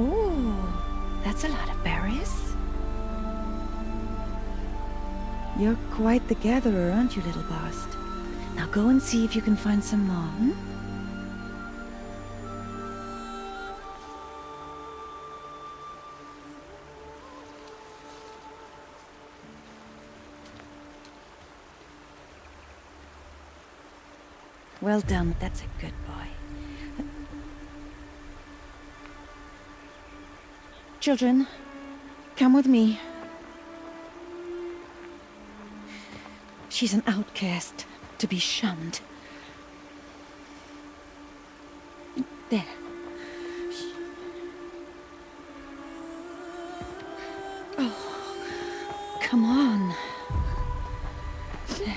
Oh, that's a lot of berries. You're quite the gatherer, aren't you, little Bast? Now go and see if you can find some more, hmm? Well done, that's a good boy. Children, come with me. She's an outcast, to be shunned. There. Oh, come on. There.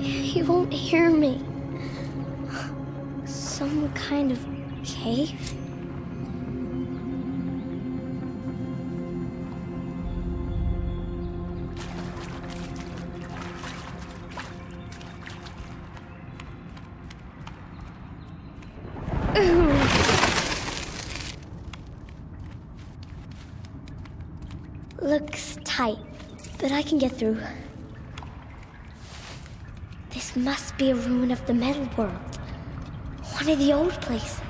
He won't hear me. Some kind of cave? Looks tight, but I can get through. This must be a ruin of the metal world. One of the old places.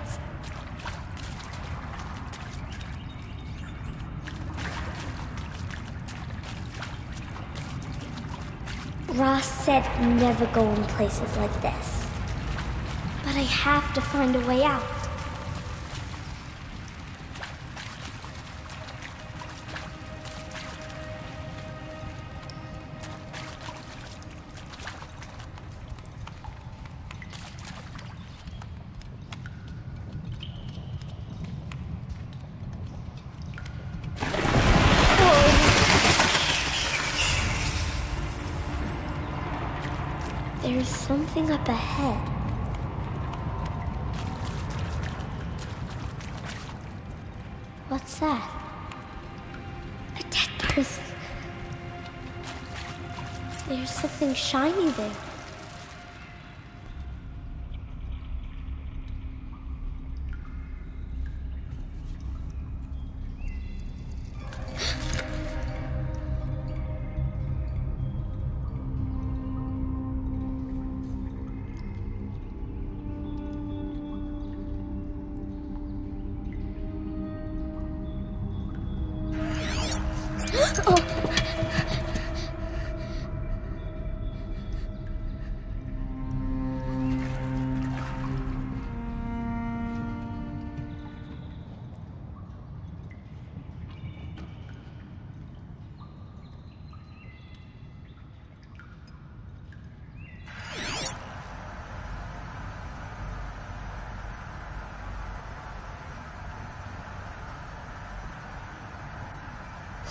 Ross said never go in places like this. But I have to find a way out. There's something up ahead. What's that? A dead person. There's something shiny there.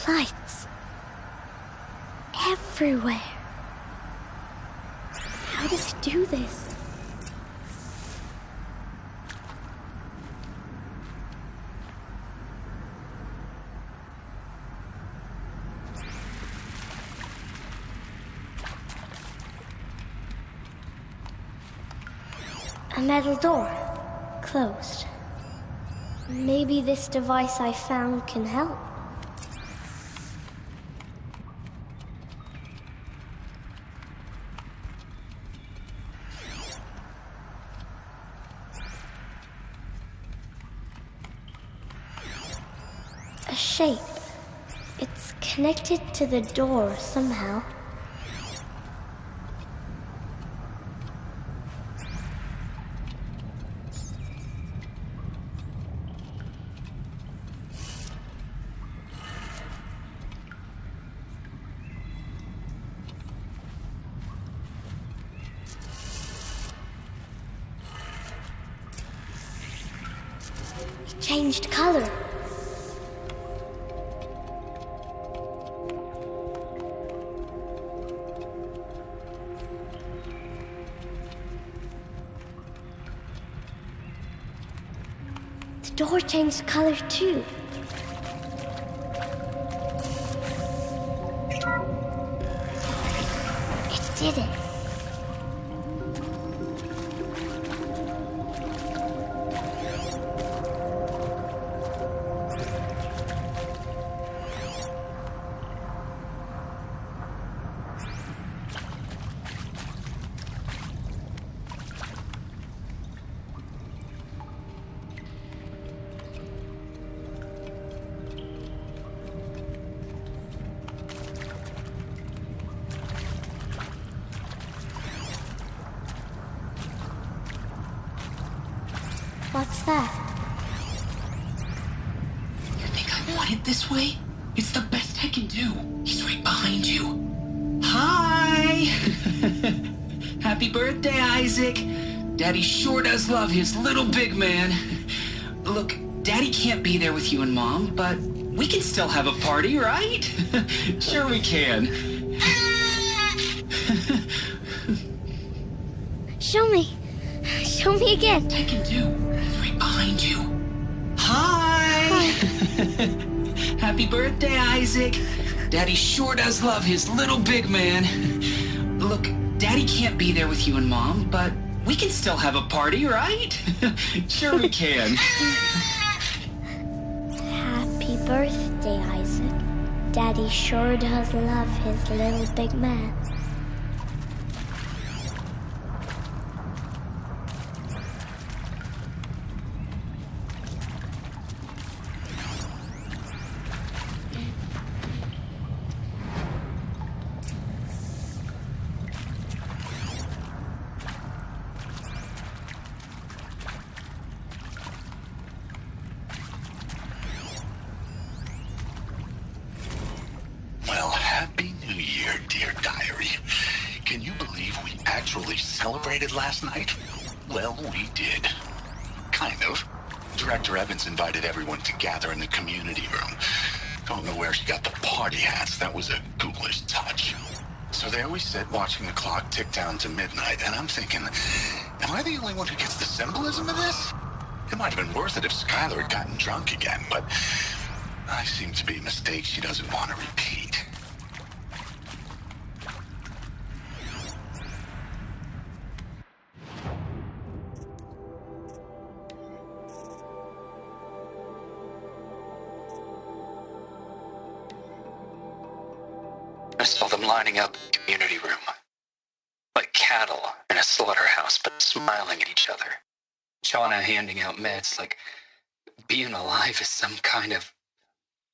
Lights. Everywhere. How does he do this? A metal door. Closed. Maybe this device I found can help. A shape. It's connected to the door somehow. changed color. The door changed color too. It did it. What's that? You think I want it this way? It's the best I can do. He's right behind you. Hi! Happy birthday, Isaac. Daddy sure does love his little big man. Look, Daddy can't be there with you and Mom, but we can still have a party, right? Sure we can. Show me. Show me again. I can do. He's right behind you. Hi! Happy birthday, Isaac. Daddy sure does love his little big man. Look, Daddy can't be there with you and Mom, but we can still have a party, right? Sure we can. Happy birthday, Isaac. Daddy sure does love his little big man. Well, Happy New Year, dear diary. Can you believe we actually celebrated last night? Well, we did. Kind of. Director Evans invited everyone to gather in the community room. Don't know where she got the party hats. That was a ghoulish touch. So there we sit, watching the clock tick down to midnight, and I'm thinking, am I the only one who gets the symbolism of this? It might have been worth it if Skylar had gotten drunk again, but I seem to be a mistake she doesn't want to repeat. I saw them lining up in the community room. Like cattle in a slaughterhouse, but smiling at each other. Shauna handing out meds like being alive is some kind of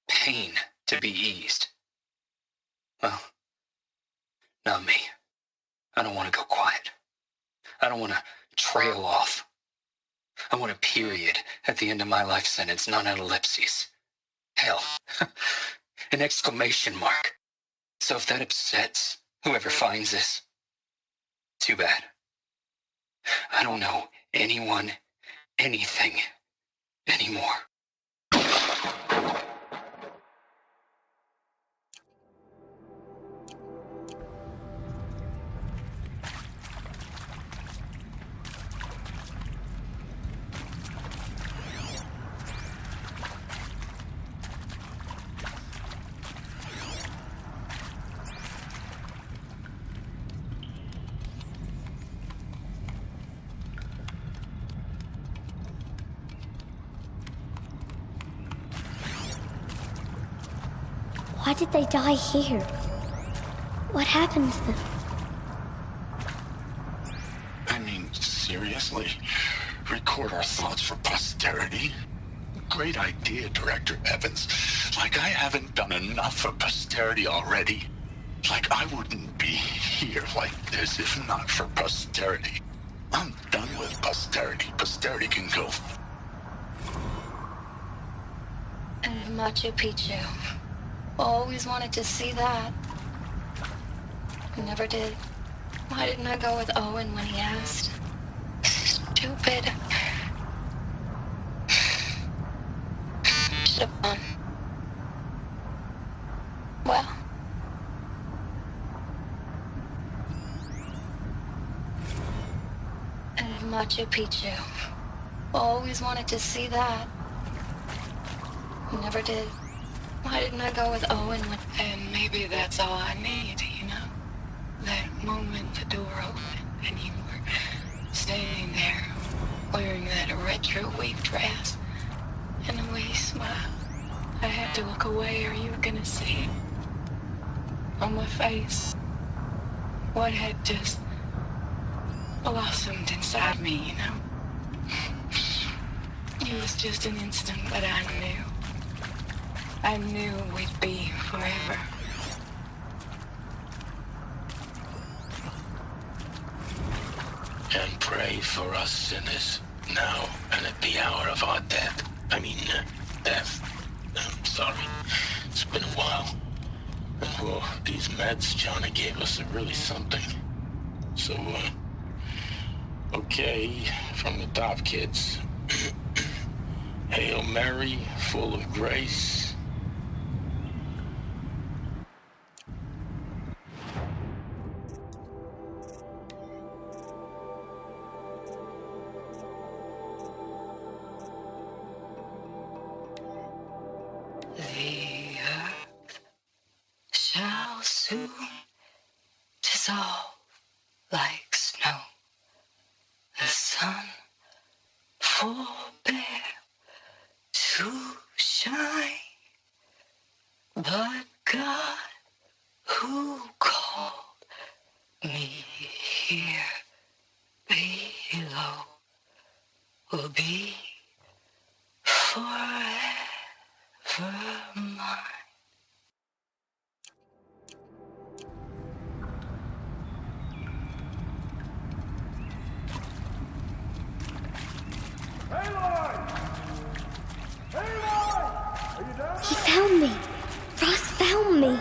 pain to be eased. Well, not me. I don't want to go quiet. I don't want to trail off. I want a period at the end of my life sentence, not an ellipses. Hell, an exclamation mark. So if that upsets whoever finds this, too bad. I don't know anyone, anything anymore. Why did they die here? What happened to them? I mean, seriously? Record our thoughts for posterity? Great idea, Director Evans. Like I haven't done enough for posterity already. Like I wouldn't be here like this if not for posterity. I'm done with posterity. Posterity can go. And Machu Picchu. Always wanted to see that. Never did. Why didn't I go with Owen when he asked? Stupid. touched upon. Well, and Machu Picchu. Always wanted to see that. Never did. Why didn't I go with Owen and maybe that's all I need, you know? That moment the door opened and you were standing there wearing that retro weave dress and the way you smiled. I had to look away or you were gonna see on my face what had just blossomed inside me, you know? It was just an instant, but I knew we'd be forever. And pray for us sinners, now and at the hour of our death. Death. I'm sorry. It's been a while. And well, these meds Johnny gave us are really something. So, okay, from the top, kids. Hail Mary, full of grace. The earth shall soon dissolve like snow. The sun forbear to shine, but God who called me here below will be forever mine. He found me. Ross found me.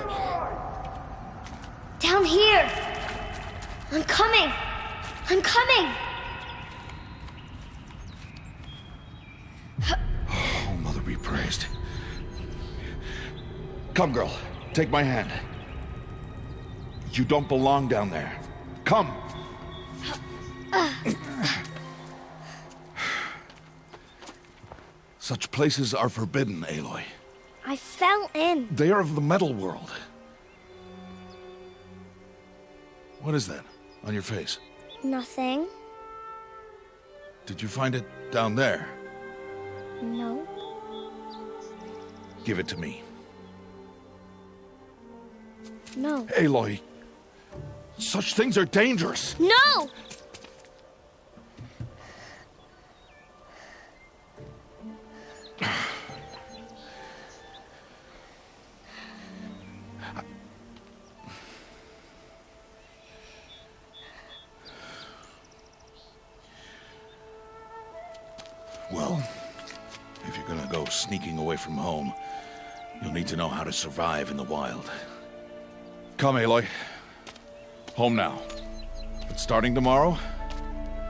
Down here. I'm coming. I'm coming. Oh, Mother be praised. Come, girl. Take my hand. You don't belong down there. Come. Such places are forbidden, Aloy. I fell in. They are of the metal world. What is that on your face? Nothing. Did you find it down there? No. Give it to me. No. Aloy, such things are dangerous. No! Well, if you're gonna go sneaking away from home, you'll need to know how to survive in the wild. Come, Aloy. Home now. But starting tomorrow,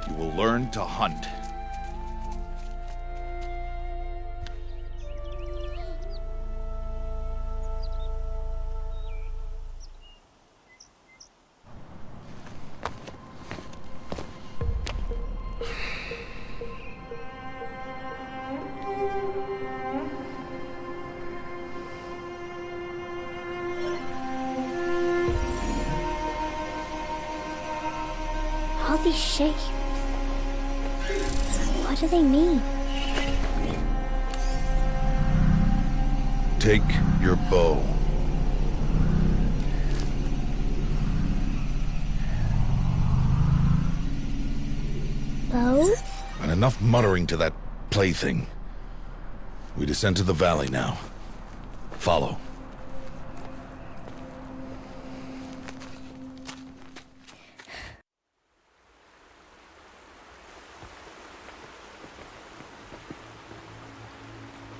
you will learn to hunt. All these shapes. What do they mean? Take your bow. Bow? And enough muttering to that plaything. We descend to the valley now. Follow.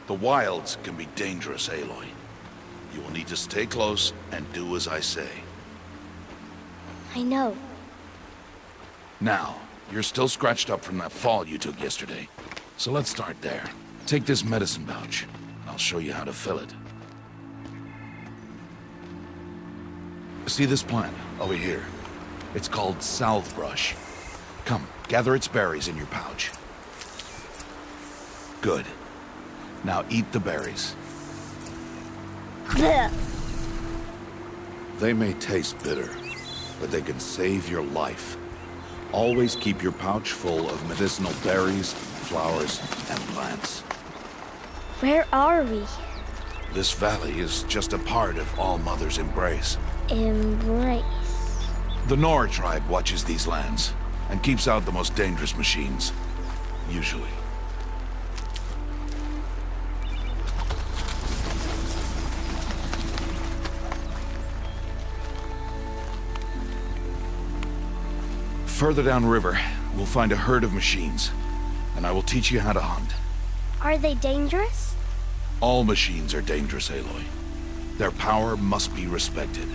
The wilds can be dangerous, Aloy. You will need to stay close and do as I say. I know. Now, you're still scratched up from that fall you took yesterday. So let's start there. Take this medicine pouch. I'll show you how to fill it. See this plant over here? It's called salve brush. Come, gather its berries in your pouch. Good. Now eat the berries. Blech. They may taste bitter, but they can save your life. Always keep your pouch full of medicinal berries, flowers, and plants. Where are we? This valley is just a part of All Mother's embrace. Embrace. The Nora tribe watches these lands and keeps out the most dangerous machines. Usually. Further downriver, we'll find a herd of machines, and I will teach you how to hunt. Are they dangerous? All machines are dangerous, Aloy. Their power must be respected.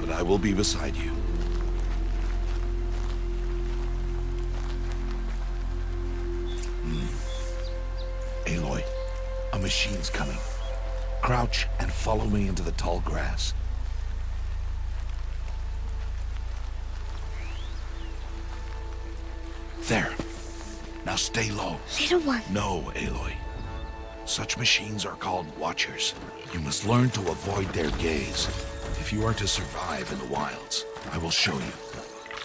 But I will be beside you. Aloy, a machine's coming. Crouch and follow me into the tall grass. There. Now stay low. Little one. No, Aloy. Such machines are called watchers. You must learn to avoid their gaze if you are to survive in the wilds. I will show you.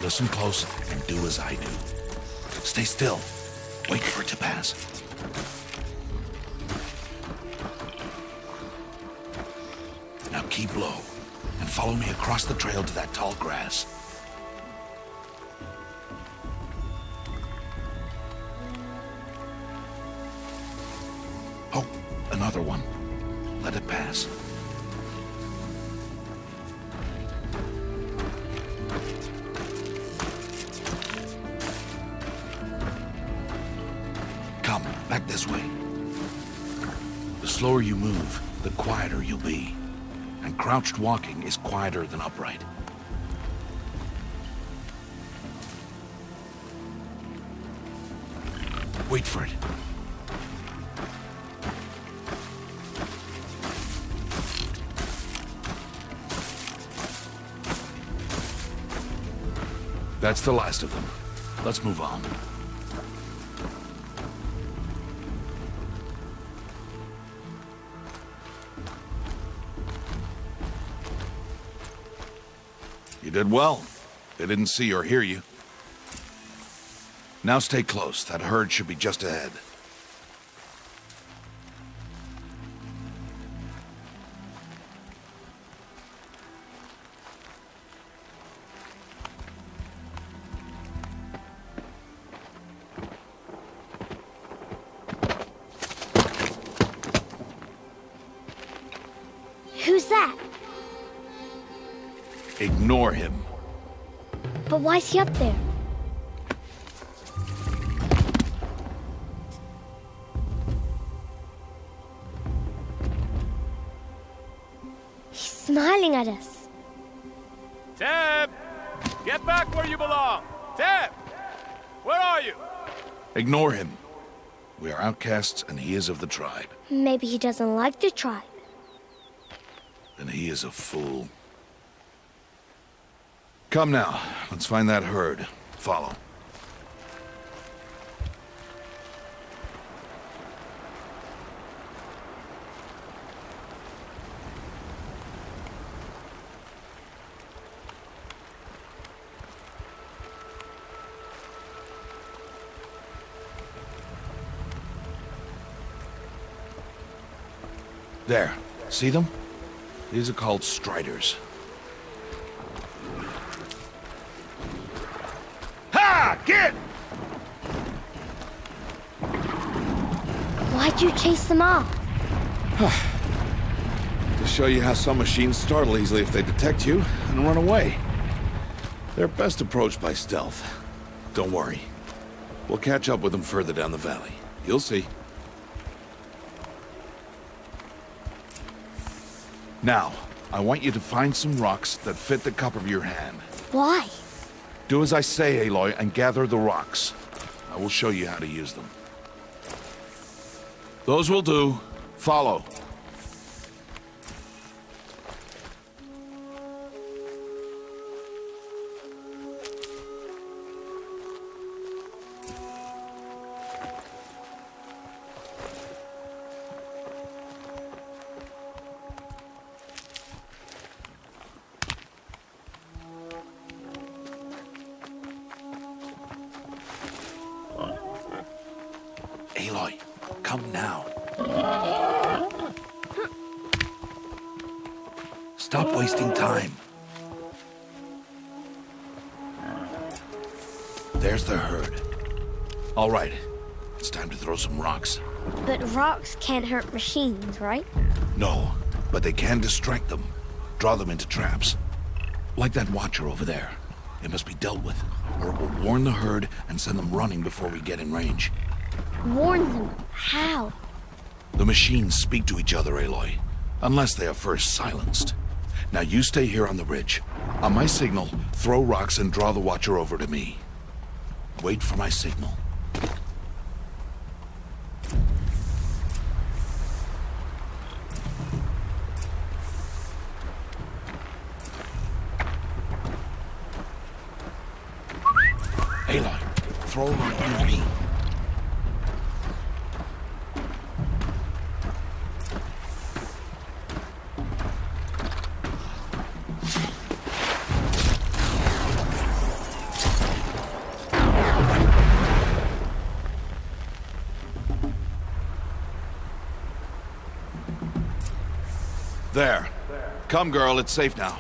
Listen close and do as I do. Stay still. Wait for it to pass. Now keep low and follow me across the trail to that tall grass. Oh, another one. Let it pass. Come, back this way. The slower you move, the quieter you'll be. And crouched walking is quieter than upright. Wait for it. That's the last of them. Let's move on. You did well. They didn't see or hear you. Now stay close. That herd should be just ahead. Who's that? Ignore him. But why's he up there? He's smiling at us. Teb! Get back where you belong! Teb! Where are you? Ignore him. We are outcasts and he is of the tribe. Maybe he doesn't like the tribe. Then he is a fool. Come now, let's find that herd. Follow. There. See them? These are called striders. Ha! Get! Why'd you chase them off? To show you how some machines startle easily if they detect you and run away. They're best approached by stealth. Don't worry. We'll catch up with them further down the valley. You'll see. Now, I want you to find some rocks that fit the cup of your hand. Why? Do as I say, Aloy, and gather the rocks. I will show you how to use them. Those will do. Follow. Aloy, come now. Stop wasting time. There's the herd. All right, it's time to throw some rocks. But rocks can't hurt machines, right? No, but they can distract them. Draw them into traps. Like that watcher over there. It must be dealt with, or it will warn the herd and send them running before we get in range. Warn them? How? The machines speak to each other, Aloy. Unless they are first silenced. Now you stay here on the ridge. On my signal, throw rocks and draw the watcher over to me. Wait for my signal. Aloy, throw a rock near me. There. Come, girl, it's safe now.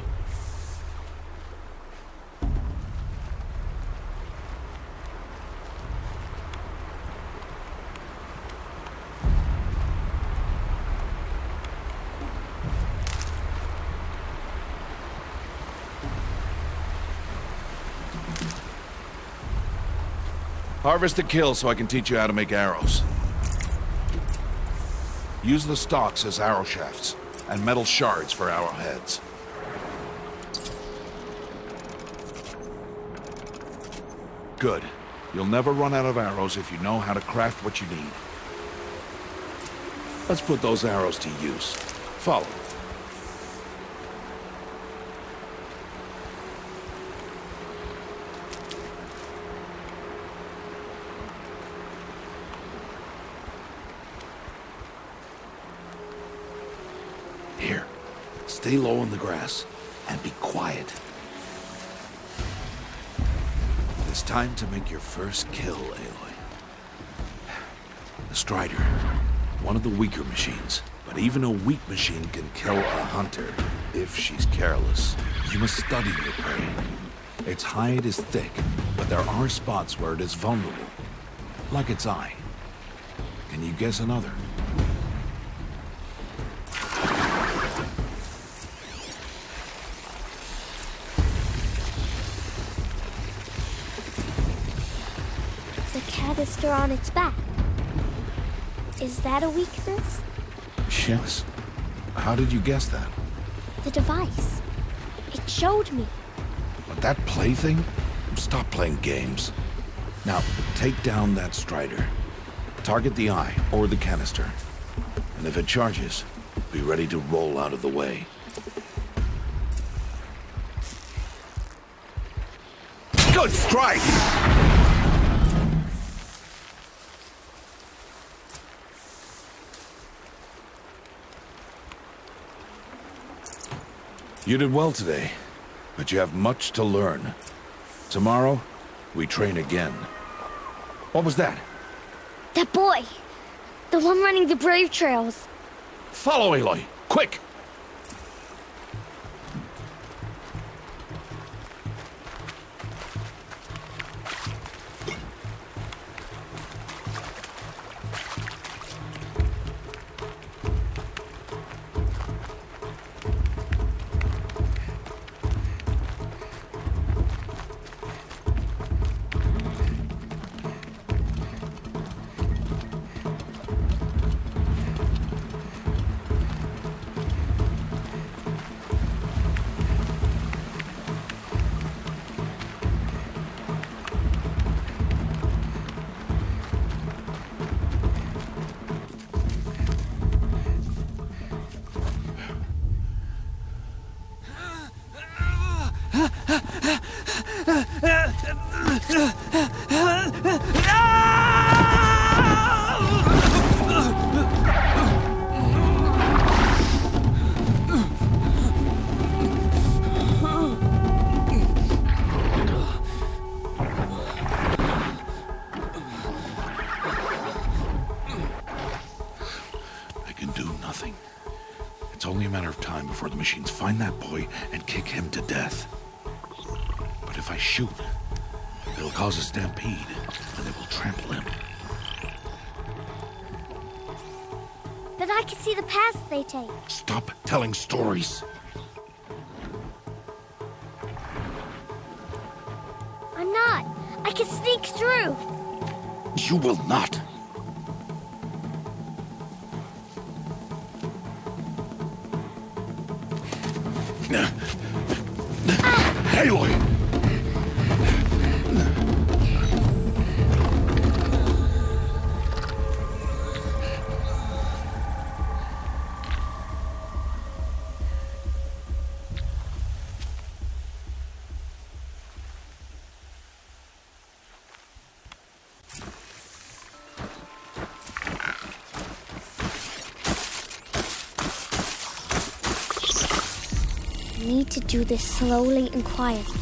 Harvest the kill so I can teach you how to make arrows. Use the stalks as arrow shafts, and metal shards for arrowheads. Good. You'll never run out of arrows if you know how to craft what you need. Let's put those arrows to use. Follow. Here, stay low on the grass and be quiet. It's time to make your first kill, Aloy. The Strider, one of the weaker machines, but even a weak machine can kill a hunter if she's careless. You must study your prey. Its hide is thick, but there are spots where it is vulnerable, like its eye. Can you guess another? The canister on its back. Is that a weakness? Yes. How did you guess that? The device. It showed me. But that plaything? Stop playing games. Now, take down that Strider. Target the eye or the canister. And if it charges, be ready to roll out of the way. Good strike! You did well today, but you have much to learn. Tomorrow, we train again. What was that? That boy! The one running the brave trails. Follow, Aloy! Quick! It's only a matter of time before the machines find that boy and kick him to death. But if I shoot, it'll cause a stampede, and they will trample him. But I can see the paths they take. Stop telling stories. I'm not. I can sneak through. You will not. Aloy! I need to do this slowly and quietly.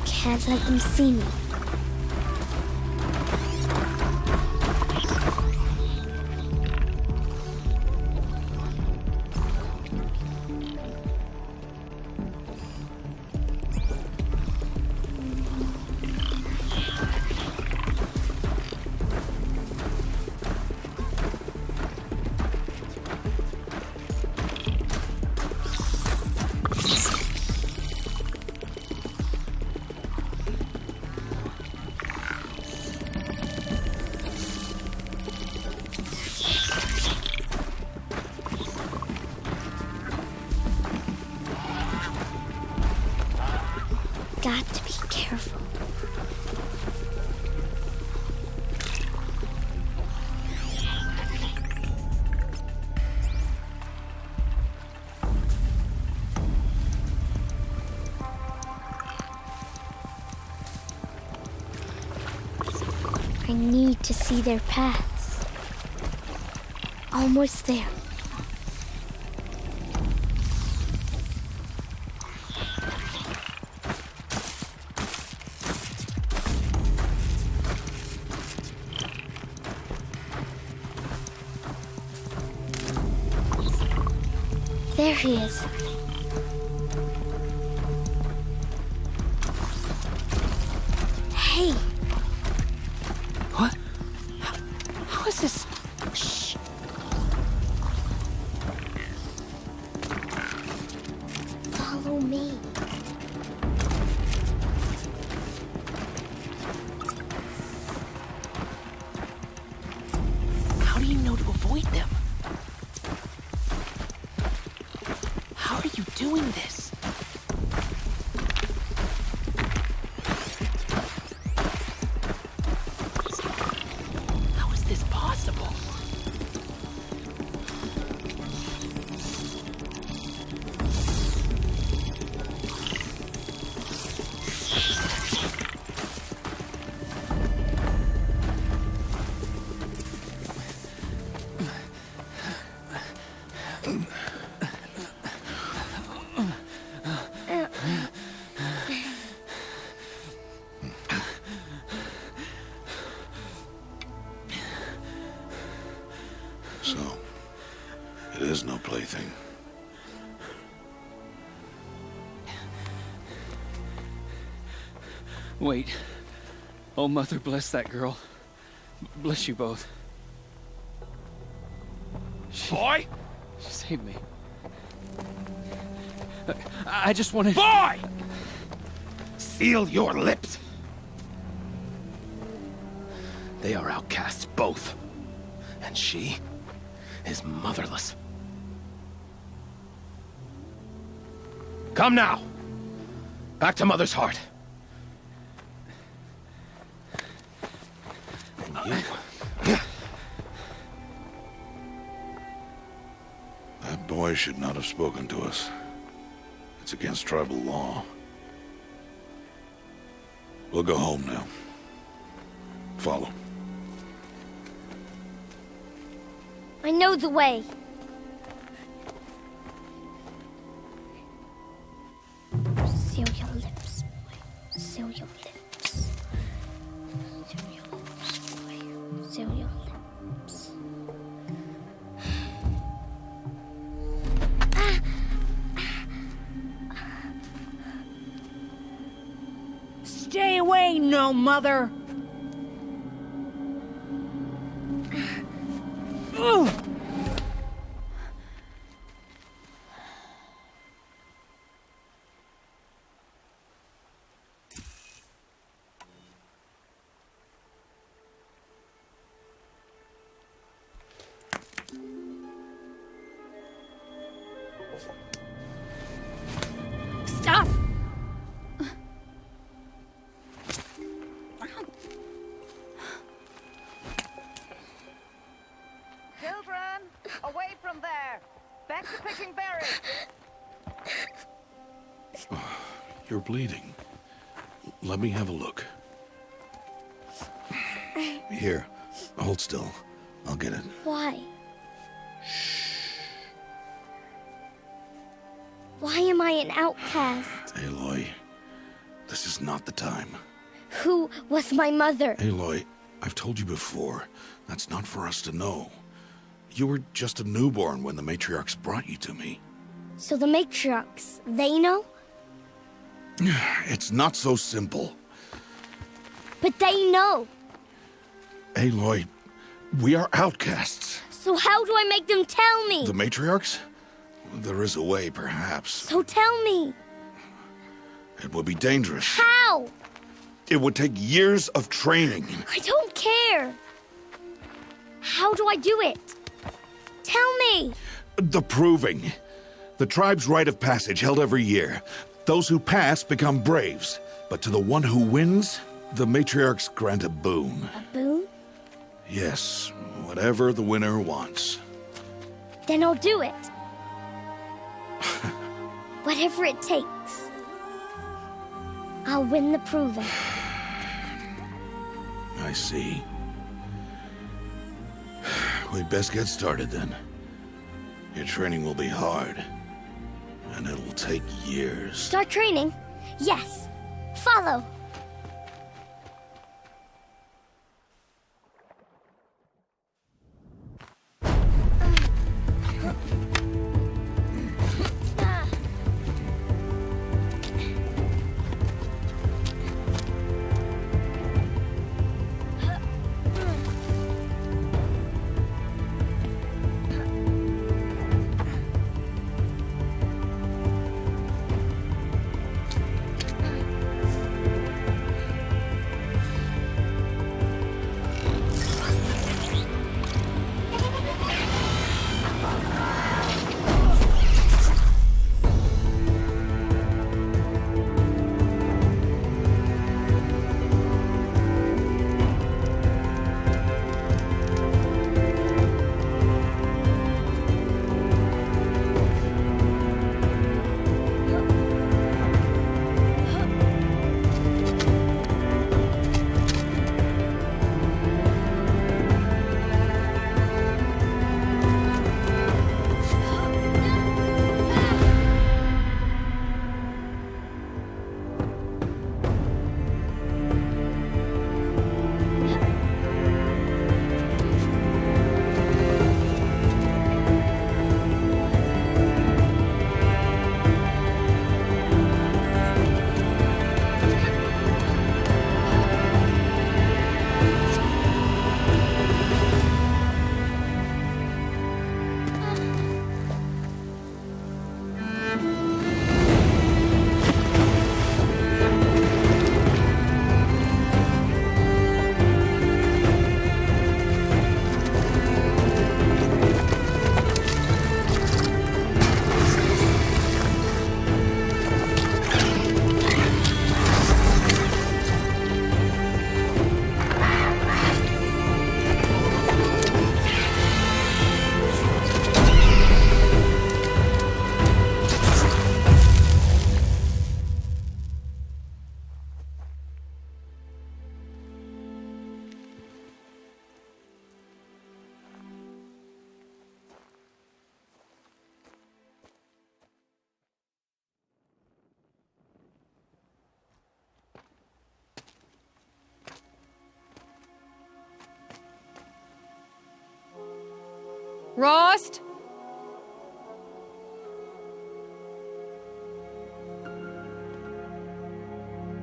Can't let them see me. Got to be careful. I need to see their paths. Almost there. There he is. Hey. What? How is this? Shh. Follow me. How do you know to avoid them? How are you doing this? How is this possible? So, it is no plaything. Wait. Oh, Mother, bless that girl. Bless you both. Boy! She saved me. I just wanted... Boy! Seal your lips! They are outcasts, both. And she is motherless. Come now. Back to Mother's heart. That boy should not have spoken to us. It's against tribal law. We'll go home now. Follow. I know the way. Seal your lips, boy. Seal your lips. Seal your lips, boy. Seal your lips. Stay away, no mother! Stop! Children, away from there. Back to picking berries. You're bleeding. Let me have a look. Here, hold still. I'll get it. Why? Why am I an outcast? Aloy, this is not the time. Who was my mother? Aloy, I've told you before, that's not for us to know. You were just a newborn when the matriarchs brought you to me. So the matriarchs, they know? It's not so simple. But they know. Aloy, we are outcasts. So how do I make them tell me? The matriarchs? There is a way, perhaps. So tell me. It would be dangerous. How? It would take years of training. I don't care. How do I do it? Tell me. The proving. The tribe's rite of passage held every year. Those who pass become braves. But to the one who wins, the matriarchs grant a boon. A boon? Yes, whatever the winner wants. Then I'll do it. Whatever it takes. I'll win the proving. I see. We'd best get started then. Your training will be hard. And it'll take years. Start training? Yes. Follow. Rost?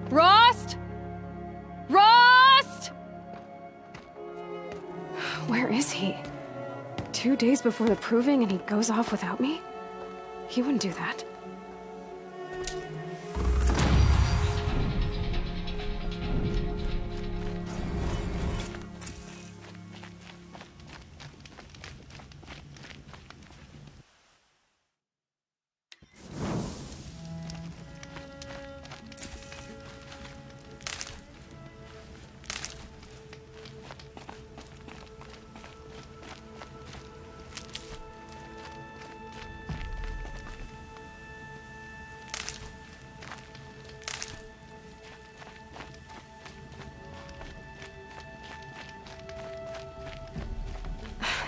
Rost? Rost? Where is he? 2 days before the proving and he goes off without me? He wouldn't do that.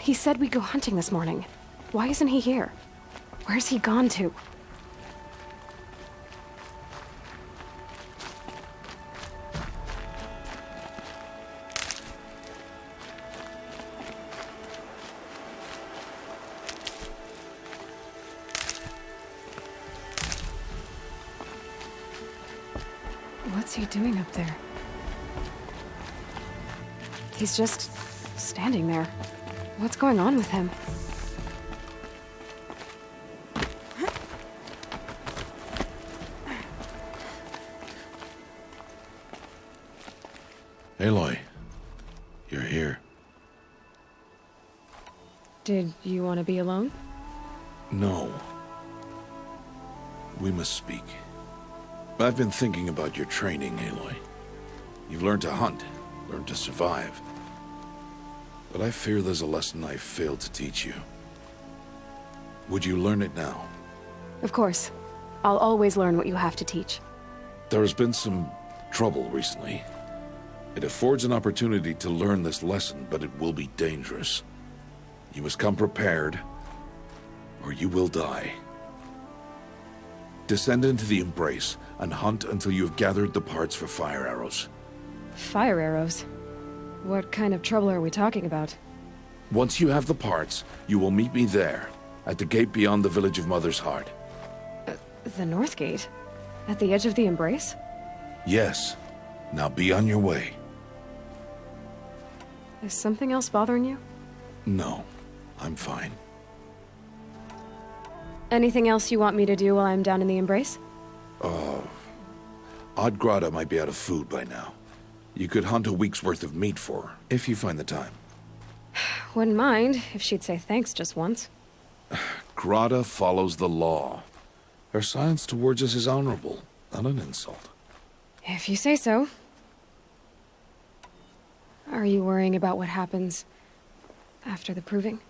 He said we'd go hunting this morning. Why isn't he here? Where's he gone to? What's he doing up there? He's just standing there. What's going on with him? Aloy, you're here. Did you want to be alone? No. We must speak. I've been thinking about your training, Aloy. You've learned to hunt, learned to survive. But I fear there's a lesson I failed to teach you. Would you learn it now? Of course. I'll always learn what you have to teach. There has been some trouble recently. It affords an opportunity to learn this lesson, but it will be dangerous. You must come prepared, or you will die. Descend into the Embrace and hunt until you have gathered the parts for fire arrows. Fire arrows? What kind of trouble are we talking about? Once you have the parts, you will meet me there, at the gate beyond the village of Mother's Heart. The North Gate? At the edge of the Embrace? Yes. Now be on your way. Is something else bothering you? No, I'm fine. Anything else you want me to do while I'm down in the Embrace? Oddgrada might be out of food by now. You could hunt a week's worth of meat for her, if you find the time. Wouldn't mind, if she'd say thanks just once. Grada follows the law. Her silence towards us is honorable, not an insult. If you say so. Are you worrying about what happens after the proving?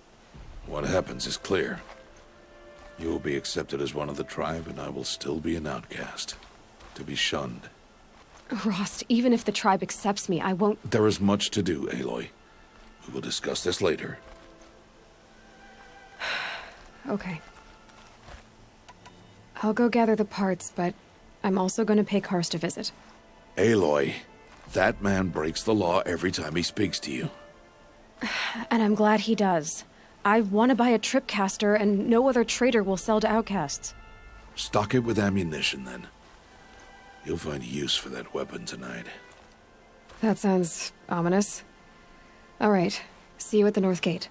What happens is clear. You will be accepted as one of the tribe, and I will still be an outcast. To be shunned. Rost, even if the tribe accepts me, I won't— There is much to do, Aloy. We will discuss this later. Okay. I'll go gather the parts, but I'm also going to pay Karst a visit. Aloy, that man breaks the law every time he speaks to you. And I'm glad he does. I want to buy a tripcaster, and no other trader will sell to outcasts. Stock it with ammunition, then. You'll find use for that weapon tonight. That sounds ominous. All right. See you at the North Gate.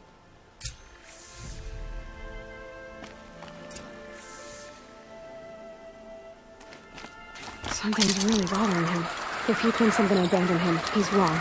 Something's really bothering him. If he thinks I'm gonna abandon him, he's wrong.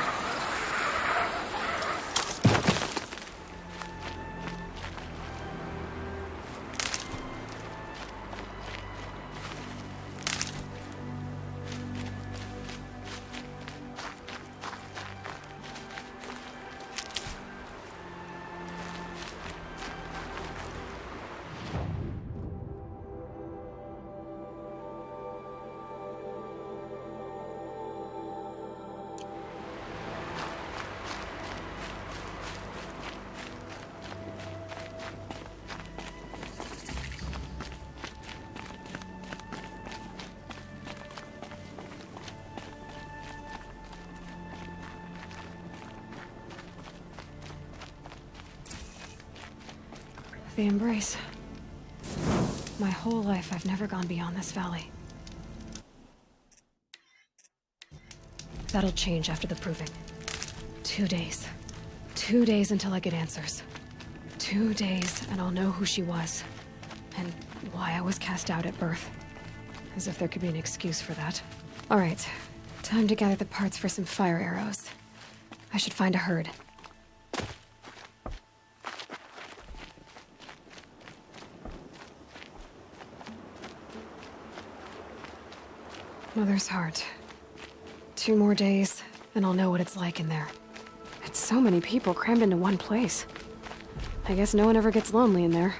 the embrace. My whole life, I've never gone beyond this valley. That'll change after the proving. 2 days. 2 days until I get answers. 2 days, and I'll know who she was. And why I was cast out at birth. As if there could be an excuse for that. Alright, time to gather the parts for some fire arrows. I should find a herd. Mother's heart. 2 more days, and I'll know what it's like in there. It's so many people crammed into one place. I guess no one ever gets lonely in there.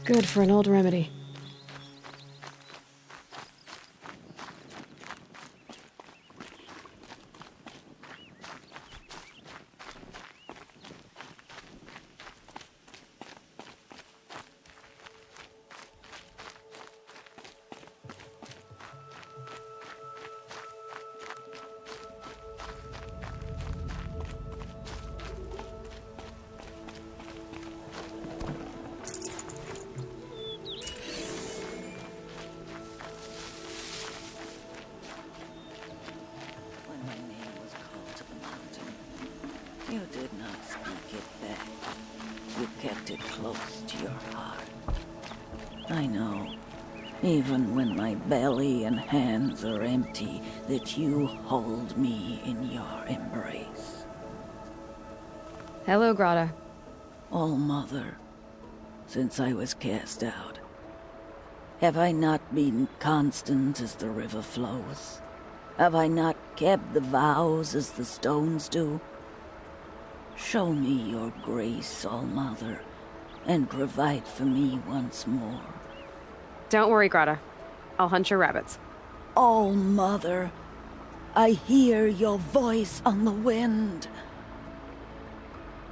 Good for an old remedy. You did not speak it back. You kept it close to your heart. I know, even when my belly and hands are empty, that you hold me in your embrace. Hello, Grata. All-Mother, since I was cast out, have I not been constant as the river flows? Have I not kept the vows as the stones do? Show me your grace, All-Mother, and provide for me once more. Don't worry, Grata. I'll hunt your rabbits. All-Mother, I hear your voice on the wind.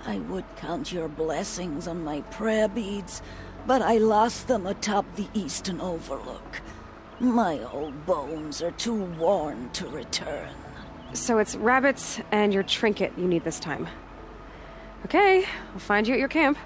I would count your blessings on my prayer beads, but I lost them atop the eastern overlook. My old bones are too worn to return. So it's rabbits and your trinket you need this time. Okay, I'll find you at your camp.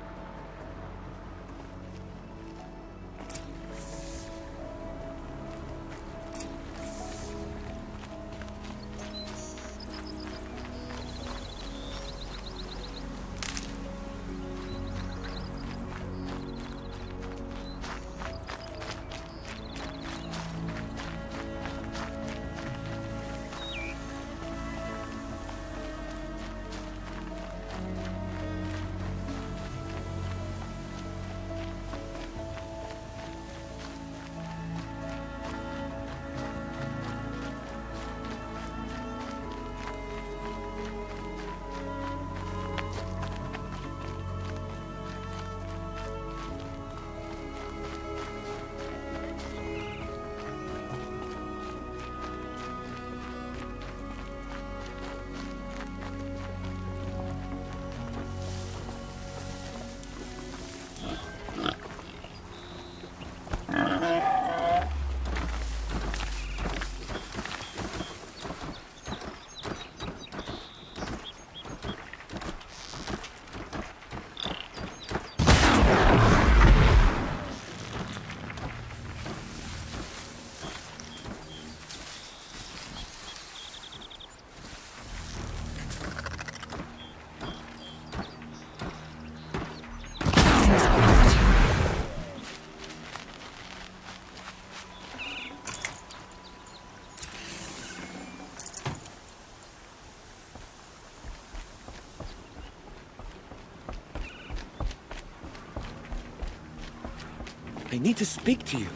I need to speak to you.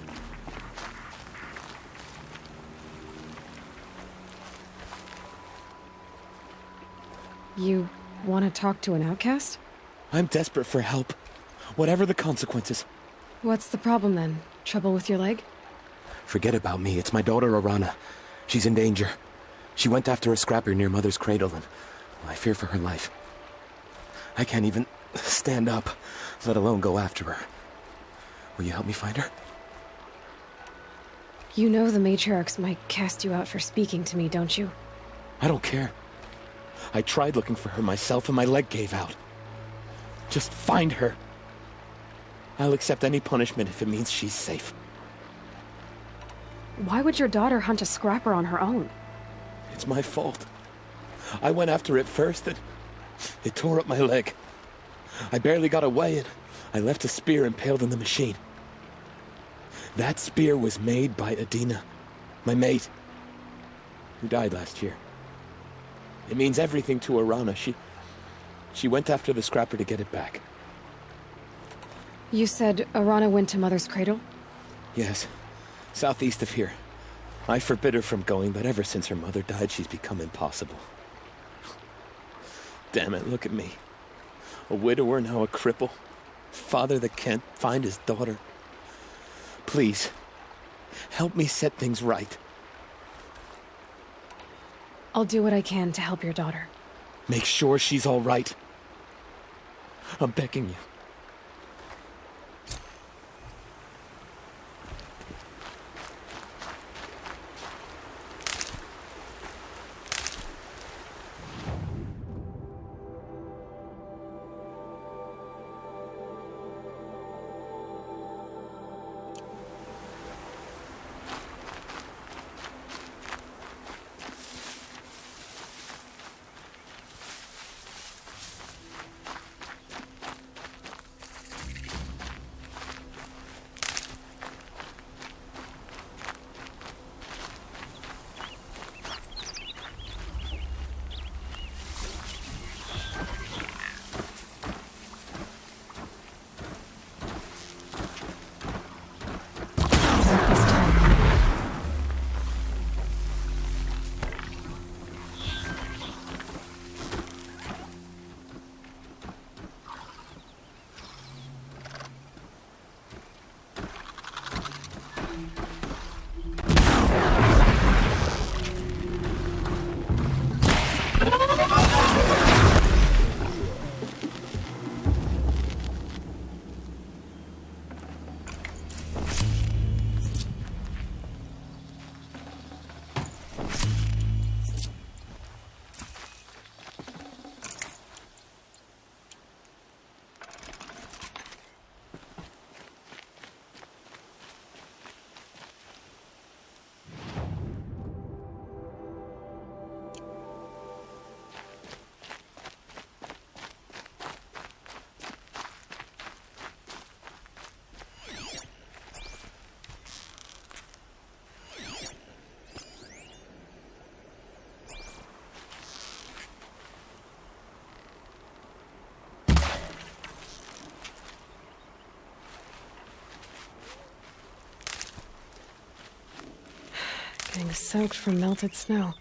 You want to talk to an outcast? I'm desperate for help, whatever the consequences. What's the problem then? Trouble with your leg? Forget about me. It's my daughter, Arana. She's in danger. She went after a scrapper near Mother's cradle, and I fear for her life. I can't even stand up, let alone go after her. Will you help me find her? You know the matriarchs might cast you out for speaking to me, don't you? I don't care. I tried looking for her myself, and my leg gave out. Just find her. I'll accept any punishment if it means she's safe. Why would your daughter hunt a scrapper on her own? It's my fault. I went after it first, and it tore up my leg. I barely got away, and I left a spear impaled in the machine. That spear was made by Adina, my mate, who died last year. It means everything to Arana. She went after the scrapper to get it back. You said Arana went to Mother's cradle? Yes, southeast of here. I forbid her from going, but ever since her mother died, she's become impossible. Damn it, look at me. A widower, now a cripple. Father that can't find his daughter. Please, help me set things right. I'll do what I can to help your daughter. Make sure she's all right. I'm begging you. Getting soaked from melted snow.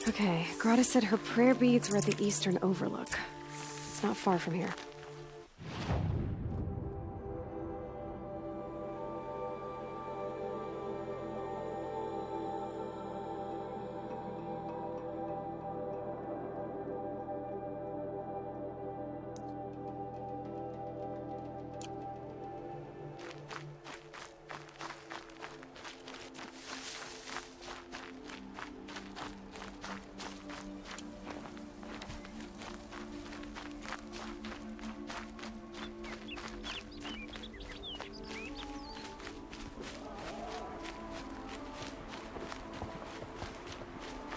Okay, Grata said her prayer beads were at the eastern overlook. It's not far from here.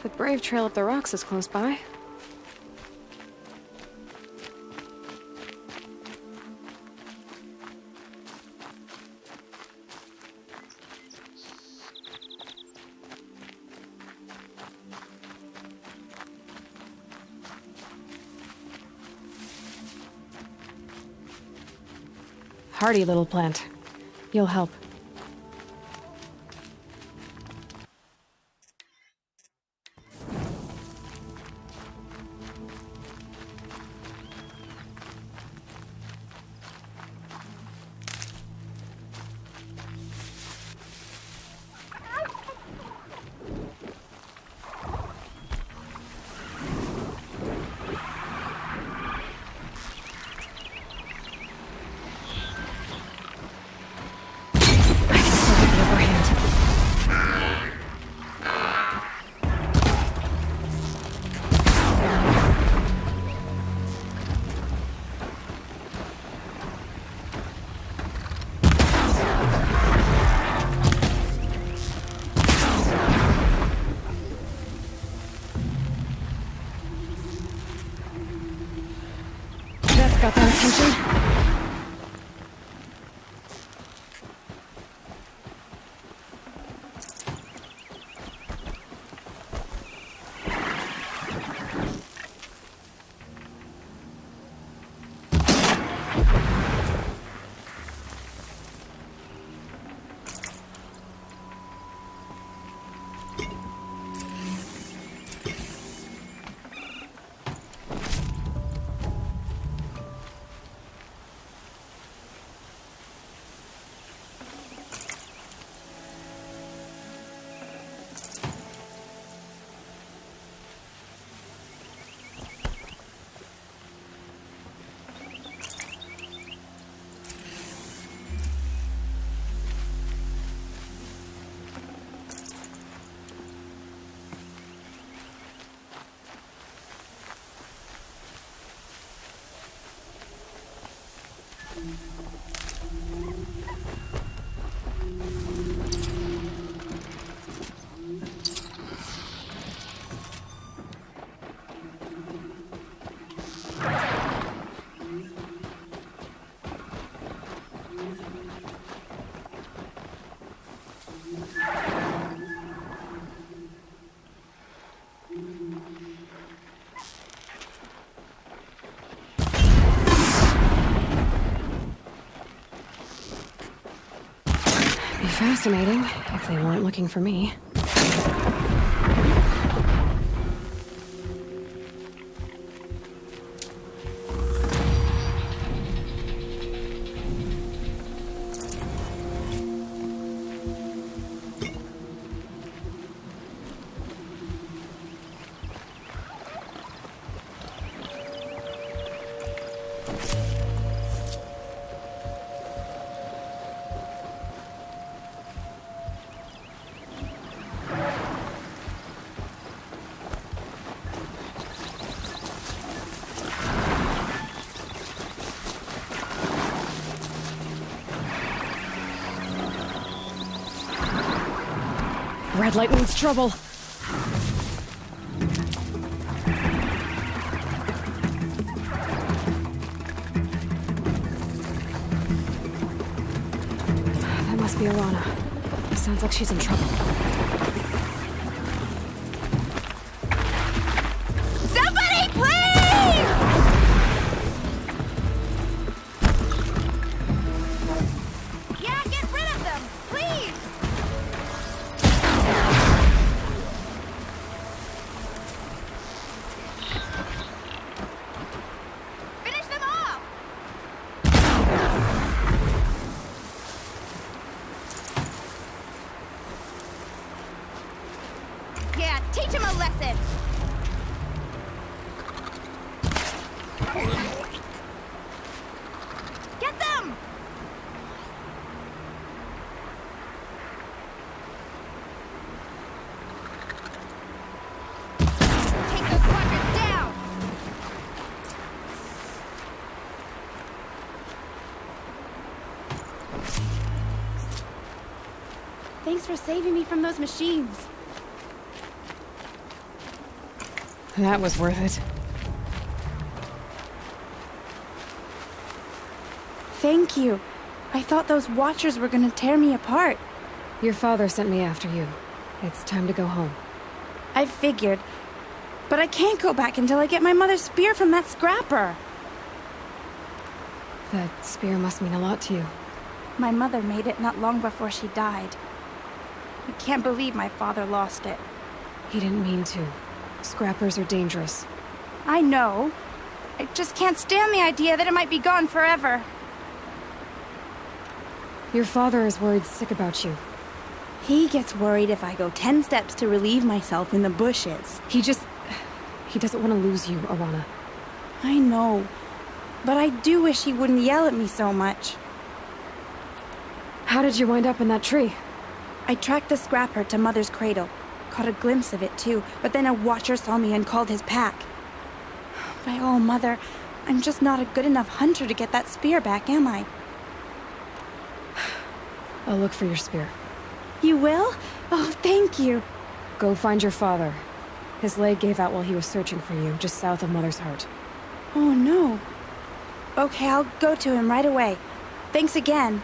The Brave Trail up the rocks is close by. Hardy little plant. You'll help. Got that attention? fascinating, if they weren't looking for me. Red light means trouble. That must be Arana. Sounds like she's in trouble. Somebody, please! Yeah, get rid of them, please! Finish them off! Yeah, teach him a lesson! Get them! Take those fuckers down! Thanks for saving me from those machines. That was worth it. Thank you. I thought those Watchers were gonna tear me apart. Your father sent me after you. It's time to go home. I figured. But I can't go back until I get my mother's spear from that scrapper. That spear must mean a lot to you. My mother made it not long before she died. I can't believe my father lost it. He didn't mean to. Scrappers are dangerous. I know. I just can't stand the idea that it might be gone forever. Your father is worried sick about you. He gets worried if I go 10 steps to relieve myself in the bushes. He doesn't want to lose you, Arana. I know. But I do wish he wouldn't yell at me so much. How did you wind up in that tree? I tracked the scrapper to Mother's cradle. Caught a glimpse of it too, but then a Watcher saw me and called his pack. By all, Mother, I'm just not a good enough hunter to get that spear back, am I? I'll look for your spear. You will? Oh, thank you. Go find your father. His leg gave out while he was searching for you, just south of Mother's Heart. Oh, no. Okay, I'll go to him right away. Thanks again.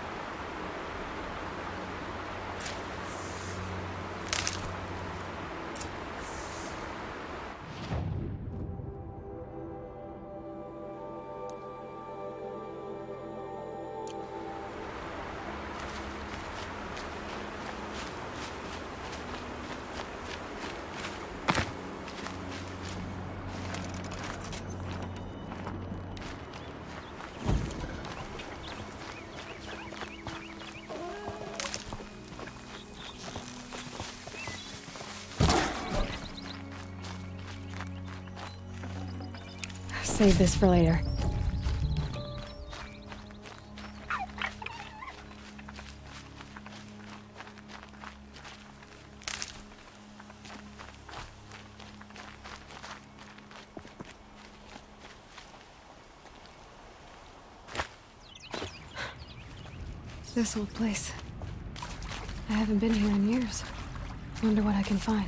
Save this for later. This old place. I haven't been here in years. Wonder what I can find.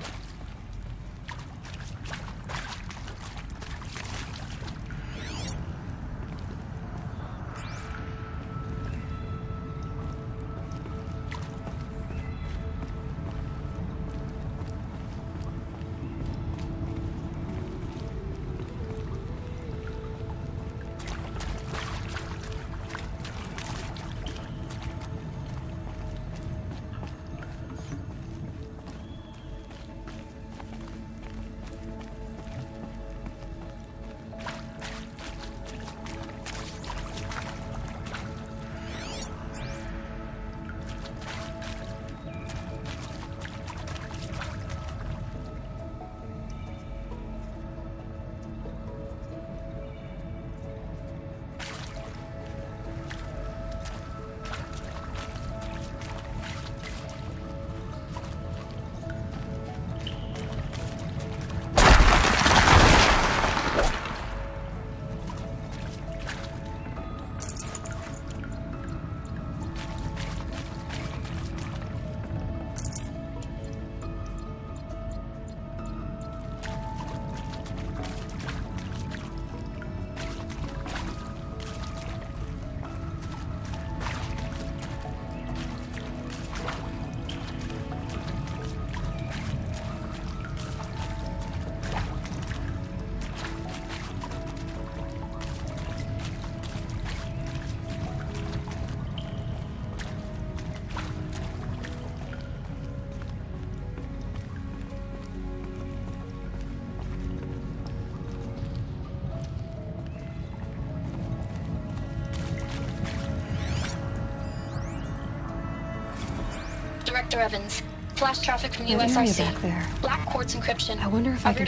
Dr. Evans. Flash traffic from That area USRC. back there. Black quartz encryption. I wonder if I can...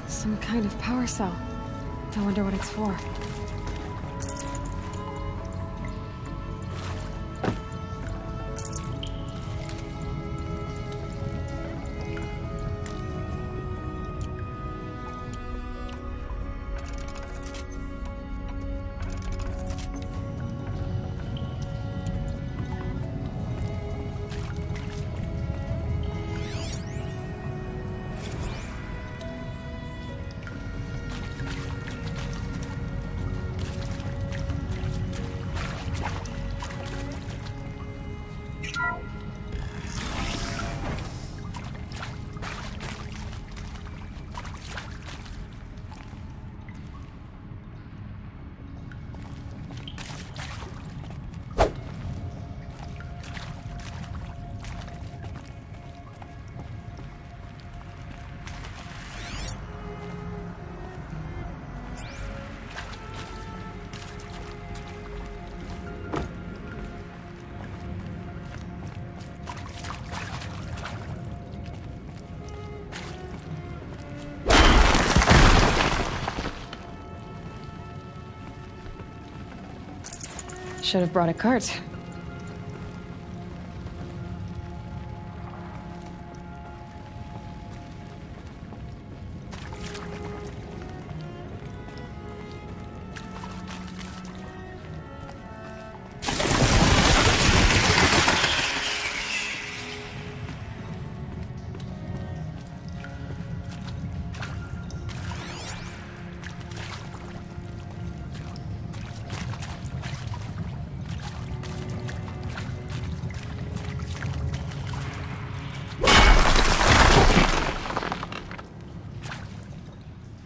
Some kind of power cell. I wonder what it's for. Should have brought a cart.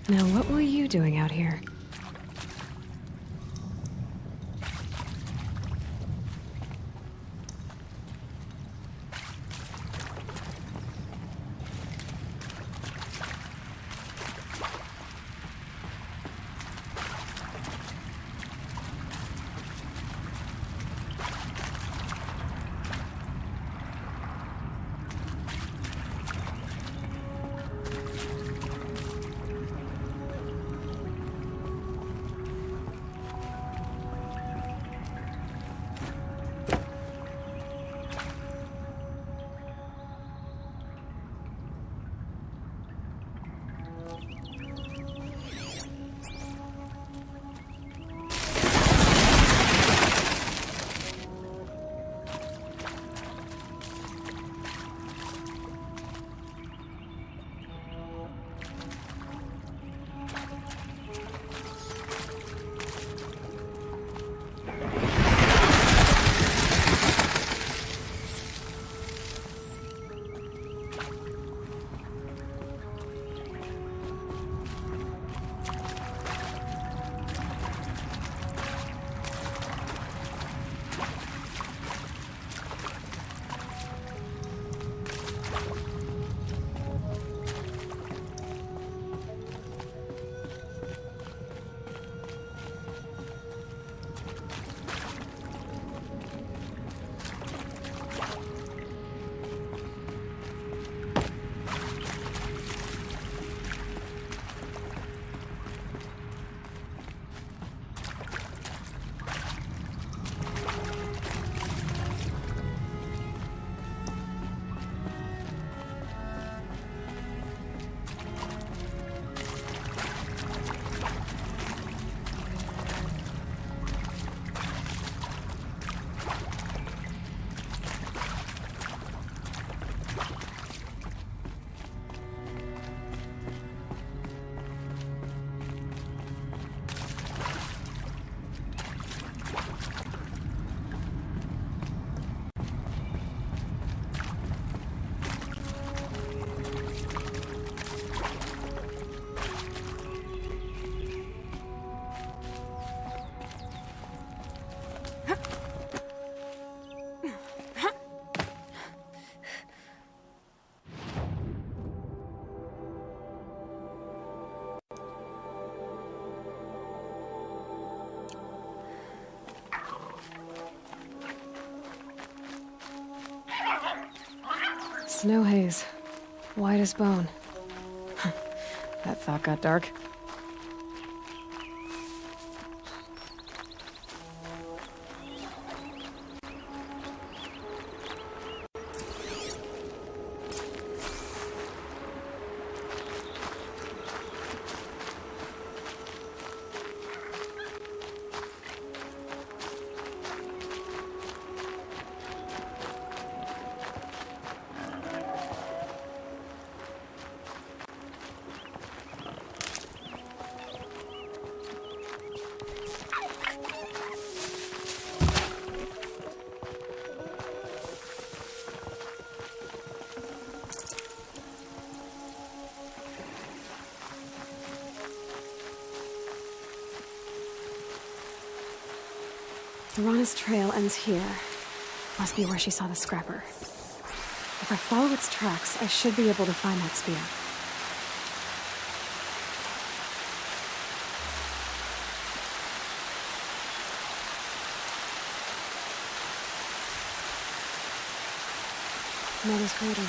Now, what were you doing out here? Snow haze. White as bone. That thought got dark. Lorana's trail ends here. Must be where she saw the scrapper. If I follow its tracks, I should be able to find that spear. Mother's cradle.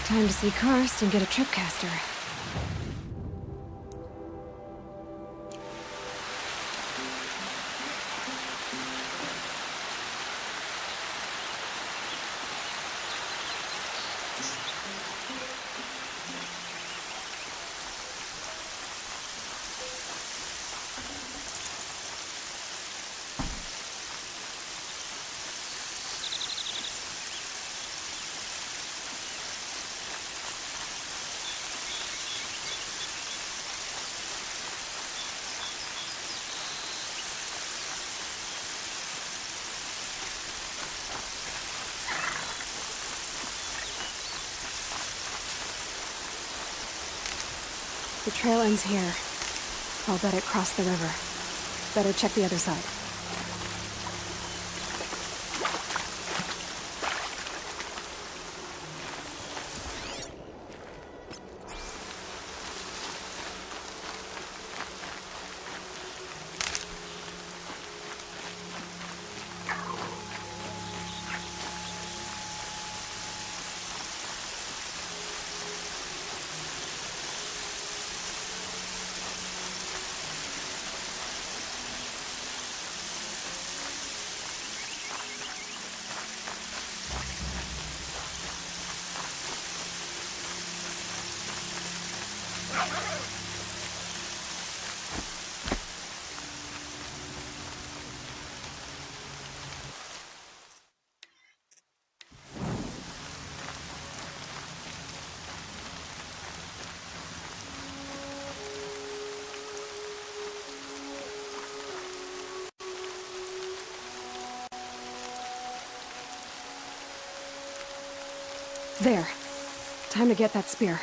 Time to see Karst and get a tripcaster. The trail ends here. I'll bet it crossed the river. Better check the other side. There. Time to get that spear.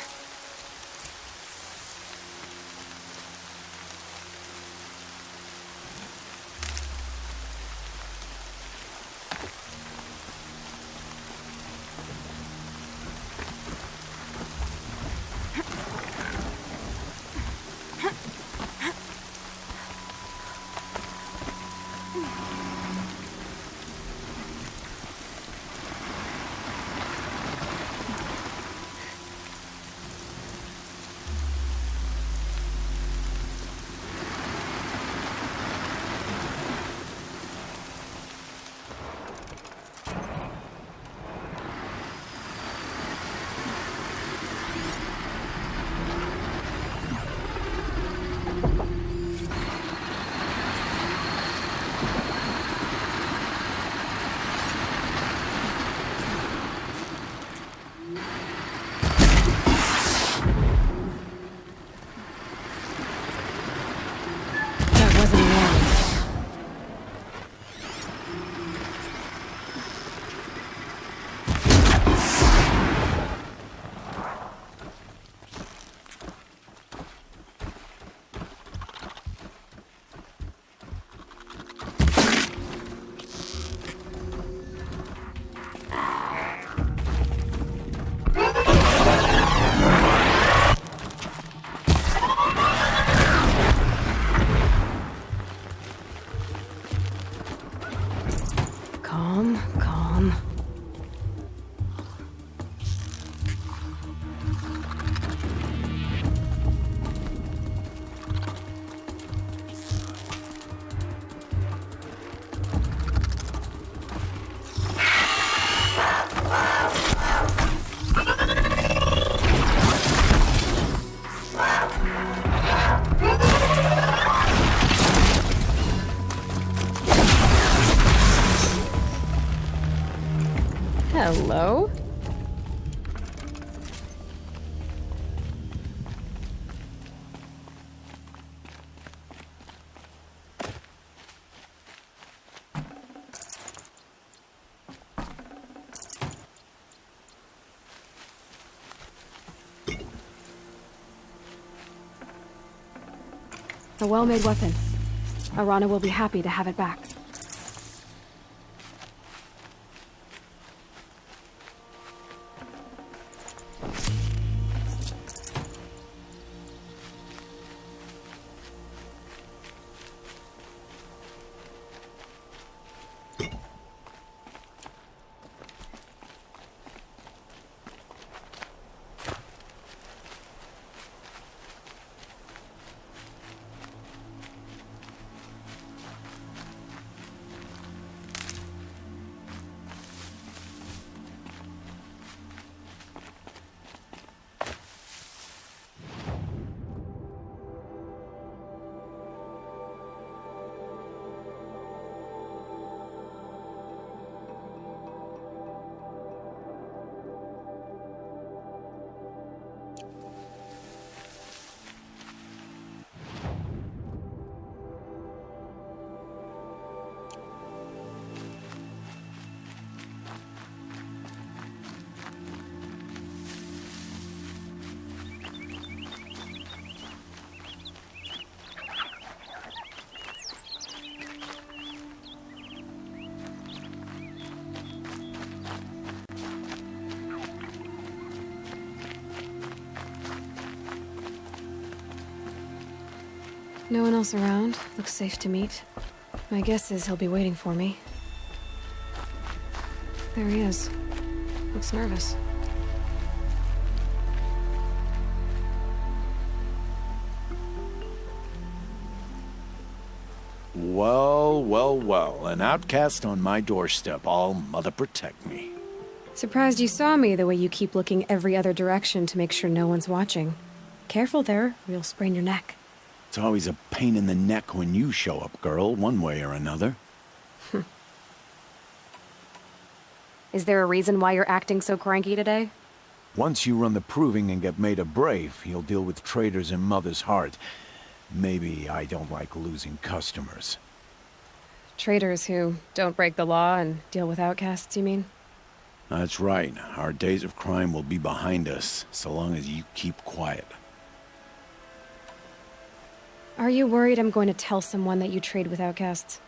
A well-made weapon. Arana will be happy to have it back. No one else around. Looks safe to meet. My guess is he'll be waiting for me. There he is. Looks nervous. Well, well, well. An outcast on my doorstep. All mother protect me. Surprised you saw me the way you keep looking every other direction to make sure no one's watching. Careful there, or you'll sprain your neck. It's always a pain in the neck when you show up, girl, one way or another. Is there a reason why you're acting so cranky today? Once you run the proving and get made a brave, you'll deal with traitors in Mother's Heart. Maybe I don't like losing customers. Traitors who don't break the law and deal with outcasts, you mean? That's right. Our days of crime will be behind us, so long as you keep quiet. Are you worried I'm going to tell someone that you trade with outcasts?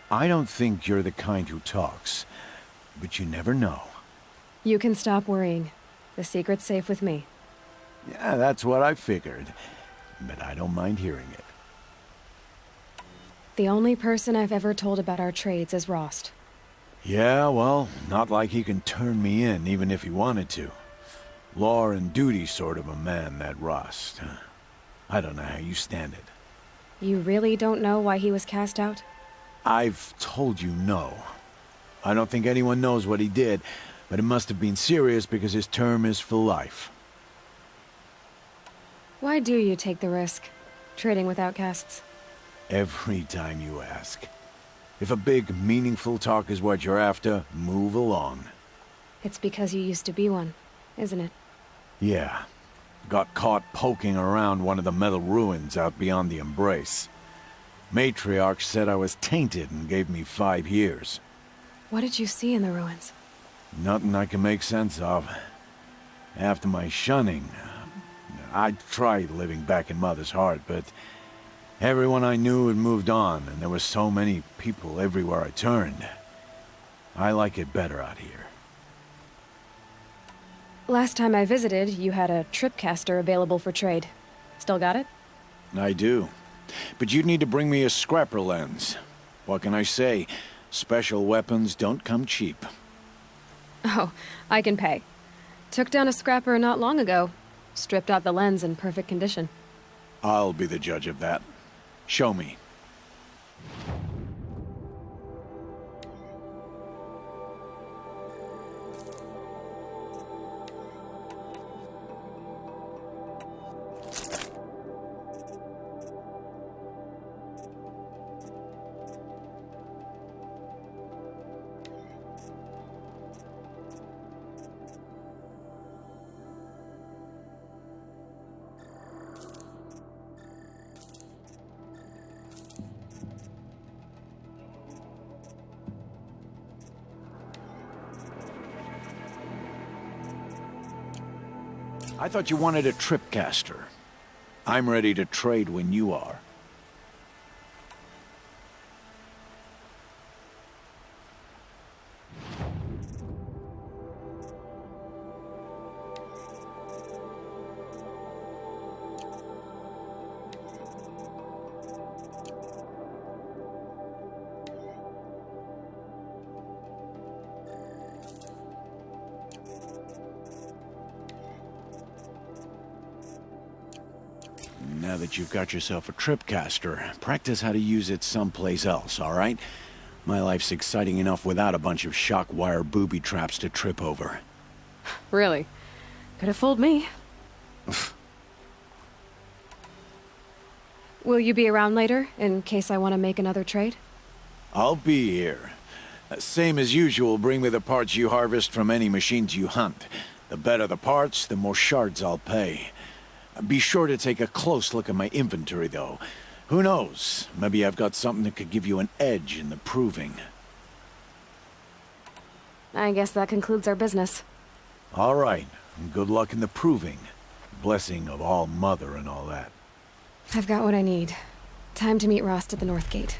I don't think you're the kind who talks, but you never know. You can stop worrying. The secret's safe with me. Yeah, that's what I figured, but I don't mind hearing it. The only person I've ever told about our trades is Rost. Yeah, well, not like he can turn me in, even if he wanted to. Law and duty sort of a man, that Rost. I don't know how you stand it. You really don't know why he was cast out? I've told you no. I don't think anyone knows what he did, but it must have been serious because his term is for life. Why do you take the risk, trading with outcasts? Every time you ask. If a big, meaningful talk is what you're after, move along. It's because you used to be one, isn't it? Yeah. Got caught poking around one of the metal ruins out beyond the Embrace. Matriarch said I was tainted and gave me 5 years. What did you see in the ruins? Nothing I can make sense of. After my shunning, I tried living back in Mother's Heart, but everyone I knew had moved on, and there were so many people everywhere I turned. I like it better out here. Last time I visited, you had a tripcaster available for trade. Still got it? I do. But you'd need to bring me a scrapper lens. What can I say? Special weapons don't come cheap. Oh, I can pay. Took down a scrapper not long ago. Stripped out the lens in perfect condition. I'll be the judge of that. Show me. I thought you wanted a tripcaster. I'm ready to trade when you are. now that you've got yourself a tripcaster, practice how to use it someplace else, all right? My life's exciting enough without a bunch of shock wire booby traps to trip over. Really? Could have fooled me. Will you be around later, in case I want to make another trade? I'll be here. Same as usual, bring me the parts you harvest from any machines you hunt. The better the parts, the more shards I'll pay. Be sure to take a close look at my inventory, though. Who knows? Maybe I've got something that could give you an edge in the proving. I guess that concludes our business. All right. Good luck in the proving. Blessing of All Mother and all that. I've got what I need. Time to meet Rost at the North Gate.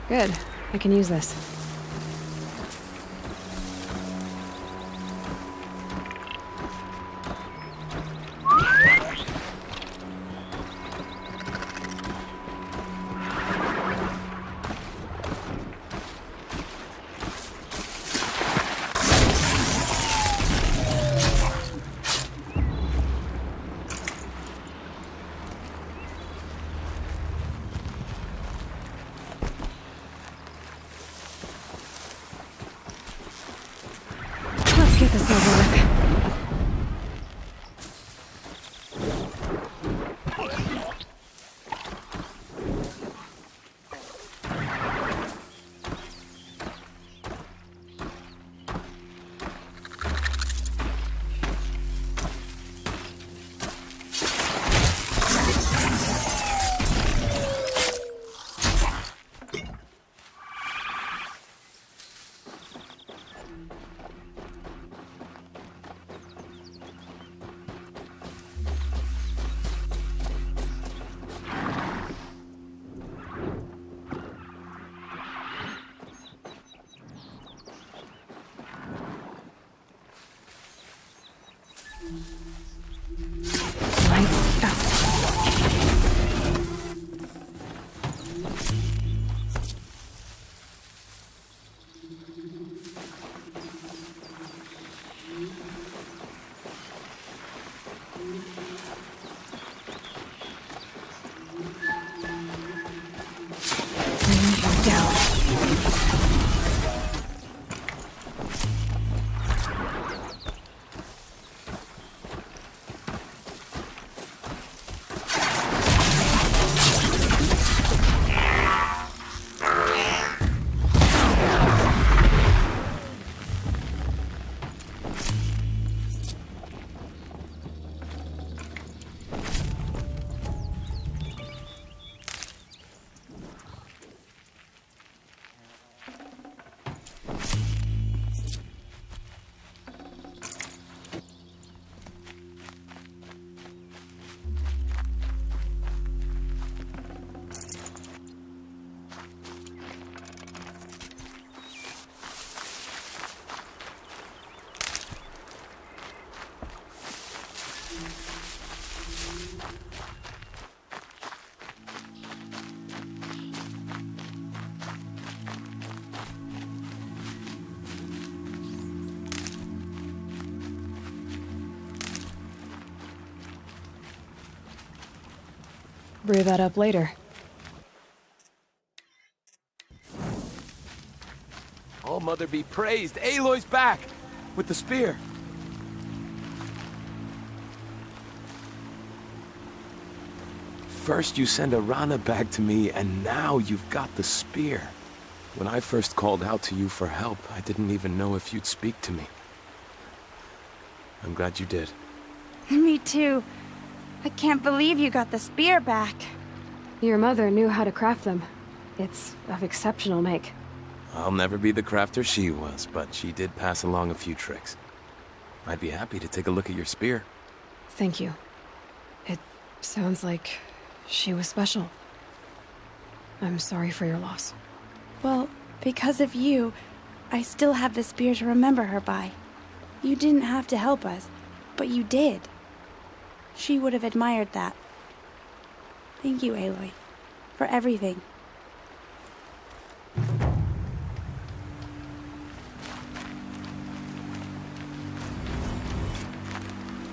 Good. I can use this. Lights out. Brew that up later. All Mother be praised. Aloy's back! With the spear. First you send Arana back to me, and now you've got the spear. When I first called out to you for help, I didn't even know if you'd speak to me. I'm glad you did. Me too. I can't believe you got the spear back. Your mother knew how to craft them. It's of exceptional make. I'll never be the crafter she was, but she did pass along a few tricks. I'd be happy to take a look at your spear. Thank you. It sounds like she was special. I'm sorry for your loss. Well, because of you, I still have the spear to remember her by. You didn't have to help us, but you did. She would have admired that. Thank you, Aloy, for everything.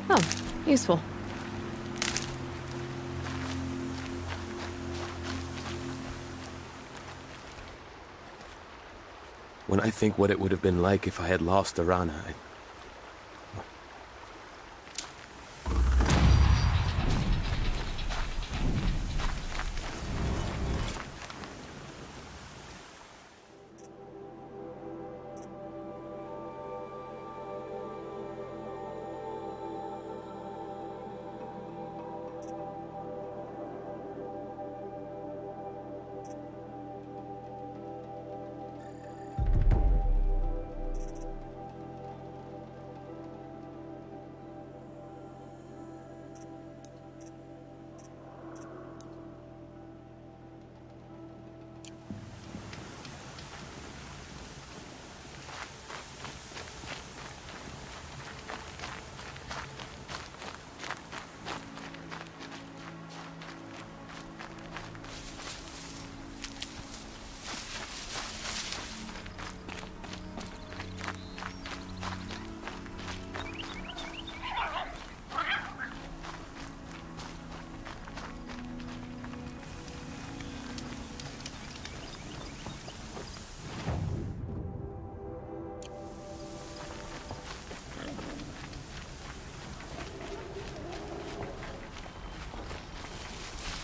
Oh, useful. When I think what it would have been like if I had lost Arana,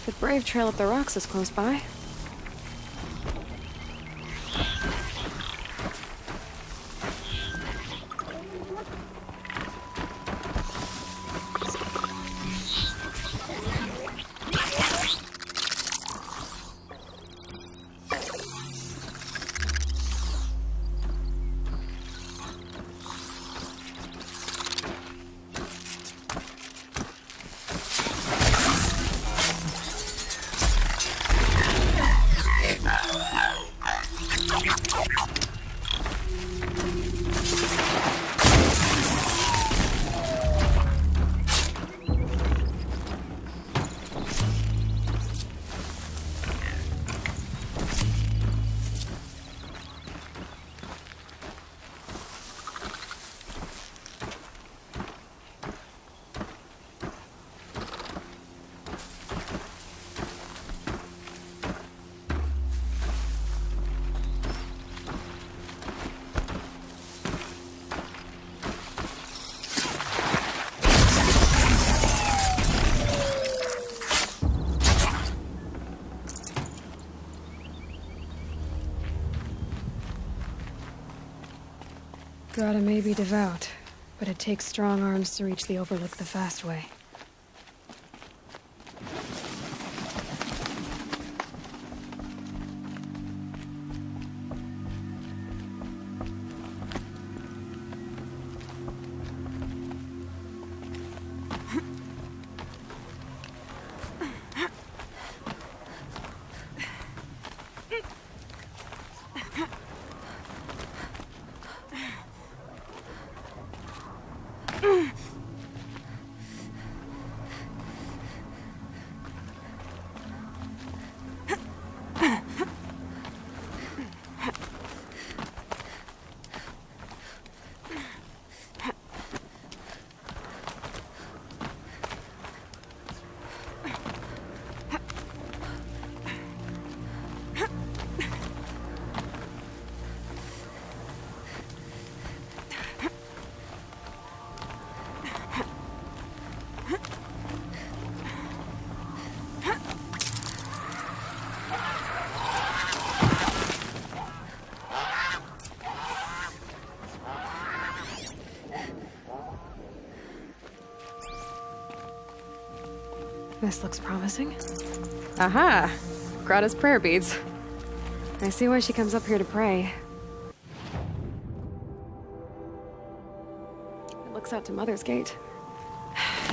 The Brave Trail up the rocks is close by. Grata may be devout, but it takes strong arms to reach the Overlook the fast way. This looks promising. Aha! Grata's prayer beads. I see why she comes up here to pray. It looks out to Mother's Gate.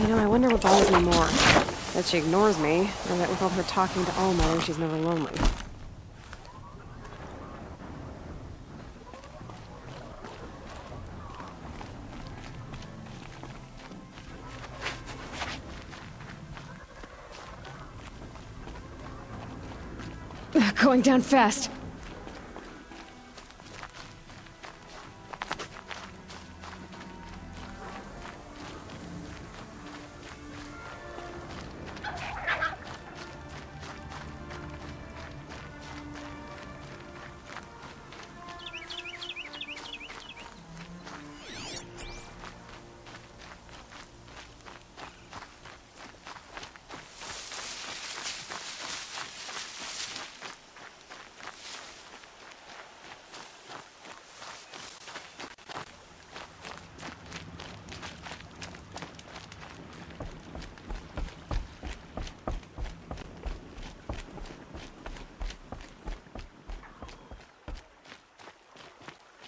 You know, I wonder what bothers me more. That she ignores me, or that with all her talking to All-Mother, she's never lonely. Going down fast.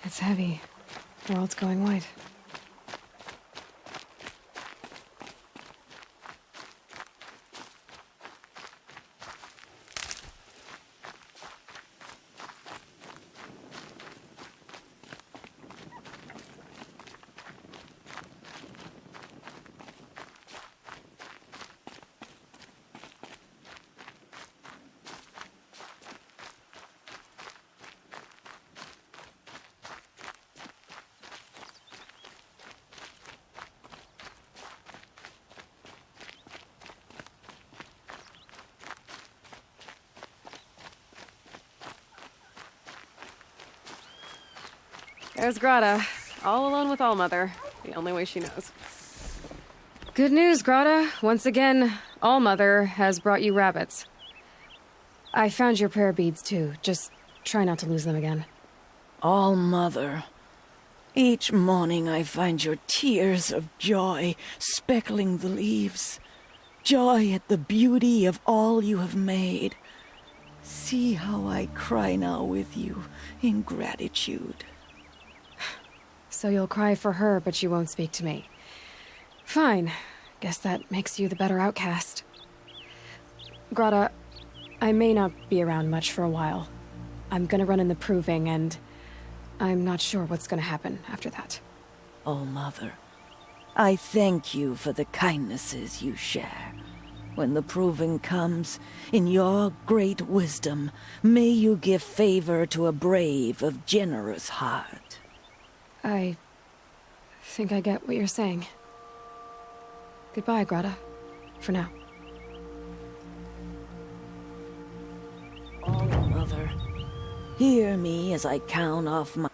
It's heavy. The world's going white. There's Grata, all alone with All-Mother, the only way she knows. Good news, Grata. Once again, All-Mother has brought you rabbits. I found your prayer beads, too. Just try not to lose them again. All-Mother, each morning I find your tears of joy speckling the leaves. Joy at the beauty of all you have made. See how I cry now with you in gratitude. So you'll cry for her, but you won't speak to me. Fine. Guess that makes you the better outcast. Grata, I may not be around much for a while. I'm gonna run in the proving, and I'm not sure what's gonna happen after that. Oh, Mother, I thank you for the kindnesses you share. When the proving comes, in your great wisdom, may you give favor to a brave of generous heart. I think I get what you're saying. Goodbye, Grata. For now. Oh, Mother, hear me as I count off my...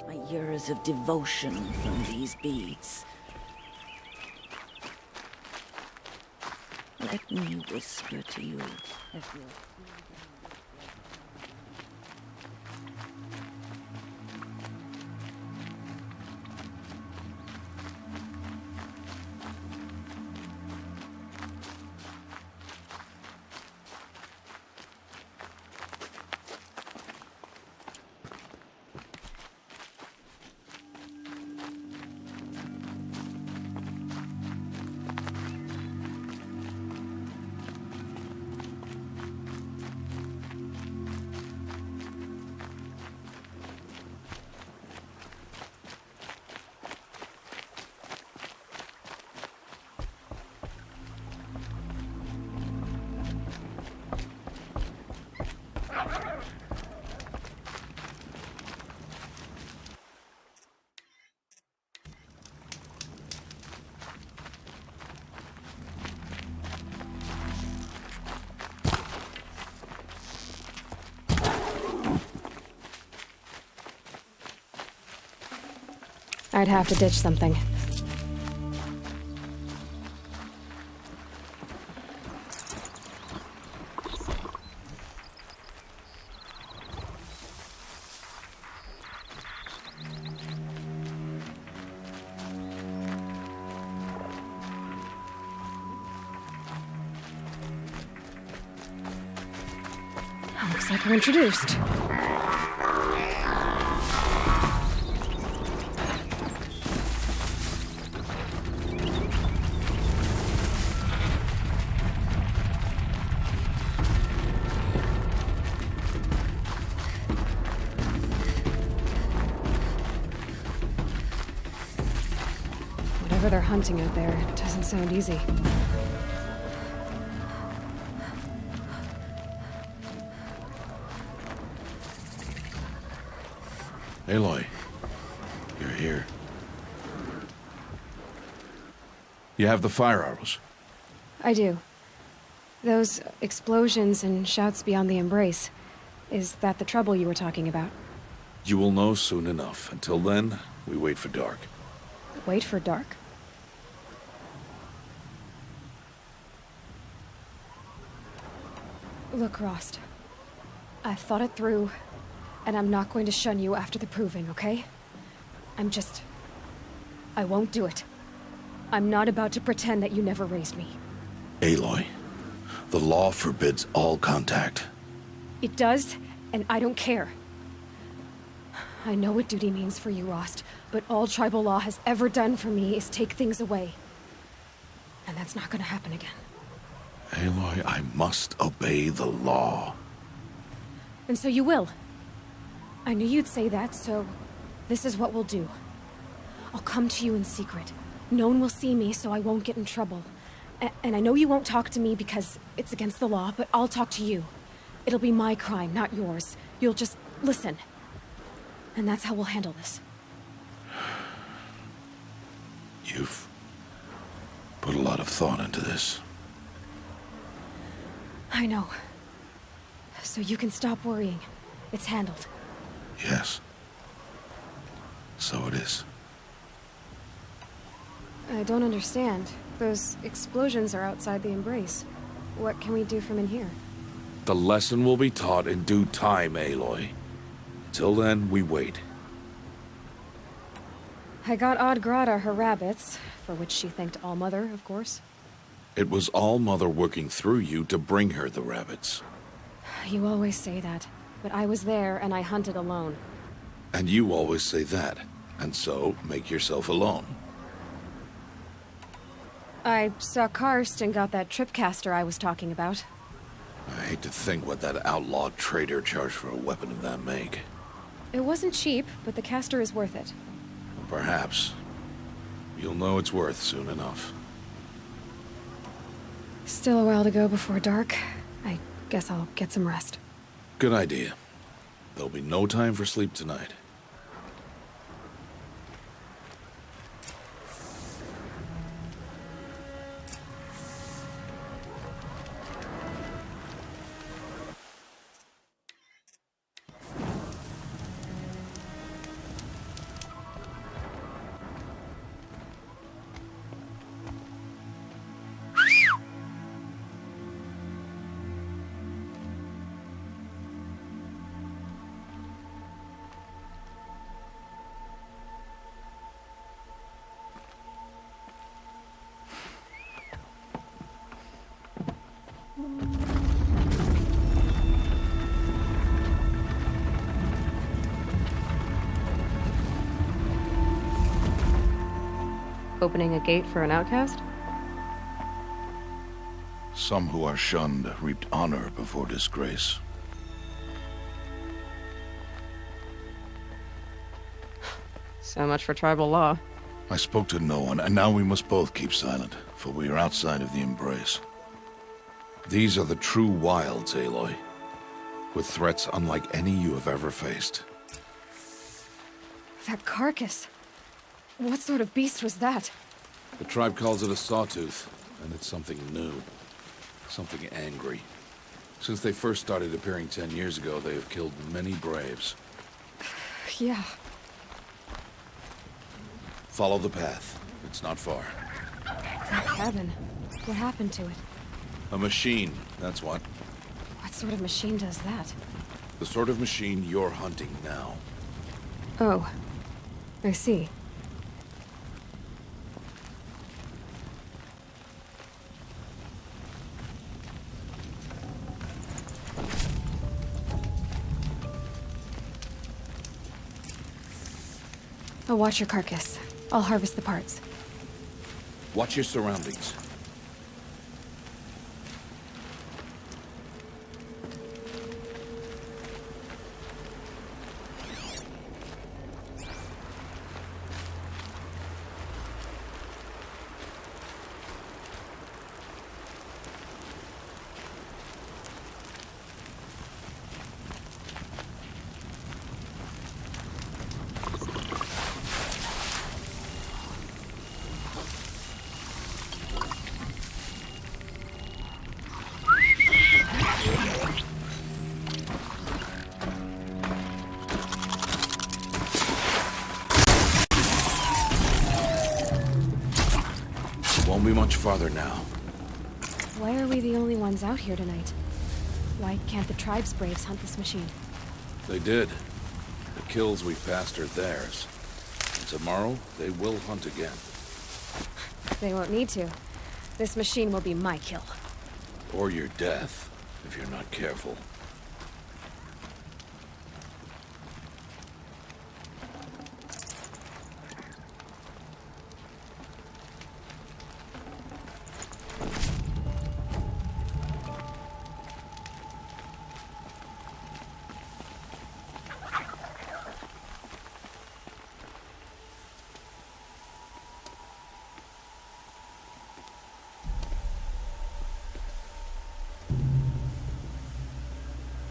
My years of devotion from these beads. Let me whisper to you as your I'd have to ditch something. Looks like we're introduced. Whatever they're hunting out there, it doesn't sound easy. Aloy, you're here. You have the fire arrows? I do. Those explosions and shouts beyond the embrace. Is that the trouble you were talking about? You will know soon enough. Until then, we wait for dark. Wait for dark? Look, Rost. I've thought it through, and I'm not going to shun you after the proving, okay? I won't do it. I'm not about to pretend that you never raised me. Aloy, the law forbids all contact. It does, and I don't care. I know what duty means for you, Rost, but all tribal law has ever done for me is take things away. And that's not gonna happen again. Aloy, I must obey the law. And so you will. I knew you'd say that, so this is what we'll do. I'll come to you in secret. No one will see me, so I won't get in trouble. And I know you won't talk to me because it's against the law, but I'll talk to you. It'll be my crime, not yours. You'll just listen. And that's how we'll handle this. You've put a lot of thought into this. I know. So you can stop worrying. It's handled. Yes. So it is. I don't understand. Those explosions are outside the embrace. What can we do from in here? The lesson will be taught in due time, Aloy. Till then, we wait. I got Odd Grata her rabbits, for which she thanked All-Mother, of course. It was All-Mother working through you to bring her the rabbits. You always say that, but I was there and I hunted alone. And you always say that, and so make yourself alone. I saw Karst and got that tripcaster I was talking about. I hate to think what that outlawed trader charged for a weapon of that make. It wasn't cheap, but the caster is worth it. Perhaps. You'll know it's worth soon enough. Still a while to go before dark. I guess I'll get some rest. Good idea. There'll be no time for sleep tonight. opening a gate for an outcast? Some who are shunned reaped honor before disgrace. So much for tribal law. I spoke to no one, and now we must both keep silent, for we are outside of the embrace. These are the true wilds, Aloy, with threats unlike any you have ever faced. That carcass. What sort of beast was that? The tribe calls it a sawtooth, and it's something new. Something angry. Since they first started appearing 10 years ago, they have killed many braves. Yeah. Follow the path. It's not far. That cabin. What happened to it? A machine, that's what. What sort of machine does that? The sort of machine you're hunting now. Oh. I see. I'll watch your carcass. I'll harvest the parts. Watch your surroundings. Won't be much farther now. Why are we the only ones out here tonight? Why can't the tribe's braves hunt this machine? They did. The kills we passed are theirs. And tomorrow, they will hunt again. They won't need to. This machine will be my kill. Or your death, if you're not careful.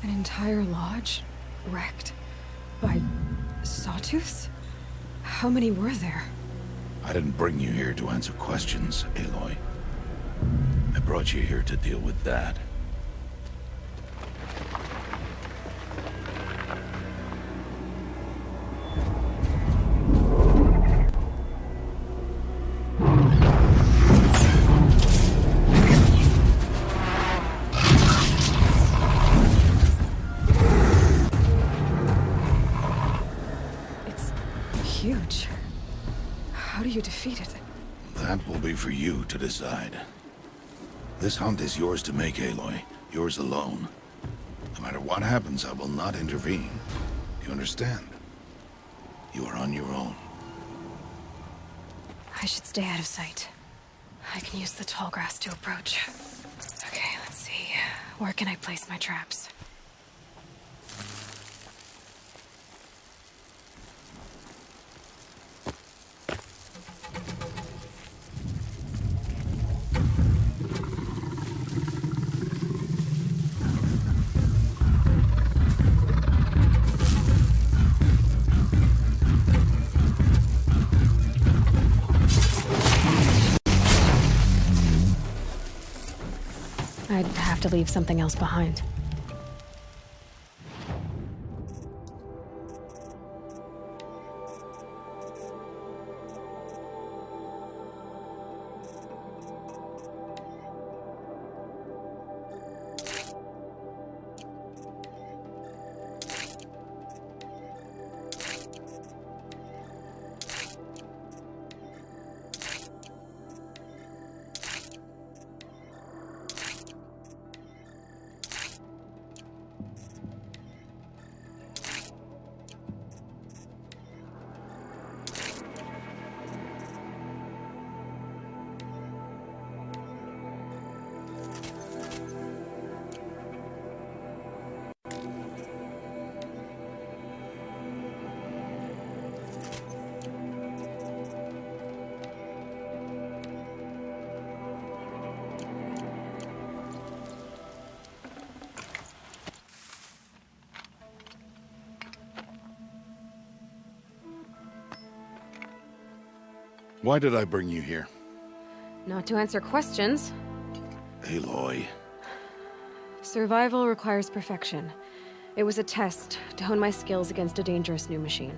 An entire lodge? Wrecked? By sawtooths? How many were there? I didn't bring you here to answer questions, Aloy. I brought you here to deal with that. Huge. How do you defeat it? That will be for you to decide. This hunt is yours to make, Aloy. Yours alone. No matter what happens, I will not intervene. You understand? You are on your own. I should stay out of sight. I can use the tall grass to approach. Okay, let's see. Where can I place my traps? I'd have to leave something else behind. Why did I bring you here? Not to answer questions. Aloy. Survival requires perfection. It was a test to hone my skills against a dangerous new machine.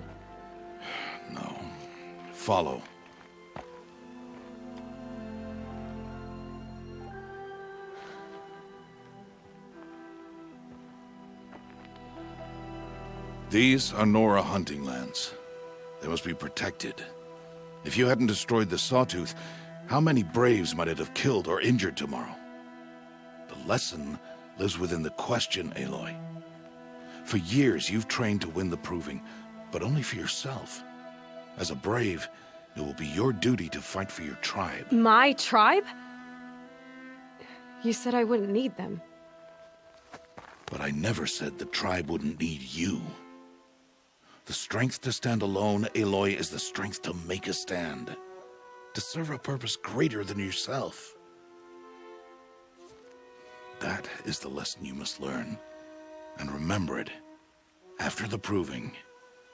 No. Follow. These are Nora hunting lands. They must be protected. If you hadn't destroyed the Sawtooth, how many Braves might it have killed or injured tomorrow? The lesson lives within the question, Aloy. For years, you've trained to win the Proving, but only for yourself. As a Brave, it will be your duty to fight for your tribe. My tribe? You said I wouldn't need them. But I never said the tribe wouldn't need you. The strength to stand alone, Aloy, is the strength to make a stand. To serve a purpose greater than yourself. That is the lesson you must learn. And remember it. After the Proving.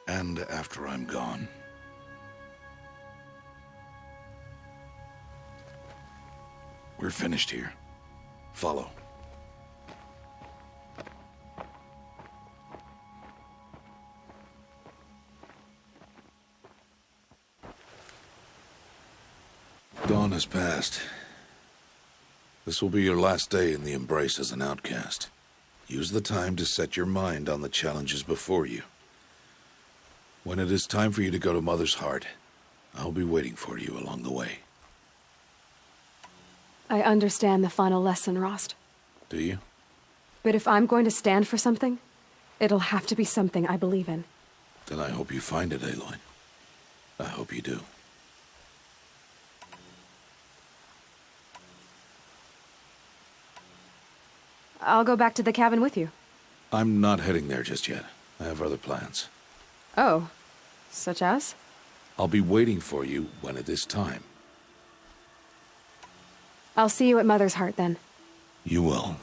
And after I'm gone. We're finished here. Follow. Dawn has passed. This will be your last day in the Embrace as an outcast. Use the time to set your mind on the challenges before you. When it is time for you to go to Mother's Heart, I'll be waiting for you along the way. I understand the final lesson, Rost. Do you? But if I'm going to stand for something, it'll have to be something I believe in. Then I hope you find it, Aloy. I hope you do. I'll go back to the cabin with you. I'm not heading there just yet. I have other plans. Oh, such as? I'll be waiting for you when it is time. I'll see you at Mother's Heart then. You will.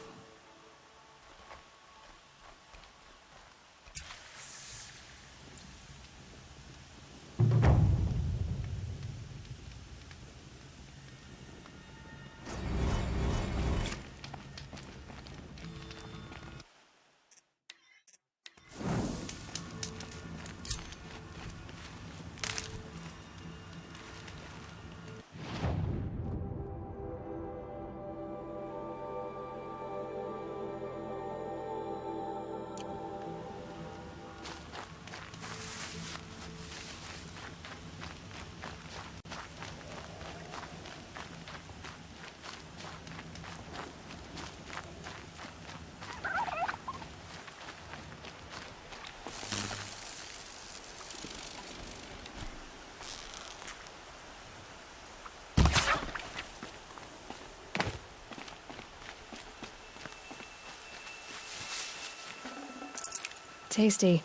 Tasty.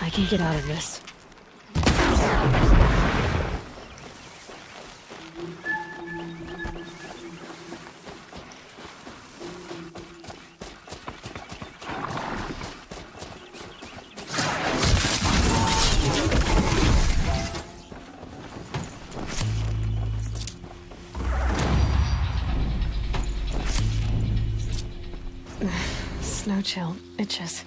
I can get out of this. No chill. Itches.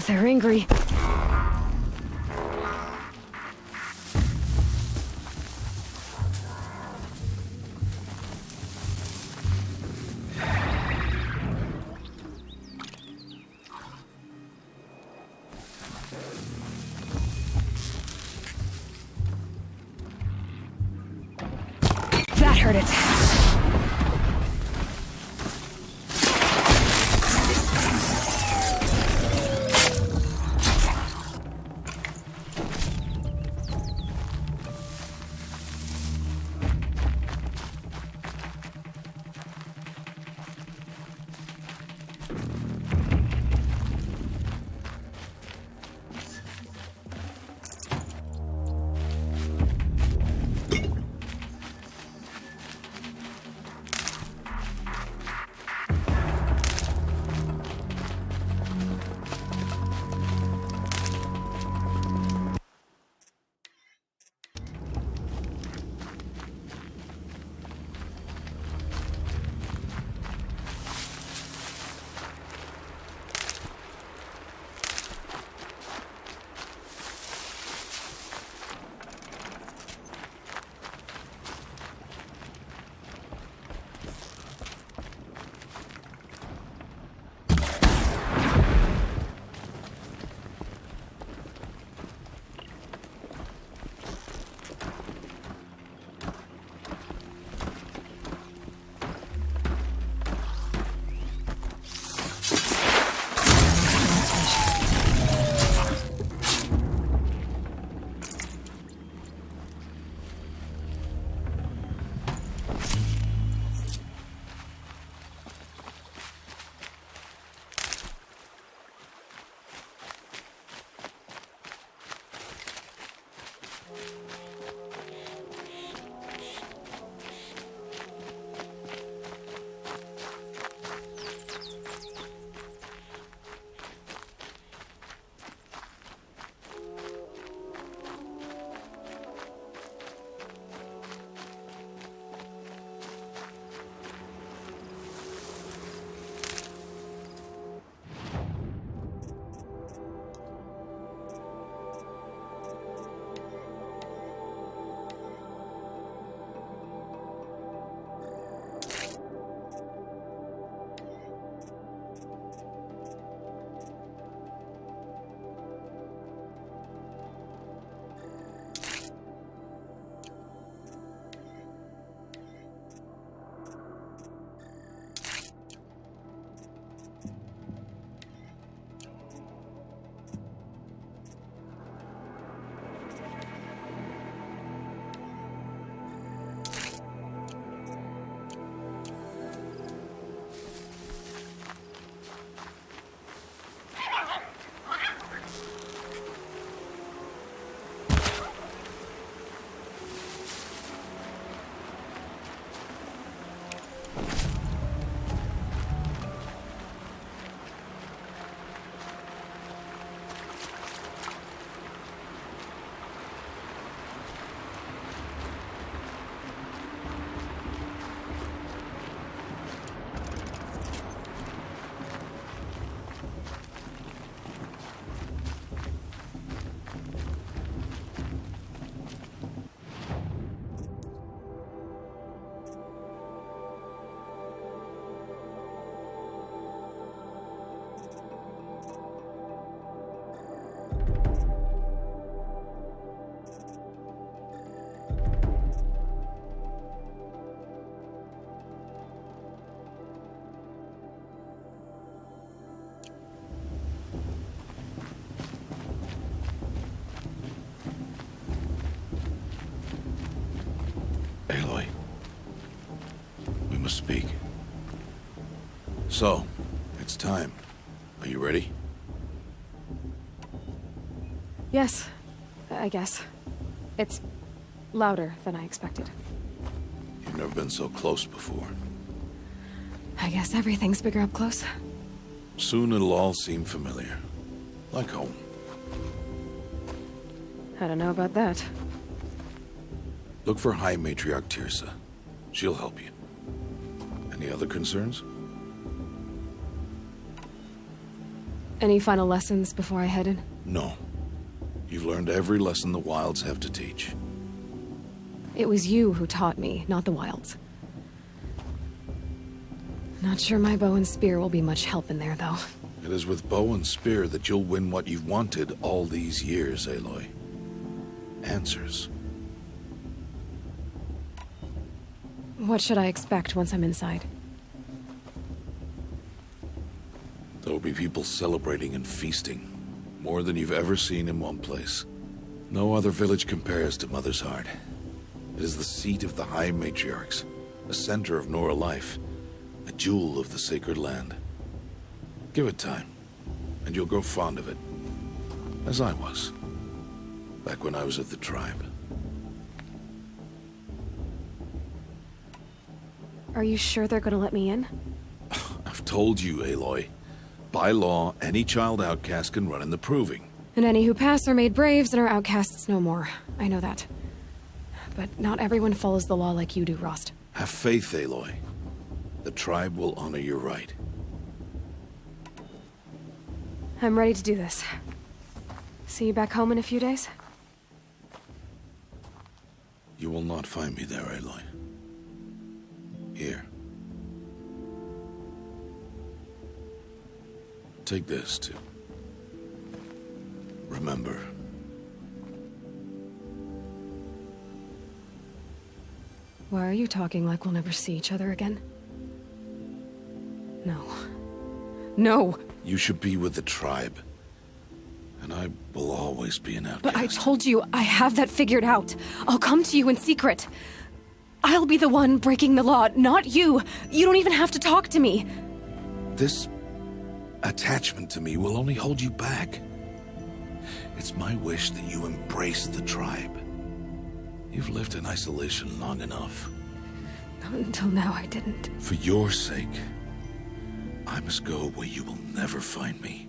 They're angry. That hurt it. speak. So, it's time. Are you ready? Yes, I guess. It's louder than I expected. You've never been so close before. I guess everything's bigger up close. Soon it'll all seem familiar. Like home. I don't know about that. Look for High Matriarch Tirsa. She'll help you. Any other concerns? Any final lessons before I head in? No. You've learned every lesson the Wilds have to teach. It was you who taught me, not the Wilds. Not sure my bow and spear will be much help in there, though. It is with bow and spear that you'll win what you've wanted all these years, Aloy. Answers. What should I expect once I'm inside? There'll be people celebrating and feasting. More than you've ever seen in one place. No other village compares to Mother's Heart. It is the seat of the High Matriarchs, a center of Nora life, a jewel of the sacred land. Give it time, and you'll grow fond of it. As I was, back when I was at the tribe. Are you sure they're gonna let me in? I've told you, Aloy. By law, any child outcast can run in the proving. And any who pass are made braves and are outcasts no more. I know that. But not everyone follows the law like you do, Rost. Have faith, Aloy. The tribe will honor your right. I'm ready to do this. See you back home in a few days? You will not find me there, Aloy. Here. Take this, too. Remember. Why are you talking like we'll never see each other again? No. No! You should be with the tribe. And I will always be an outcast. But I told you, I have that figured out. I'll come to you in secret. I'll be the one breaking the law, not you. You don't even have to talk to me. This attachment to me will only hold you back. It's my wish that you embrace the tribe. You've lived in isolation long enough. Not until now I didn't. For your sake, I must go where you will never find me.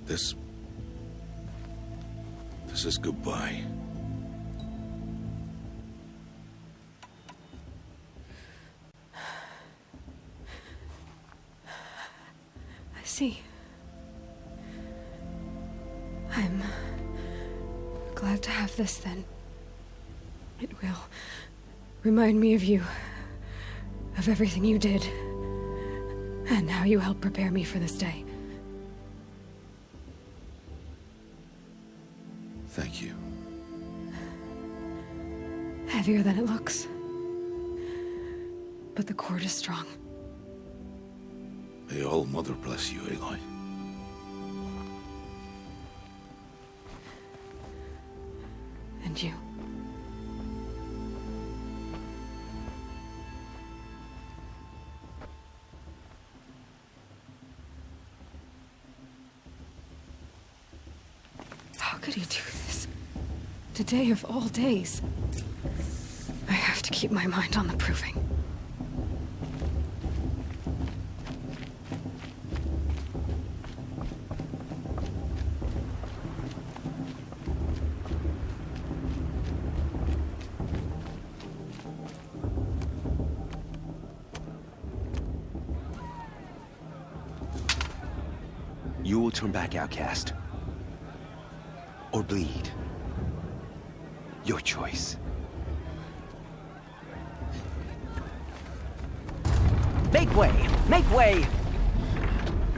This is goodbye. I see. I'm glad to have this, then. It will remind me of you, of everything you did, and how you helped prepare me for this day. Thank you. Heavier than it looks. But the cord is strong. May All Mother bless you, Aloy. And you. How could he do this? Today of all days. I have to keep my mind on the proving. You will turn back, outcast. Or bleed. Your choice. Make way! Make way!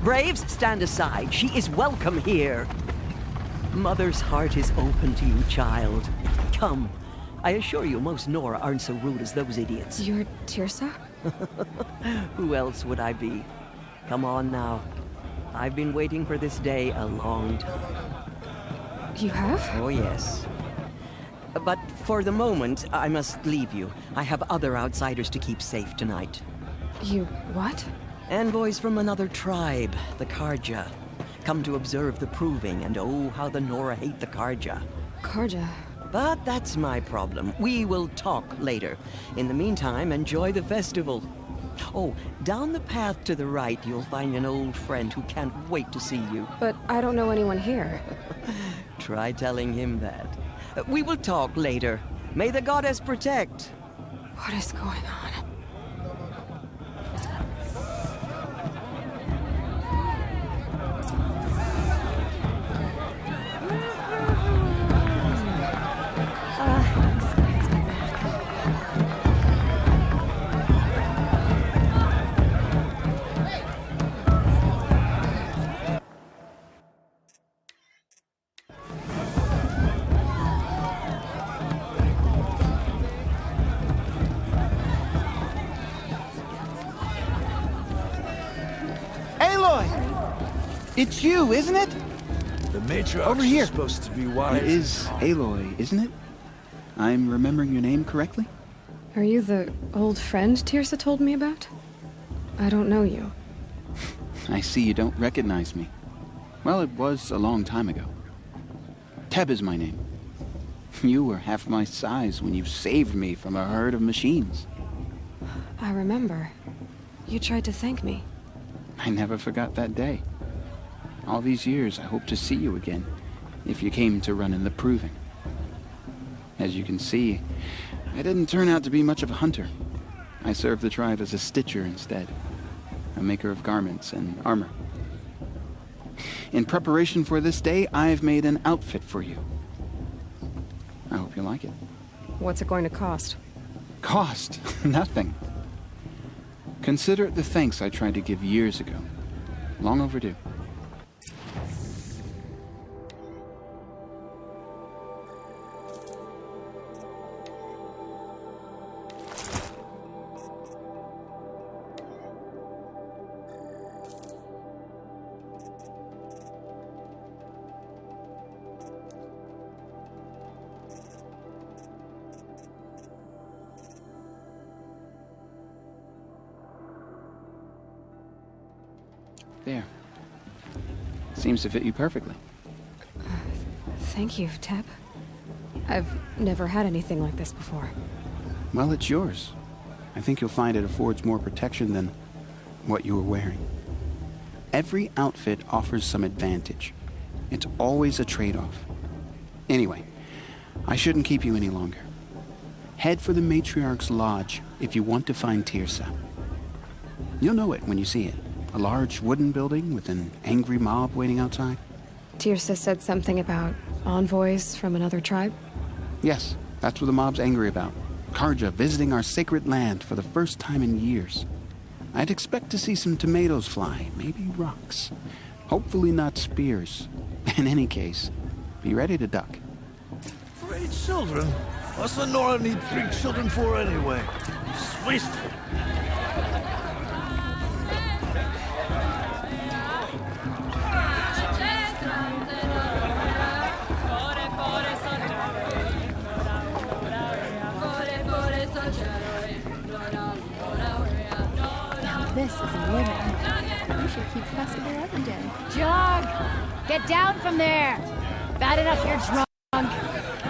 Braves, stand aside. She is welcome here. Mother's heart is open to you, child. Come. I assure you, most Nora aren't so rude as those idiots. You're Tirsa? Who else would I be? Come on now. I've been waiting for this day a long time. You have? Oh, yes. But for the moment, I must leave you. I have other outsiders to keep safe tonight. You what? Envoys from another tribe, the Karja. Come to observe the proving, and oh, how the Nora hate the Karja. Karja? But that's my problem. We will talk later. In the meantime, enjoy the festival. Oh, down the path to the right, you'll find an old friend who can't wait to see you. But I don't know anyone here. Try telling him that. We will talk later. May the goddess protect. What is going on? It's you, isn't it? The matriarch Over here. is supposed to be wise. It is Aloy, isn't it? I'm remembering your name correctly? Are you the old friend Tirsa told me about? I don't know you. I see you don't recognize me. Well, it was a long time ago. Teb is my name. You were half my size when you saved me from a herd of machines. I remember. You tried to thank me. I never forgot that day. All these years, I hope to see you again, if you came to run in the proving. As you can see, I didn't turn out to be much of a hunter. I served the tribe as a stitcher instead, a maker of garments and armor. In preparation for this day, I've made an outfit for you. I hope you like it. What's it going to cost? Cost? Nothing. Consider it the thanks I tried to give years ago. Long overdue. There. Seems to fit you perfectly. Thank you, Teb. I've never had anything like this before. Well, it's yours. I think you'll find it affords more protection than what you were wearing. Every outfit offers some advantage. It's always a trade-off. Anyway, I shouldn't keep you any longer. Head for the Matriarch's Lodge if you want to find Tirsa. You'll know it when you see it. A large wooden building with an angry mob waiting outside. Tirsa said something about envoys from another tribe? Yes, that's what the mob's angry about. Karja visiting our sacred land for the first time in years. I'd expect to see some tomatoes fly, maybe rocks. Hopefully not spears. In any case, be ready to duck. 3 children? What's the Nora need 3 children for anyway? It's wasteful. This is a winner. We should keep festival every day. Jog! Get down from there! Bad enough you're drunk.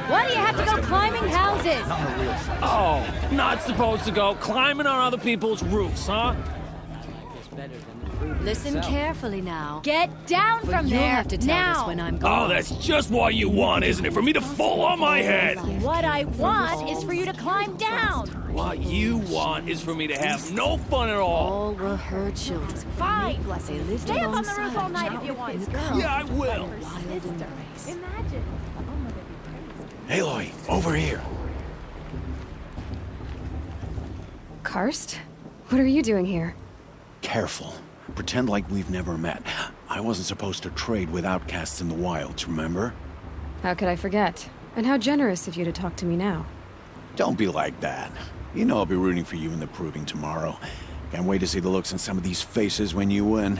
Why do you have to go climbing houses? Oh, not supposed to go climbing on other people's roofs, huh? Listen carefully now. Get down from you'll there have to tell now. this when I'm gone. Oh, that's just what you want, isn't it? For me to fall on my head. What I want is for you to climb down. What you want is for me to have no fun at all. All were her children. Fine. They lived Stay up on the alongside roof all night if you want. Yeah, I will. wild embrace. Imagine. Aloy, over here. Karst? What are you doing here? Careful. Pretend like we've never met. I wasn't supposed to trade with outcasts in the wilds, remember? How could I forget? And how generous of you to talk to me now. Don't be like that. You know I'll be rooting for you in the proving tomorrow. Can't wait to see the looks on some of these faces when you win.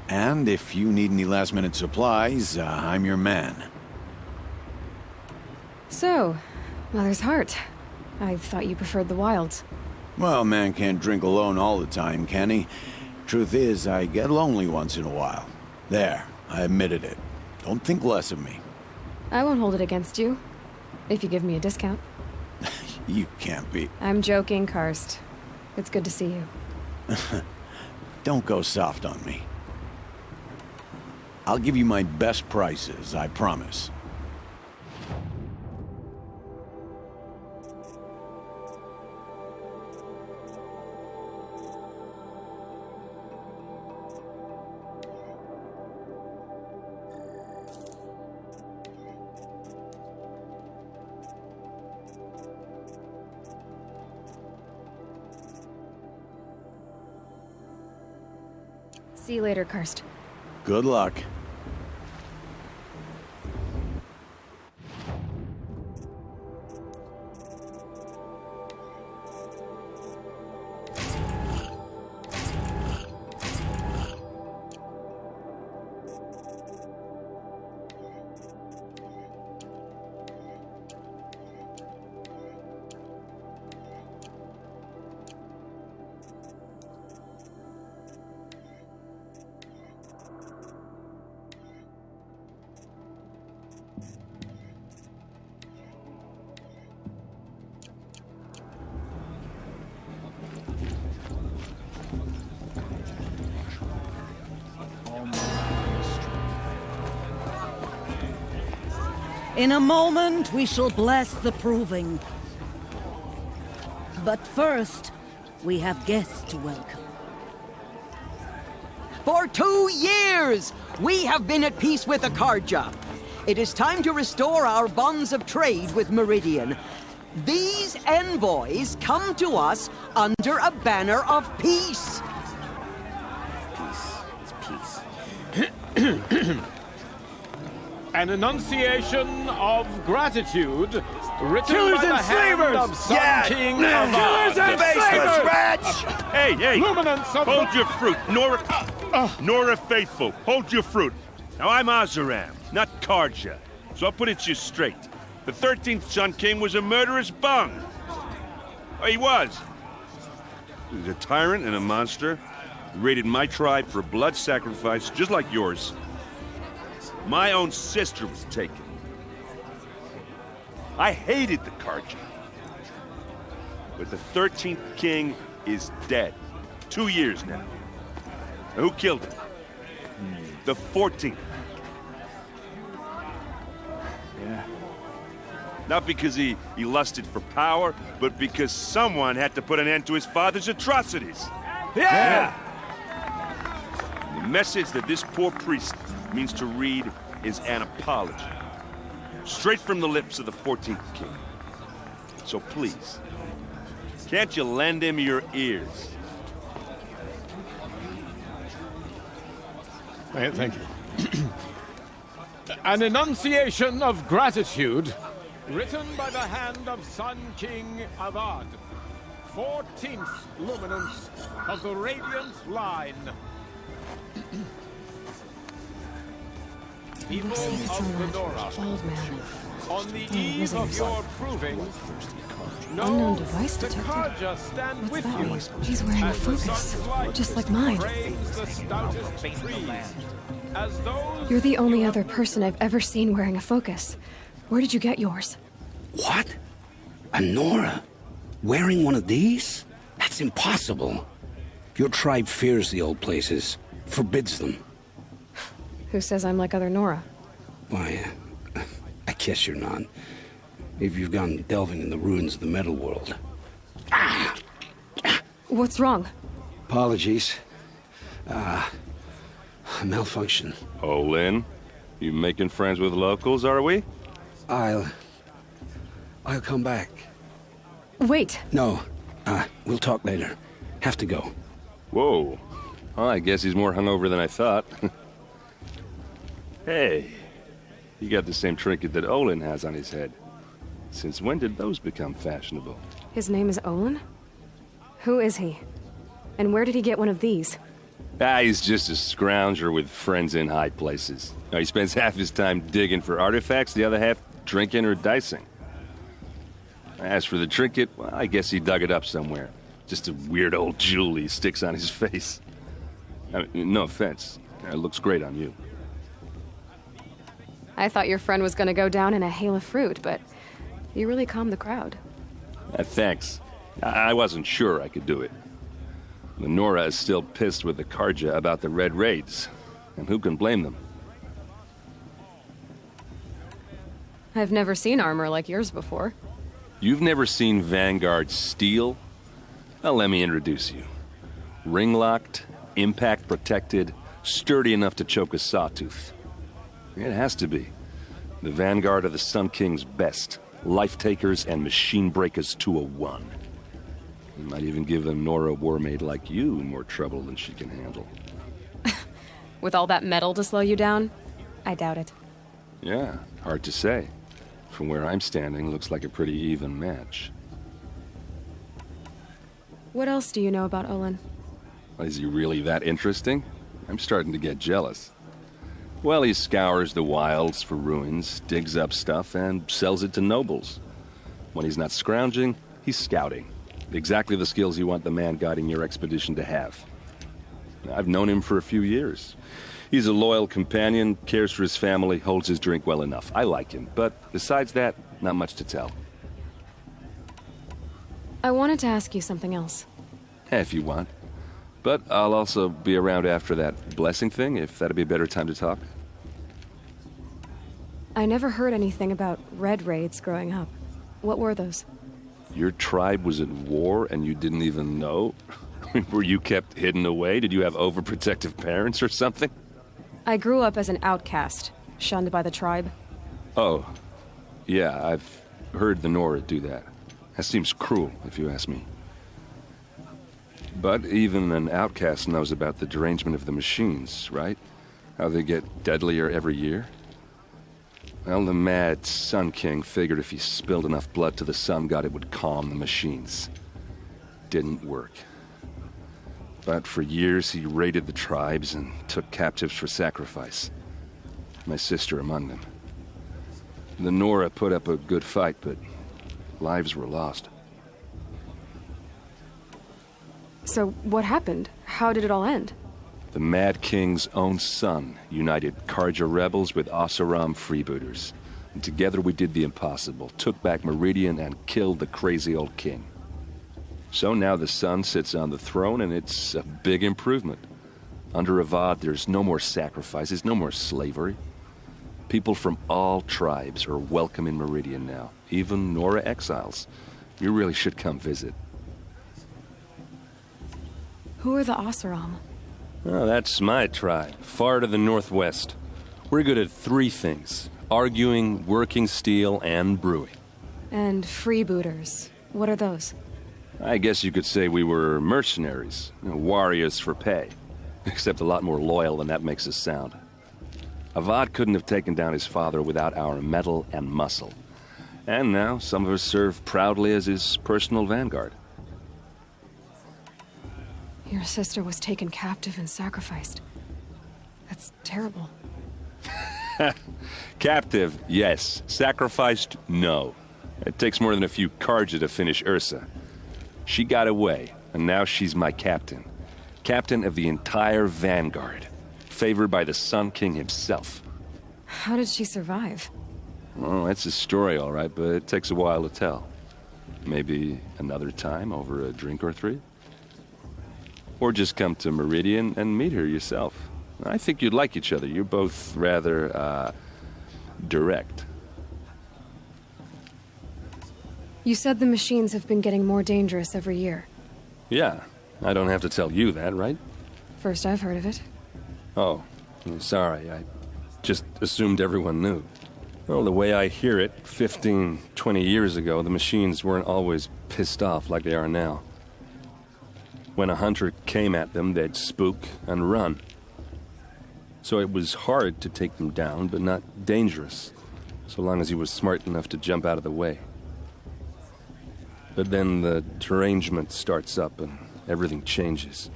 And if you need any last-minute supplies, I'm your man. So, Mother's heart. I thought you preferred the wilds. Well, man can't drink alone all the time, can he? Truth is, I get lonely once in a while. There, I admitted it. Don't think less of me. I won't hold it against you. If you give me a discount. You can't be. I'm joking, Karst. It's good to see you. Don't go soft on me. I'll give you my best prices, I promise. See you later, Karst. Good luck. In a moment, we shall bless the proving. But first, we have guests to welcome. For 2 years, we have been at peace with Akarja. It is time to restore our bonds of trade with Meridian. These envoys come to us under a banner of peace. Peace. It's peace. An enunciation of gratitude written Killers by the and hand slavers! of Sun Yeah! King Killers and slavers! Rats! Hey! Luminance of Hold your fruit, Nora Faithful. Hold your fruit. Now, I'm Azaram, not Karja, so I'll put it to you straight. The 13th Sun King was a murderous bung. Oh, he was. He was a tyrant and a monster. He raided my tribe for a blood sacrifice, just like yours. My own sister was taken. I hated the Karja. But the 13th king is dead. 2 years now. And who killed him? The 14th. Yeah. Not because he lusted for power, but because someone had to put an end to his father's atrocities. Yeah! The message that this poor priest means to read is an apology. Straight from the lips of the 14th king. So please, can't you lend him your ears? Thank you. An enunciation of gratitude written by the hand of Sun King Avad, 14th luminance of the Radiant Line. People of the Nora, Old man. on the eve of your proving, Unknown know device the detected. Karja stand with that you. mean? He's wearing a as the focus, sun's light just like mine. frames the stoutest trees, as those You're the only other person I've ever seen wearing a focus. Where did you get yours? What? A Nora? Wearing one of these? That's impossible. Your tribe fears the old places, forbids them. Who says I'm like other Nora? Why, I guess you're not. If you've gone delving in the ruins of the metal world. What's wrong? Apologies. Malfunction. Oh, Lynn, you making friends with locals, are we? I'll come back. Wait. No, we'll talk later. Have to go. Whoa. Well, I guess he's more hungover than I thought. Hey, you got the same trinket that Olin has on his head. Since when did those become fashionable? His name is Olin? Who is he? And where did he get one of these? He's just a scrounger with friends in high places. He spends half his time digging for artifacts, the other half drinking or dicing. As for the trinket, well, I guess he dug it up somewhere. Just a weird old jewel he sticks on his face. I mean, no offense. It looks great on you. I thought your friend was gonna go down in a hail of fruit, but you really calmed the crowd. Thanks. I wasn't sure I could do it. Lenora is still pissed with the Karja about the Red Raids, and who can blame them? I've never seen armor like yours before. You've never seen Vanguard steel? Well, let me introduce you. Ring-locked, impact-protected, sturdy enough to choke a sawtooth. It has to be. The Vanguard of the Sun King's best. Life-takers and machine breakers to a one. You might even give a Nora warmaid like you more trouble than she can handle. With all that metal to slow you down? I doubt it. Yeah, hard to say. From where I'm standing, looks like a pretty even match. What else do you know about Olin? Is he really that interesting? I'm starting to get jealous. Well, he scours the wilds for ruins, digs up stuff, and sells it to nobles. When he's not scrounging, he's scouting. Exactly the skills you want the man guiding your expedition to have. I've known him for a few years. He's a loyal companion, cares for his family, holds his drink well enough. I like him, but besides that, not much to tell. I wanted to ask you something else. If you want. But I'll also be around after that blessing thing, if that'd be a better time to talk. I never heard anything about Red Raids growing up. What were those? Your tribe was at war and you didn't even know? Were you kept hidden away? Did you have overprotective parents or something? I grew up as an outcast, shunned by the tribe. Oh, yeah, I've heard the Nora do that. That seems cruel, if you ask me. But even an outcast knows about the derangement of the machines, right? How they get deadlier every year? Well, the mad Sun King figured if he spilled enough blood to the Sun God, it would calm the machines. Didn't work. But for years, he raided the tribes and took captives for sacrifice. My sister among them. The Nora put up a good fight, but lives were lost. So what happened? How did it all end? The Mad King's own son united Karja rebels with Oseram freebooters. And together we did the impossible, took back Meridian and killed the crazy old king. So now the son sits on the throne and it's a big improvement. Under Avad, there's no more sacrifices, no more slavery. People from all tribes are welcome in Meridian now, even Nora exiles. You really should come visit. Who are the Oseram? Oh, that's my tribe, far to the northwest. We're good at three things: arguing, working steel, and brewing. And freebooters. What are those? I guess you could say we were mercenaries, warriors for pay. Except a lot more loyal than that makes us sound. Avad couldn't have taken down his father without our metal and muscle. And now some of us serve proudly as his personal vanguard. Your sister was taken captive and sacrificed. That's terrible. Captive, yes. Sacrificed, no. It takes more than a few Karja to finish Ursa. She got away, and now she's my captain. Captain of the entire Vanguard. Favored by the Sun King himself. How did she survive? Well, that's a story, all right, but it takes a while to tell. Maybe another time over a drink or three? Or just come to Meridian and meet her yourself. I think you'd like each other. You're both rather, direct. You said the machines have been getting more dangerous every year. Yeah, I don't have to tell you that, right? First I've heard of it. Oh, I'm sorry. I just assumed everyone knew. Well, the way I hear it, 15, 20 years ago, the machines weren't always pissed off like they are now. When a hunter came at them, they'd spook and run. So it was hard to take them down, but not dangerous, so long as he was smart enough to jump out of the way. But then the derangement starts up and everything changes.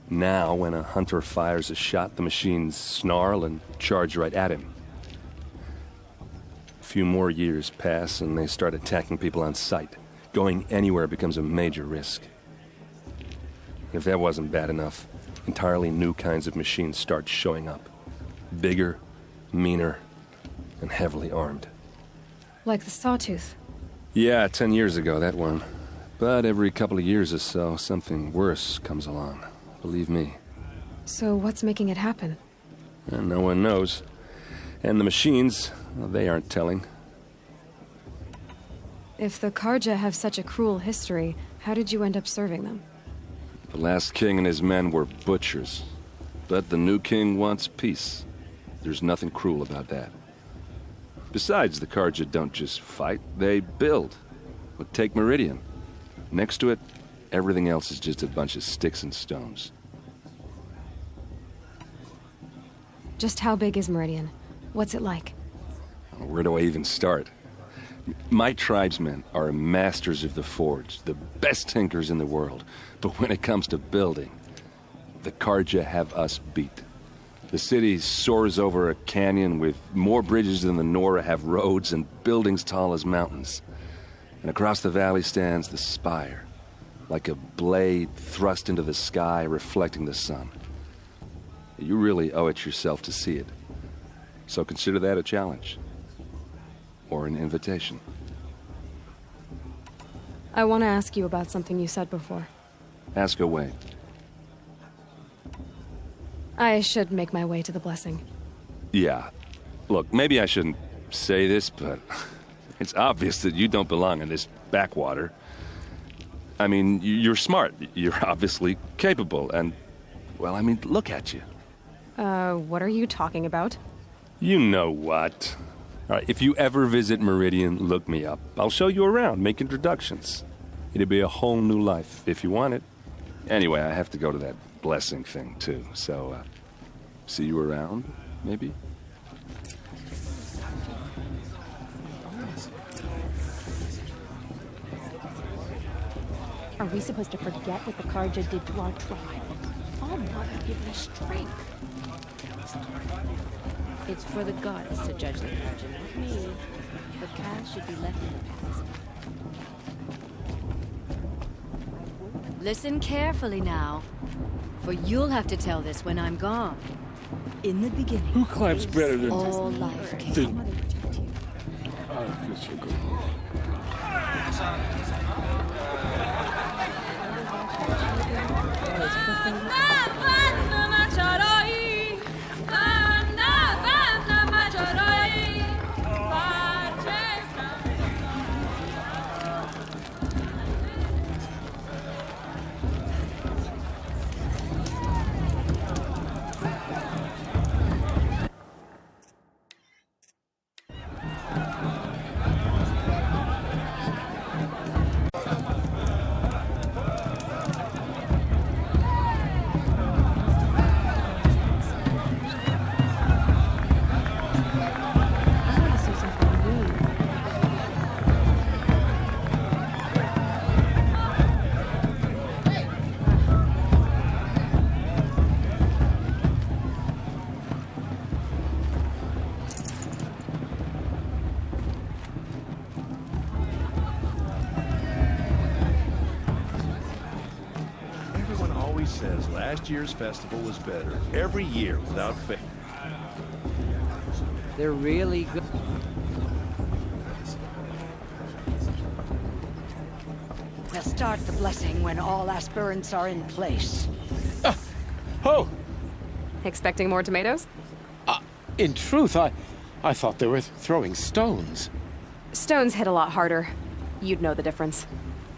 Now, when a hunter fires a shot, the machines snarl and charge right at him. few more years pass and they start attacking people on sight. Going anywhere becomes a major risk. If that wasn't bad enough, entirely new kinds of machines start showing up. Bigger, meaner, and heavily armed. Like the Sawtooth. Yeah, 10 years ago, that one. But every couple of years or so, something worse comes along. Believe me. So what's making it happen? And no one knows. And the machines, well, they aren't telling. If the Karja have such a cruel history, how did you end up serving them? The last king and his men were butchers. But the new king wants peace. There's nothing cruel about that. Besides, the Karja don't just fight, they build. But take Meridian. Next to it, everything else is just a bunch of sticks and stones. Just how big is Meridian? What's it like? Where do I even start? My tribesmen are masters of the forge, the best tinkers in the world. But when it comes to building, the Karja have us beat. The city soars over a canyon with more bridges than the Nora have roads and buildings tall as mountains. And across the valley stands the spire, like a blade thrust into the sky reflecting the sun. You really owe it yourself to see it. So consider that a challenge. Or an invitation. I want to ask you about something you said before. Ask away. I should make my way to the blessing. Yeah. Look, maybe I shouldn't say this, but it's obvious that you don't belong in this backwater. I mean, you're smart. You're obviously capable, and, well, I mean, look at you. What are you talking about? You know what. All right, if you ever visit Meridian, look me up. I'll show you around, make introductions. It'll be a whole new life, if you want it. Anyway, I have to go to that blessing thing, too. So, see you around, maybe? Are we supposed to forget what the Karja did to our tribe? Oh, Mother, give me strength. It's for the gods to judge the Karja, not me. The past should be left in the past. Listen carefully now, for you'll have to tell this when I'm gone. In the beginning, Who claps better than all life came. Oh, it feels so good. Says last year's festival was better every year without fail. They're really good. We'll start the blessing when all aspirants are in place. Oh! Expecting more tomatoes? In truth, I thought they were throwing stones. Stones hit a lot harder. You'd know the difference.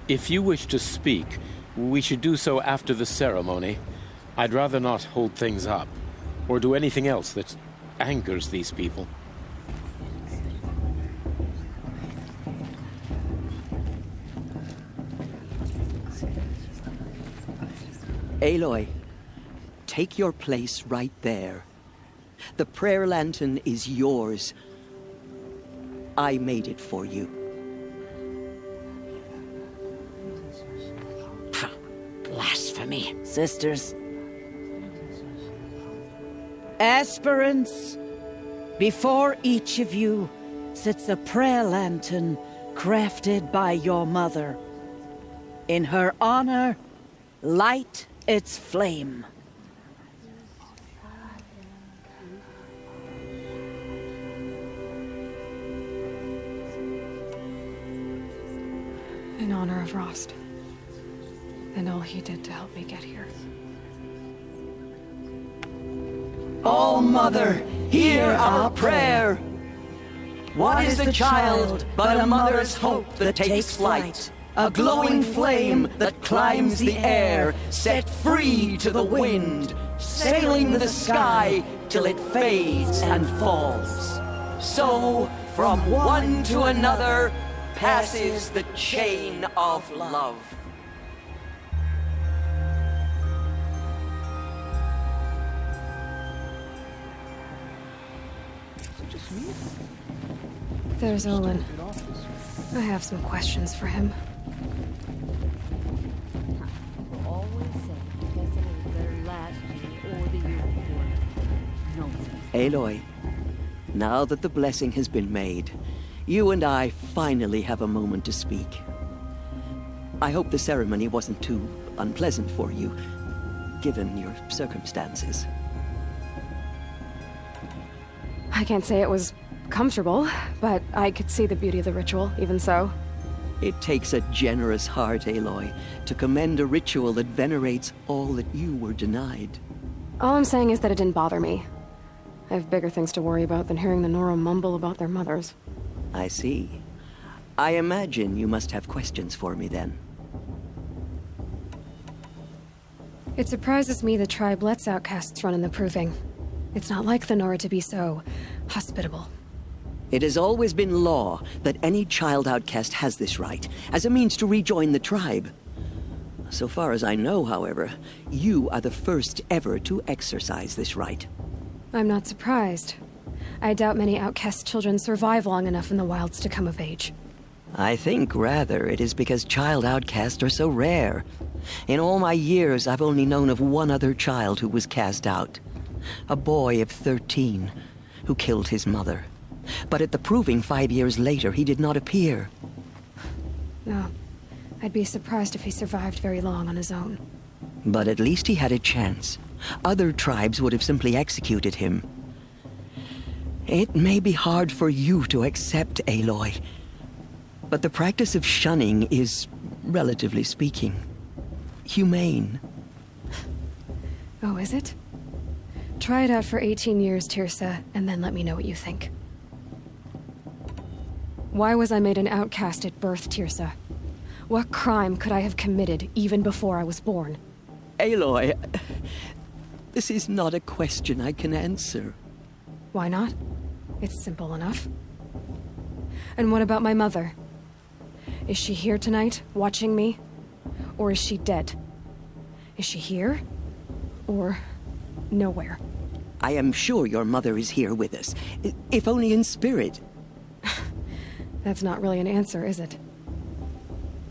If you wish to speak, we should do so after the ceremony. I'd rather not hold things up, or do anything else that angers these people. Aloy, take your place right there. The prayer lantern is yours. I made it for you. Blasphemy. Sisters. Aspirants, before each of you sits a prayer lantern crafted by your mother. In her honor, light its flame. In honor of Rost. And all he did to help me get here. All Mother, hear our prayer. What is the child but a mother's hope that takes flight? A glowing flame that climbs the air, set free to the wind, sailing the sky till it fades and falls. So, from one to another, passes the chain of love. There's Olin. I have some questions for him. Aloy, now that the blessing has been made, you and I finally have a moment to speak. I hope the ceremony wasn't too unpleasant for you, given your circumstances. I can't say it was comfortable, but I could see the beauty of the ritual, even so. It takes a generous heart, Aloy, to commend a ritual that venerates all that you were denied. All I'm saying is that it didn't bother me. I have bigger things to worry about than hearing the Nora mumble about their mothers. I see. I imagine you must have questions for me, then. It surprises me the tribe lets outcasts run in the Proving. It's not like the Nora to be so hospitable. It has always been law that any child outcast has this right, as a means to rejoin the tribe. So far as I know, however, you are the first ever to exercise this right. I'm not surprised. I doubt many outcast children survive long enough in the wilds to come of age. I think, rather, it is because child outcasts are so rare. In all my years, I've only known of one other child who was cast out. A boy of 13, who killed his mother. But at the Proving 5 years later, he did not appear. No. I'd be surprised if he survived very long on his own. But at least he had a chance. Other tribes would have simply executed him. It may be hard for you to accept, Aloy, but the practice of shunning is, relatively speaking, humane. Oh, is it? Try it out for 18 years, Tirsa, and then let me know what you think. Why was I made an outcast at birth, Tirsa? What crime could I have committed even before I was born? Aloy, this is not a question I can answer. Why not? It's simple enough. And what about my mother? Is she here tonight, watching me? Or is she dead? Is she here? Or nowhere? I am sure your mother is here with us, if only in spirit. That's not really an answer, is it?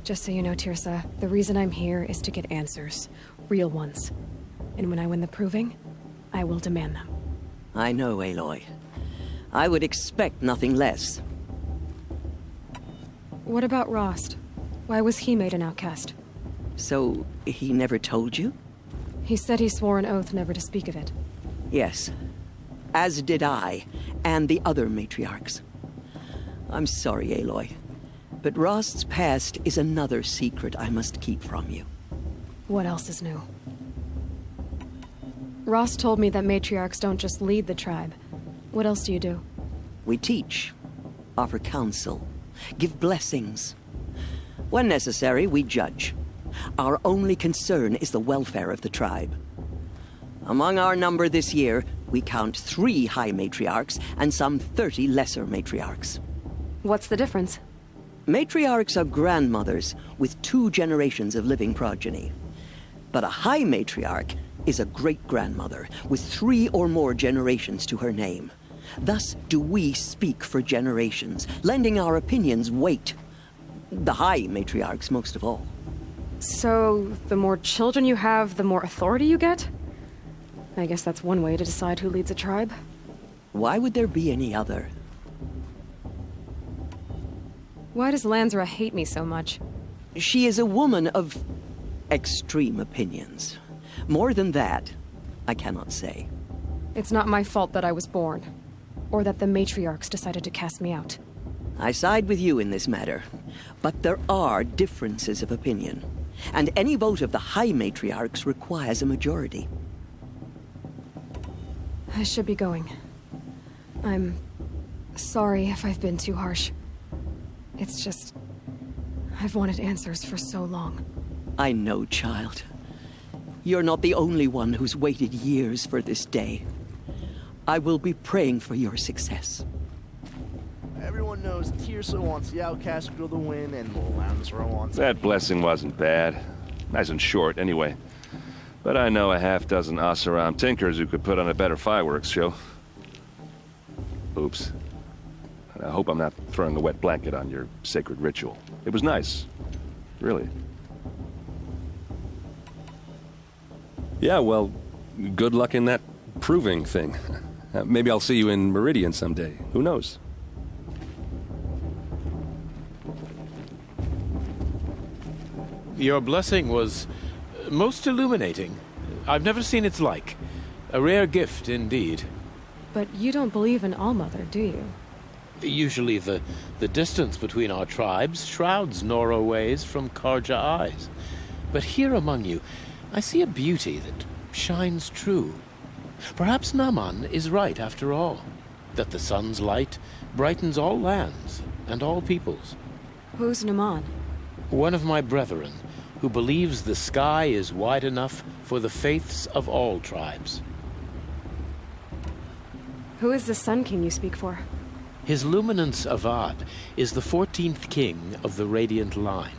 Just so you know, Tirsa, the reason I'm here is to get answers. Real ones. And when I win the Proving, I will demand them. I know, Aloy. I would expect nothing less. What about Rost? Why was he made an outcast? So, he never told you? He said he swore an oath never to speak of it. Yes. As did I, and the other matriarchs. I'm sorry, Aloy, but Rost's past is another secret I must keep from you. What else is new? Rost told me that matriarchs don't just lead the tribe. What else do you do? We teach, offer counsel, give blessings. When necessary, we judge. Our only concern is the welfare of the tribe. Among our number this year, we count 3 high matriarchs and some 30 lesser matriarchs. What's the difference? Matriarchs are grandmothers with 2 generations of living progeny. But a high matriarch is a great-grandmother with 3 or more generations to her name. Thus do we speak for generations, lending our opinions weight. The high matriarchs most of all. So, the more children you have, the more authority you get? I guess that's one way to decide who leads a tribe. Why would there be any other? Why does Lansra hate me so much? She is a woman of extreme opinions. More than that, I cannot say. It's not my fault that I was born, or that the matriarchs decided to cast me out. I side with you in this matter, but there are differences of opinion, and any vote of the High Matriarchs requires a majority. I should be going. I'm sorry if I've been too harsh. It's just... I've wanted answers for so long. I know, child. You're not the only one who's waited years for this day. I will be praying for your success. Everyone knows Tirsa wants the Outcast girl to win, and Lansra wants... That blessing wasn't bad. Nice and short, anyway. But I know a half-dozen Oseram tinkers who could put on a better fireworks show. Oops. I hope I'm not throwing a wet blanket on your sacred ritual. It was nice. Really. Yeah, well, good luck in that proving thing. Maybe I'll see you in Meridian someday. Who knows? Your blessing was most illuminating. I've never seen its like. A rare gift, indeed. But you don't believe in Allmother, do you? Usually the distance between our tribes shrouds Nora ways from Karja eyes. But here among you, I see a beauty that shines true. Perhaps Naman is right after all, that the sun's light brightens all lands and all peoples. Who's Naman? One of my brethren, who believes the sky is wide enough for the faiths of all tribes. Who is the Sun King you speak for? His Luminance Avad is the 14th king of the Radiant Line.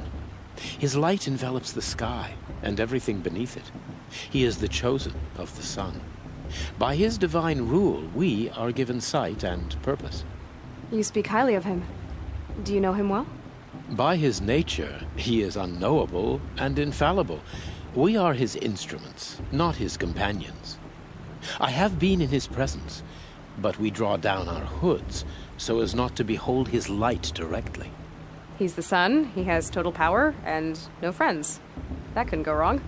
His light envelops the sky and everything beneath it. He is the chosen of the sun. By his divine rule, we are given sight and purpose. You speak highly of him. Do you know him well? By his nature, he is unknowable and infallible. We are his instruments, not his companions. I have been in his presence, but we draw down our hoods so as not to behold his light directly. He's the sun, he has total power, and no friends. That couldn't go wrong.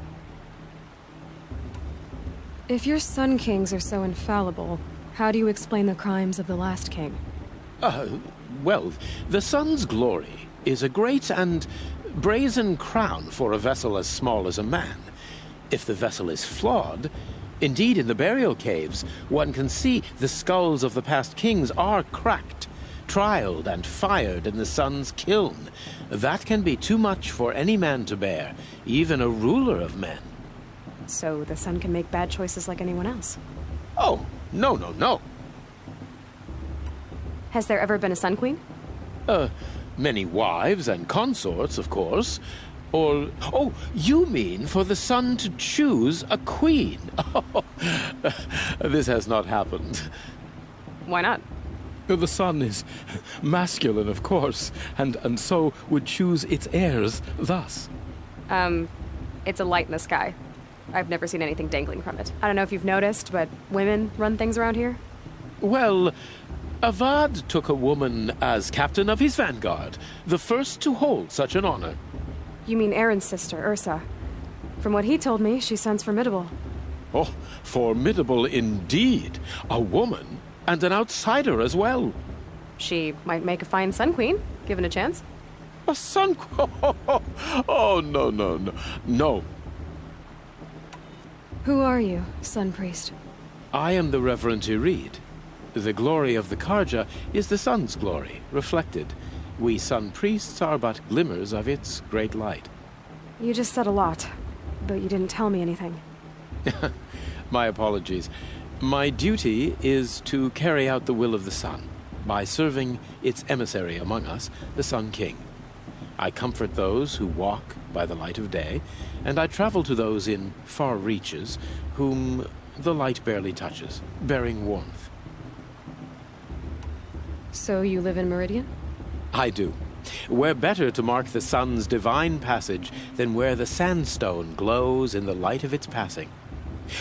If your Sun Kings are so infallible, how do you explain the crimes of the last king? Well, the sun's glory is a great and brazen crown for a vessel as small as a man. If the vessel is flawed, indeed in the burial caves, one can see the skulls of the past kings are cracked, trialed and fired in the sun's kiln. That can be too much for any man to bear, even a ruler of men. So the sun can make bad choices like anyone else? Oh, no. Has there ever been a Sun Queen? Many wives and consorts, of course. Or, oh, you mean for the sun to choose a queen? This has not happened. Why not? The sun is masculine, of course, and so would choose its heirs thus. It's a light in the sky. I've never seen anything dangling from it. I don't know if you've noticed, but women run things around here. Well, Avad took a woman as captain of his vanguard, the first to hold such an honor. You mean Aaron's sister, Ursa. From what he told me, she sounds formidable. Oh, formidable indeed. A woman, and an outsider as well. She might make a fine Sun Queen, given a chance. A Sun Queen? Oh, no. Who are you, Sun Priest? I am the Reverend Irid. The glory of the Karja is the sun's glory, reflected. We Sun Priests are but glimmers of its great light. You just said a lot, but you didn't tell me anything. My apologies. My duty is to carry out the will of the sun, by serving its emissary among us, the Sun King. I comfort those who walk by the light of day, and I travel to those in far reaches whom the light barely touches, bearing warmth. So you live in Meridian? I do. Where better to mark the sun's divine passage than where the sandstone glows in the light of its passing.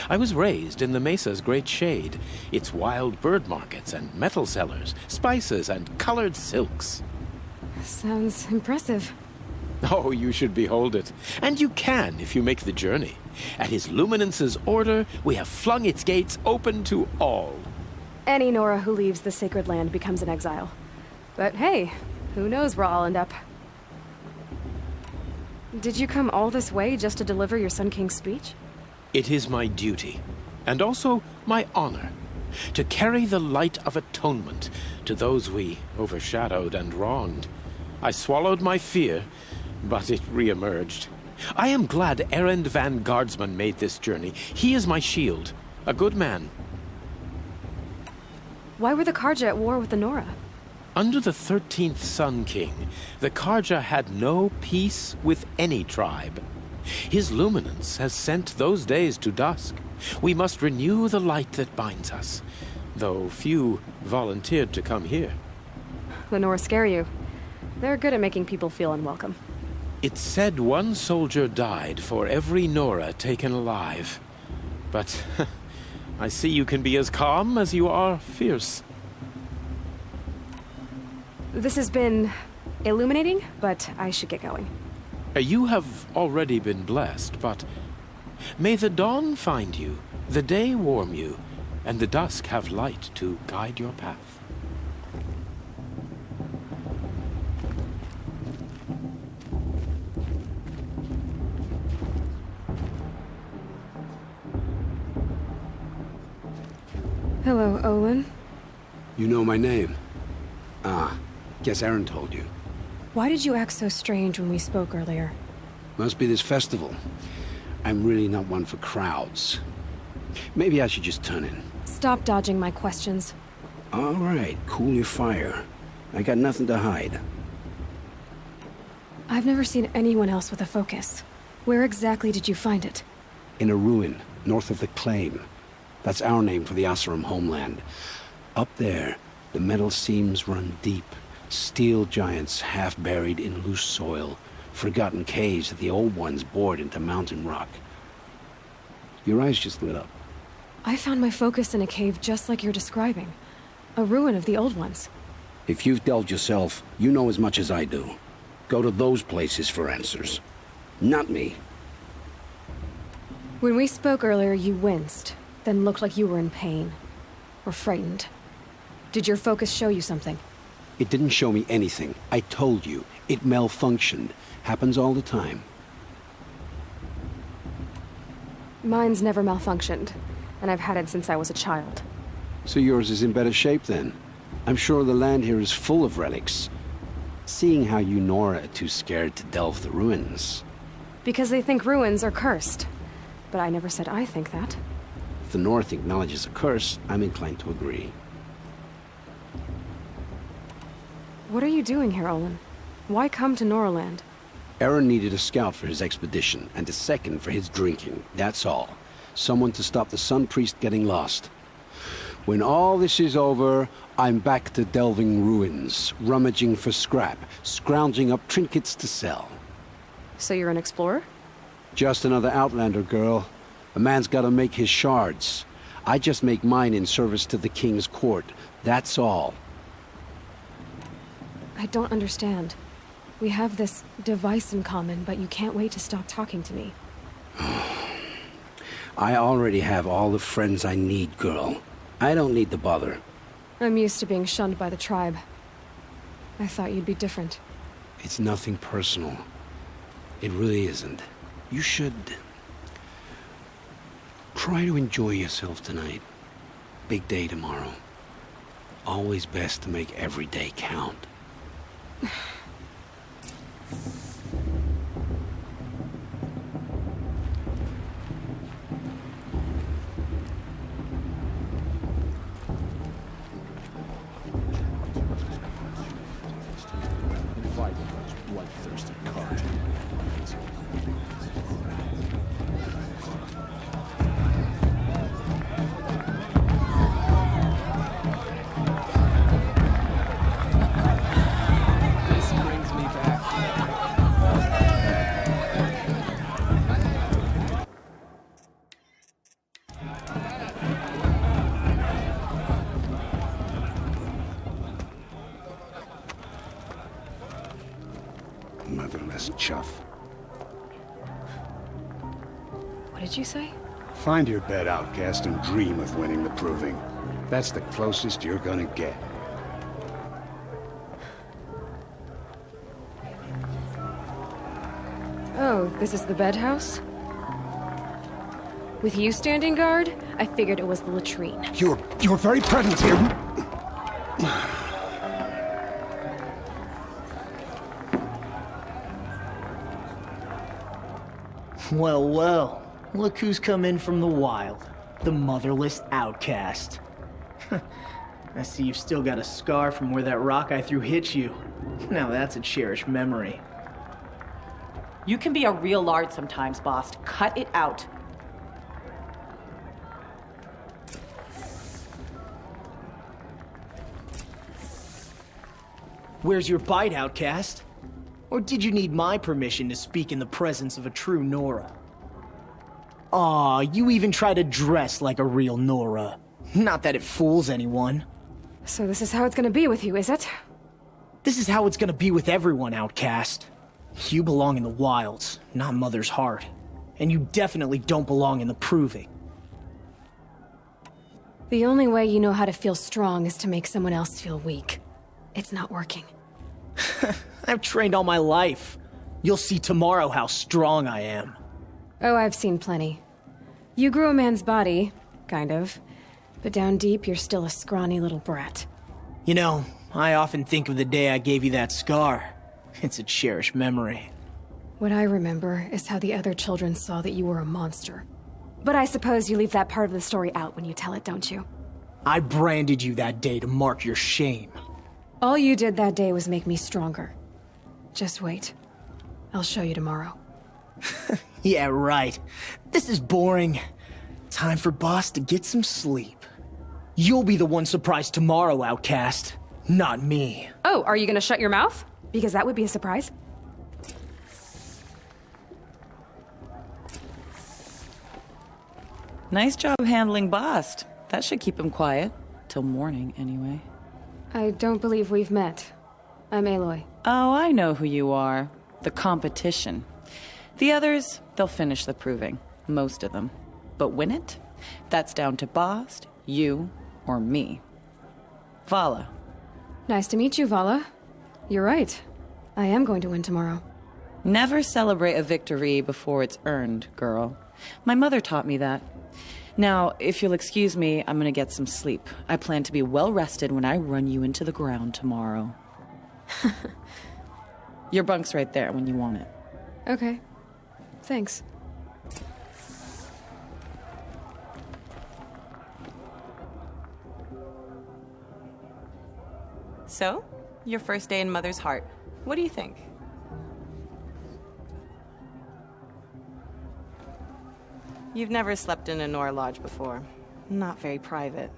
I was raised in the mesa's great shade, its wild bird markets and metal cellars, spices and colored silks. Sounds impressive. Oh, you should behold it. And you can if you make the journey. At His Luminance's order, we have flung its gates open to all. Any Nora who leaves the sacred land becomes an exile. But hey, who knows where I'll end up. Did you come all this way just to deliver your Sun King's speech? It is my duty, and also my honor, to carry the light of atonement to those we overshadowed and wronged. I swallowed my fear, but it re-emerged. I am glad Erend van Guardsman made this journey. He is my shield, a good man. Why were the Karja at war with the Nora? Under the 13th Sun King, the Karja had no peace with any tribe. His luminance has sent those days to dusk. We must renew the light that binds us, though few volunteered to come here. The Nora scare you. They're good at making people feel unwelcome. It's said one soldier died for every Nora taken alive. But I see you can be as calm as you are fierce. This has been illuminating, but I should get going. You have already been blessed, but may the dawn find you, the day warm you, and the dusk have light to guide your path. Hello, Olin. You know my name? Ah, guess Aaron told you. Why did you act so strange when we spoke earlier? Must be this festival. I'm really not one for crowds. Maybe I should just turn in. Stop dodging my questions. All right, cool your fire. I got nothing to hide. I've never seen anyone else with a focus. Where exactly did you find it? In a ruin, north of the Claim. That's our name for the Oseram homeland. Up there, the metal seams run deep. Steel giants half buried in loose soil. Forgotten caves that the old ones bored into mountain rock. Your eyes just lit up. I found my focus in a cave just like you're describing. A ruin of the old ones. If you've delved yourself, you know as much as I do. Go to those places for answers. Not me. When we spoke earlier, you winced, then looked like you were in pain. Or frightened. Did your focus show you something? It didn't show me anything. I told you. It malfunctioned. Happens all the time. Mine's never malfunctioned, and I've had it since I was a child. So yours is in better shape then? I'm sure the land here is full of relics. Seeing how you Nora are too scared to delve the ruins. Because they think ruins are cursed. But I never said I think that. If the North acknowledges a curse, I'm inclined to agree. What are you doing here, Olin? Why come to Noraland? Aaron needed a scout for his expedition, and a second for his drinking. That's all. Someone to stop the Sun Priest getting lost. When all this is over, I'm back to delving ruins, rummaging for scrap, scrounging up trinkets to sell. So you're an explorer? Just another Outlander, girl. A man's gotta make his shards. I just make mine in service to the King's court. That's all. I don't understand. We have this device in common, but you can't wait to stop talking to me. I already have all the friends I need, girl. I don't need the bother. I'm used to being shunned by the tribe. I thought you'd be different. It's nothing personal. It really isn't. You should try to enjoy yourself tonight. Big day tomorrow. Always best to make every day count. Bloodthirsty card. This Outcast chuff. What did you say? Find your bed, Outcast, and dream of winning the Proving. That's the closest you're gonna get. Oh, this is the bed house? With you standing guard, I figured it was the latrine. Your very presence here... Well, well. Look who's come in from the wild. The motherless outcast. I see you've still got a scar from where that rock I threw hit you. Now that's a cherished memory. You can be a real lard sometimes, boss. Cut it out. Where's your bite, outcast? Or did you need my permission to speak in the presence of a true Nora? Aw, you even try to dress like a real Nora. Not that it fools anyone. So this is how it's gonna be with you, is it? This is how it's gonna be with everyone, outcast. You belong in the wilds, not Mother's heart. And you definitely don't belong in the Proving. The only way you know how to feel strong is to make someone else feel weak. It's not working. I've trained all my life. You'll see tomorrow how strong I am. Oh, I've seen plenty. You grew a man's body, kind of. But down deep, you're still a scrawny little brat. You know, I often think of the day I gave you that scar. It's a cherished memory. What I remember is how the other children saw that you were a monster. But I suppose you leave that part of the story out when you tell it, don't you? I branded you that day to mark your shame. All you did that day was make me stronger. Just wait. I'll show you tomorrow. Yeah, right. This is boring. Time for Boss to get some sleep. You'll be the one surprised tomorrow, outcast. Not me. Oh, are you gonna shut your mouth? Because that would be a surprise. Nice job handling Bast. That should keep him quiet. Till morning, anyway. I don't believe we've met. I'm Aloy. Oh, I know who you are. The competition. The others, they'll finish the Proving. Most of them. But win it? That's down to Bast, you, or me. Vala. Nice to meet you, Vala. You're right. I am going to win tomorrow. Never celebrate a victory before it's earned, girl. My mother taught me that. Now, if you'll excuse me, I'm gonna get some sleep. I plan to be well rested when I run you into the ground tomorrow. Your bunk's right there when you want it. Okay. Thanks. So, your first day in Mother's heart. What do you think? You've never slept in a Nora lodge before. Not very private.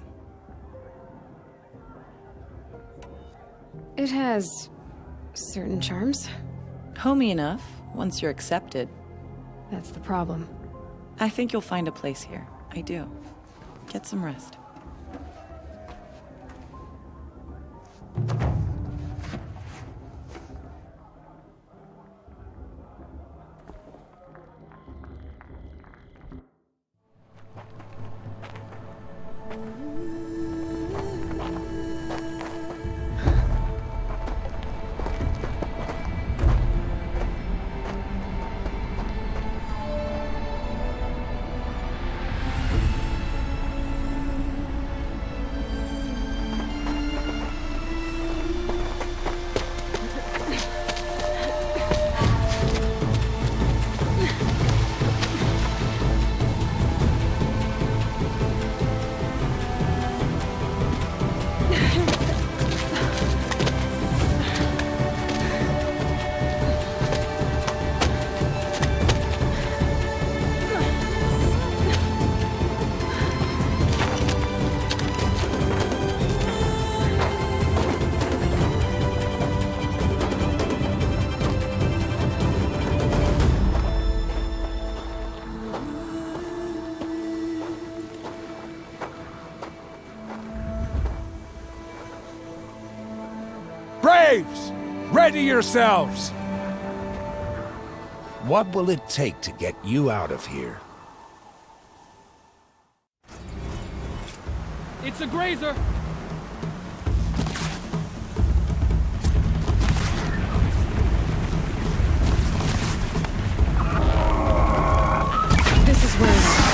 It has certain charms. Homey enough, once you're accepted. That's the problem. I think you'll find a place here. I do. Get some rest. Braves! Ready yourselves! What will it take to get you out of here? It's a grazer! This is where...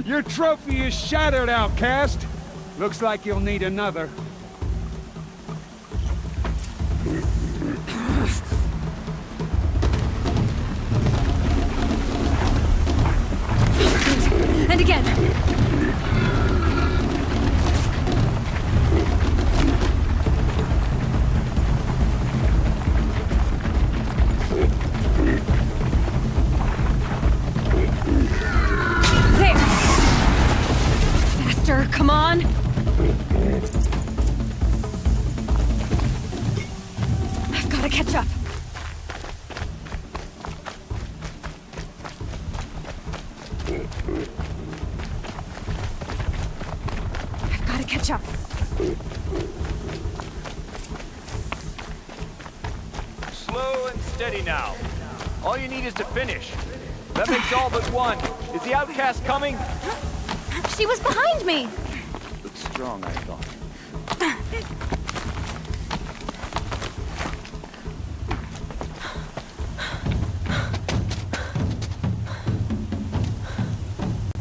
Your trophy is shattered, outcast. Looks like you'll need another. And again! Come on! I've got to catch up. I've got to catch up. Slow and steady now. All you need is to finish. That makes all but one. Is the outcast coming? She was behind me! Looks strong, I thought.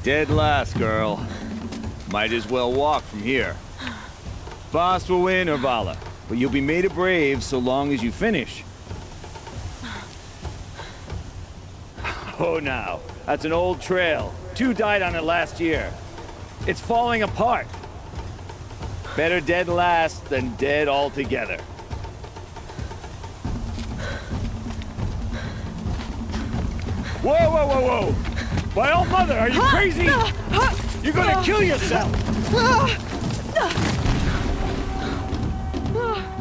Dead last, girl. Might as well walk from here. Boss will win, or Vala, but you'll be made a brave so long as you finish. Oh, now. That's an old trail. 2 died on it last year. It's falling apart. Better dead last than dead altogether. Whoa, whoa, whoa, whoa! My old mother, are you crazy? You're gonna kill yourself!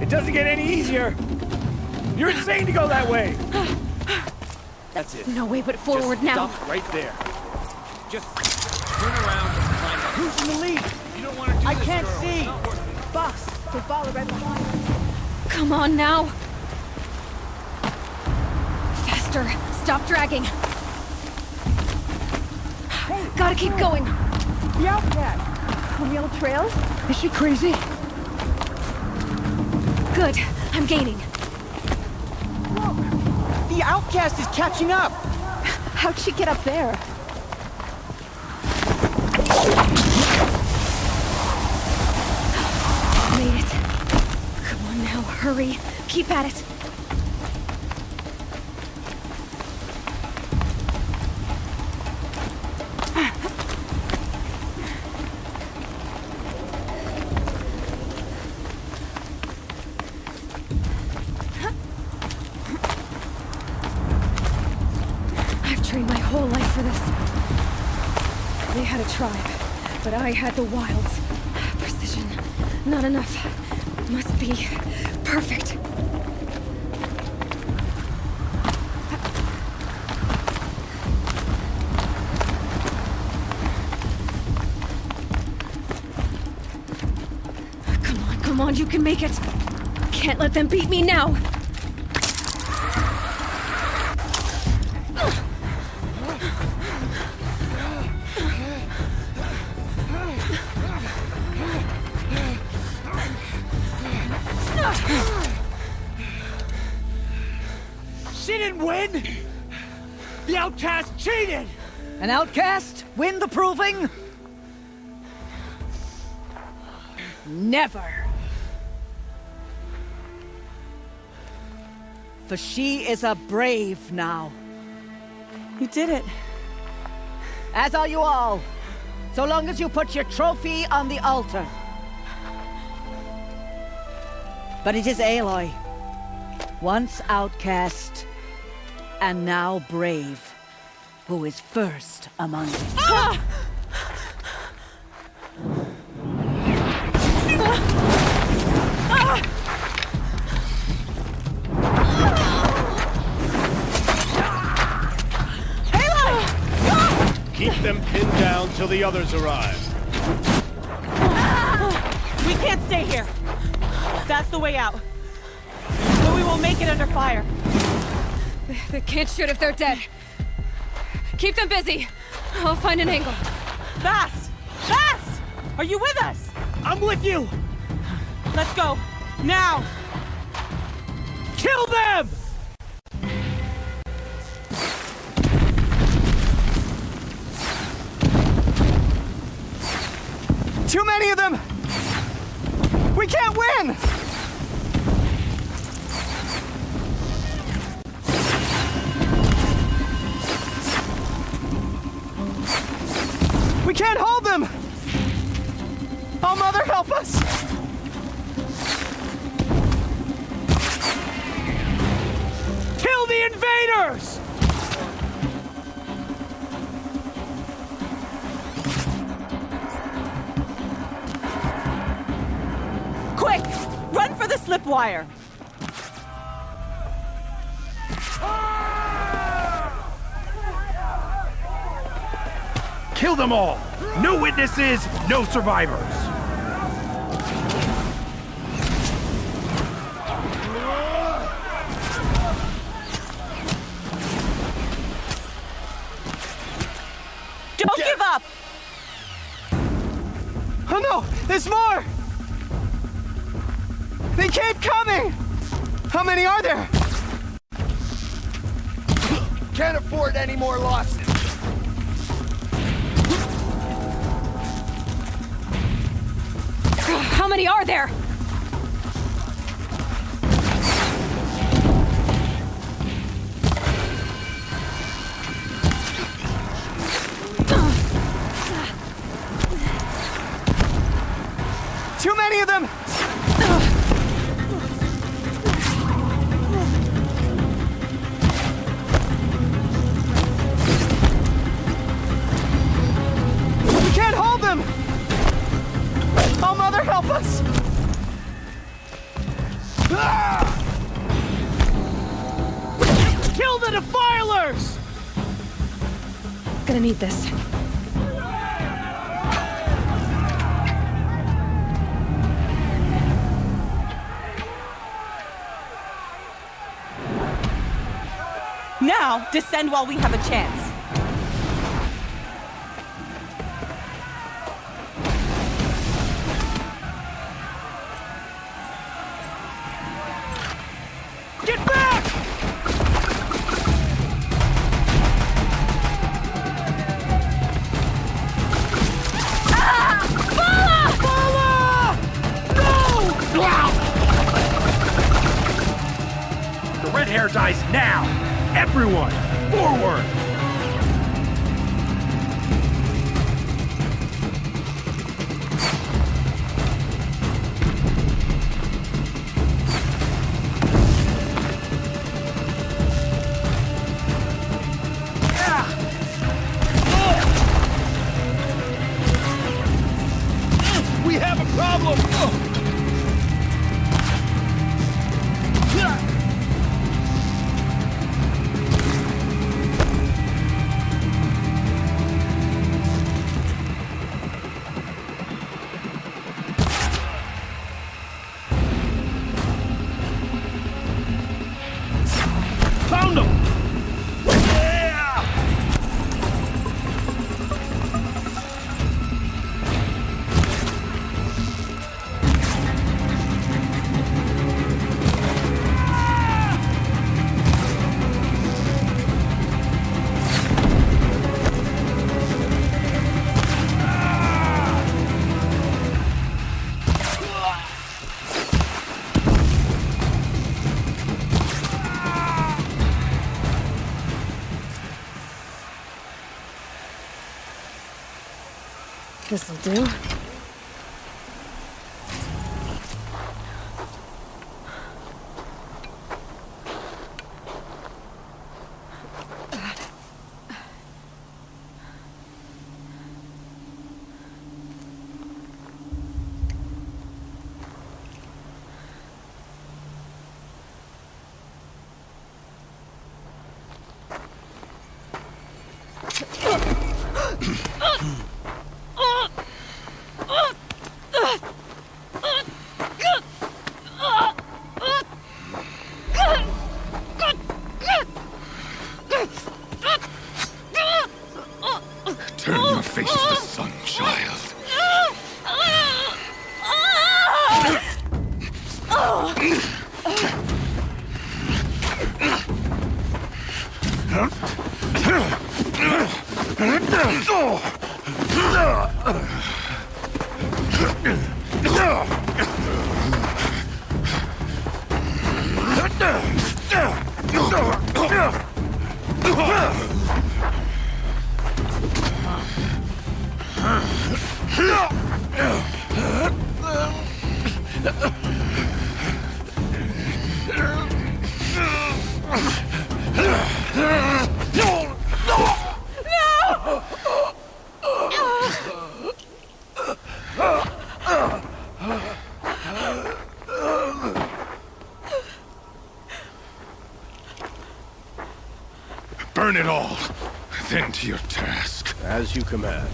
It doesn't get any easier. You're insane to go that way. That's it. No way but forward now. Stop right there. Just turn around and climb up. Who's in the lead? You don't want to do I this, can't girl. see. Boss, they follow right behind. Come on now. Faster. Stop dragging. Hey, gotta keep going. The outcast. On the old trail? Is she crazy? Good. I'm gaining. The outcast is catching up! How'd she get up there? Made it. Come on now, hurry. Keep at it. Trained my whole life for this. They had a tribe, but I had the wilds. Precision. Not enough. Must be perfect. Come on, you can make it. Can't let them beat me now. She didn't win! The outcast cheated! An outcast win the proving? Never. For she is a brave now. You did it. As are you all. So long as you put your trophy on the altar. But it is Aloy, once outcast, and now brave, who is first among you. Ah! the others arrive. We can't stay here. That's the way out. But we won't make it under fire. They can't shoot if they're dead. Keep them busy. I'll find an angle. Fast! Fast! Are you with us? I'm with you! Let's go. Now! Kill them! Too many of them! We can't win! We can't hold them! Oh, Mother, help us! Kill the invaders! Quick! Run for the slip wire! Kill them all! No witnesses, no survivors! Don't give up! Oh no! There's more! They keep coming! How many are there? Can't afford any more losses. How many are there? Too many of them! We can't hold them! Oh, Mother, help us! Kill the defilers! Gonna need this. Now, descend while we have a chance. Get back! The red hair dies now! Everyone, forward! We have a problem! Found them! This'll do. Burn it all, then to your task. As you command.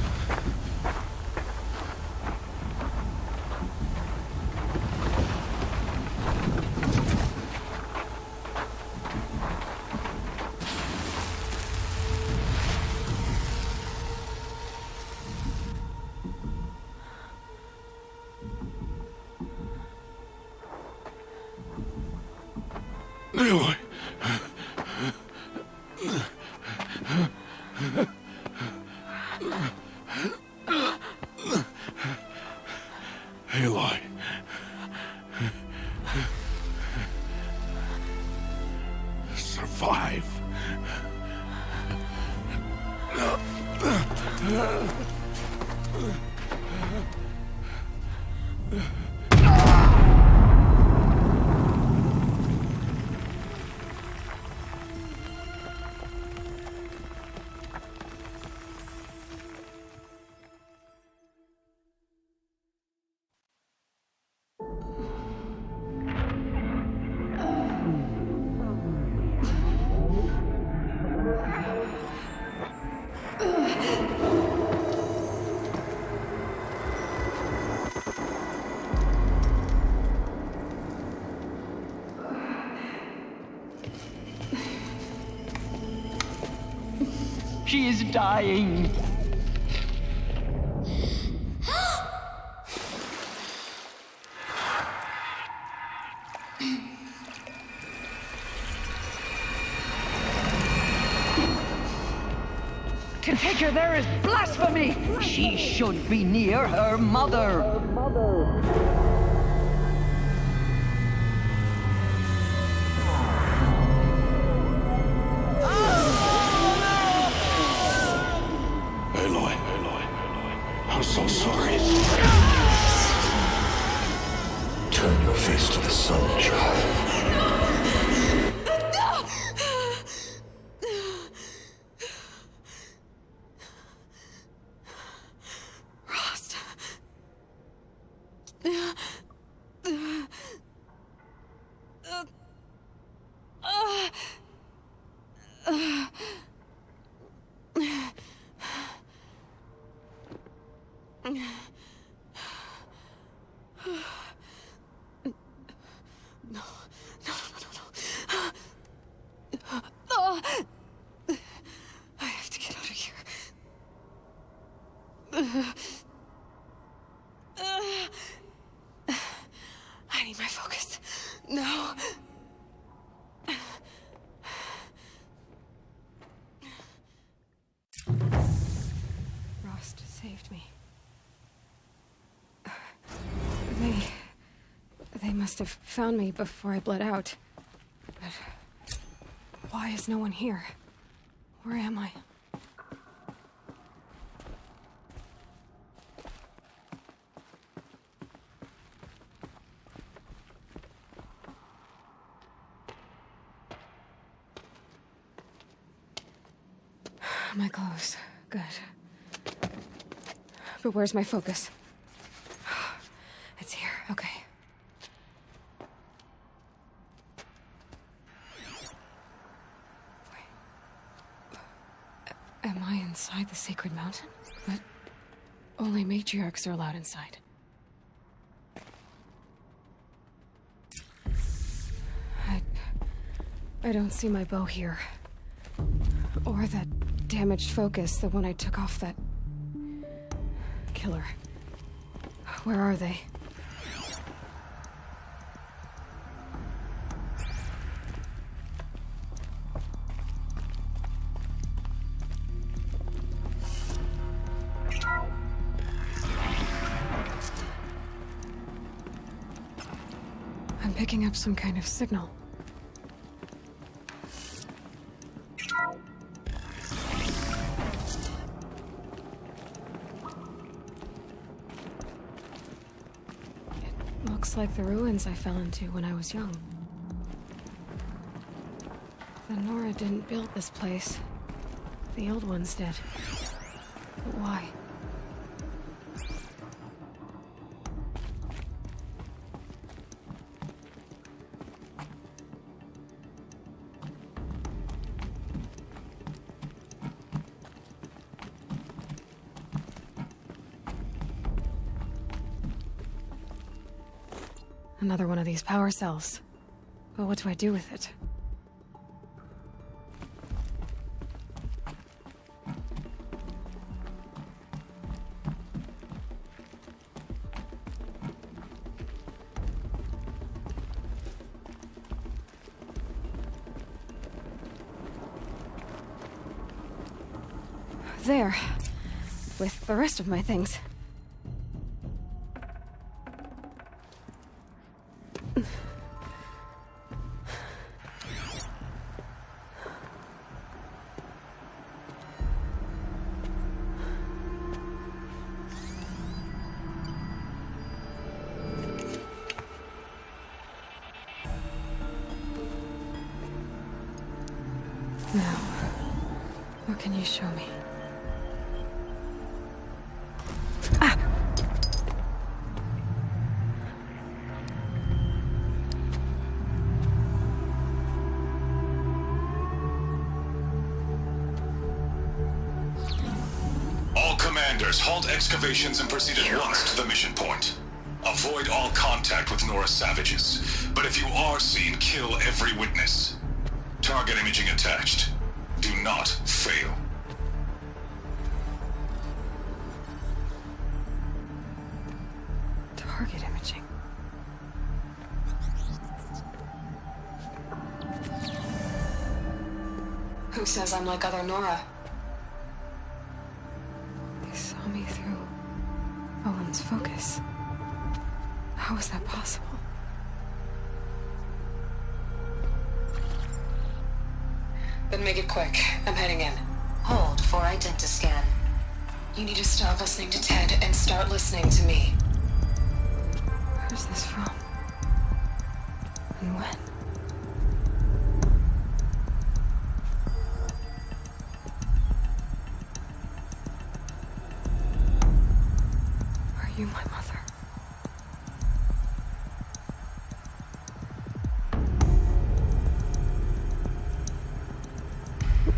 Aloy. Aloy. Survive. She is dying. To take her there is blasphemy. She should be near her mother. Aloy. I'm so sorry. Turn your face to the sun, child. I have to get out of here. I need my focus. No. Rost saved me. They must have found me before I bled out. But why is no one here? Where am I? My clothes. Good. But where's my focus? It's here. Okay. Am I inside the sacred mountain? But only matriarchs are allowed inside. I don't see my bow here. Or that damaged focus, the one I took off that killer. Where are they? I'm picking up some kind of signal. Looks like the ruins I fell into when I was young. The Nora didn't build this place. The old ones did. But why? Another one of these power cells. But what do I do with it? There. With the rest of my things. Now, what can you show me? All commanders, halt excavations and proceed at once to the mission point. Avoid all contact with Nora savages, but if you are seen, kill every witness. Target imaging attached. Do not fail. Target imaging. Who says I'm like other Nora? They saw me through Owen's focus. How is that possible? Then make it quick. I'm heading in. Hold for identiscan. You need to stop listening to Ted and start listening to me. Where's this from? And when? Are you my mother?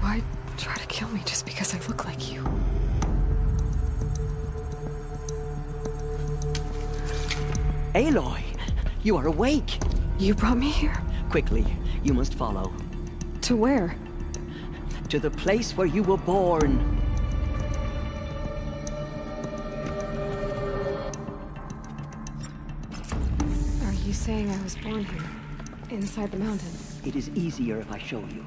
Why try to kill me just because I look like you? Aloy, you are awake. You brought me here? Quickly, you must follow. To where? To the place where you were born. Are you saying I was born here? Inside the mountain? It is easier if I show you.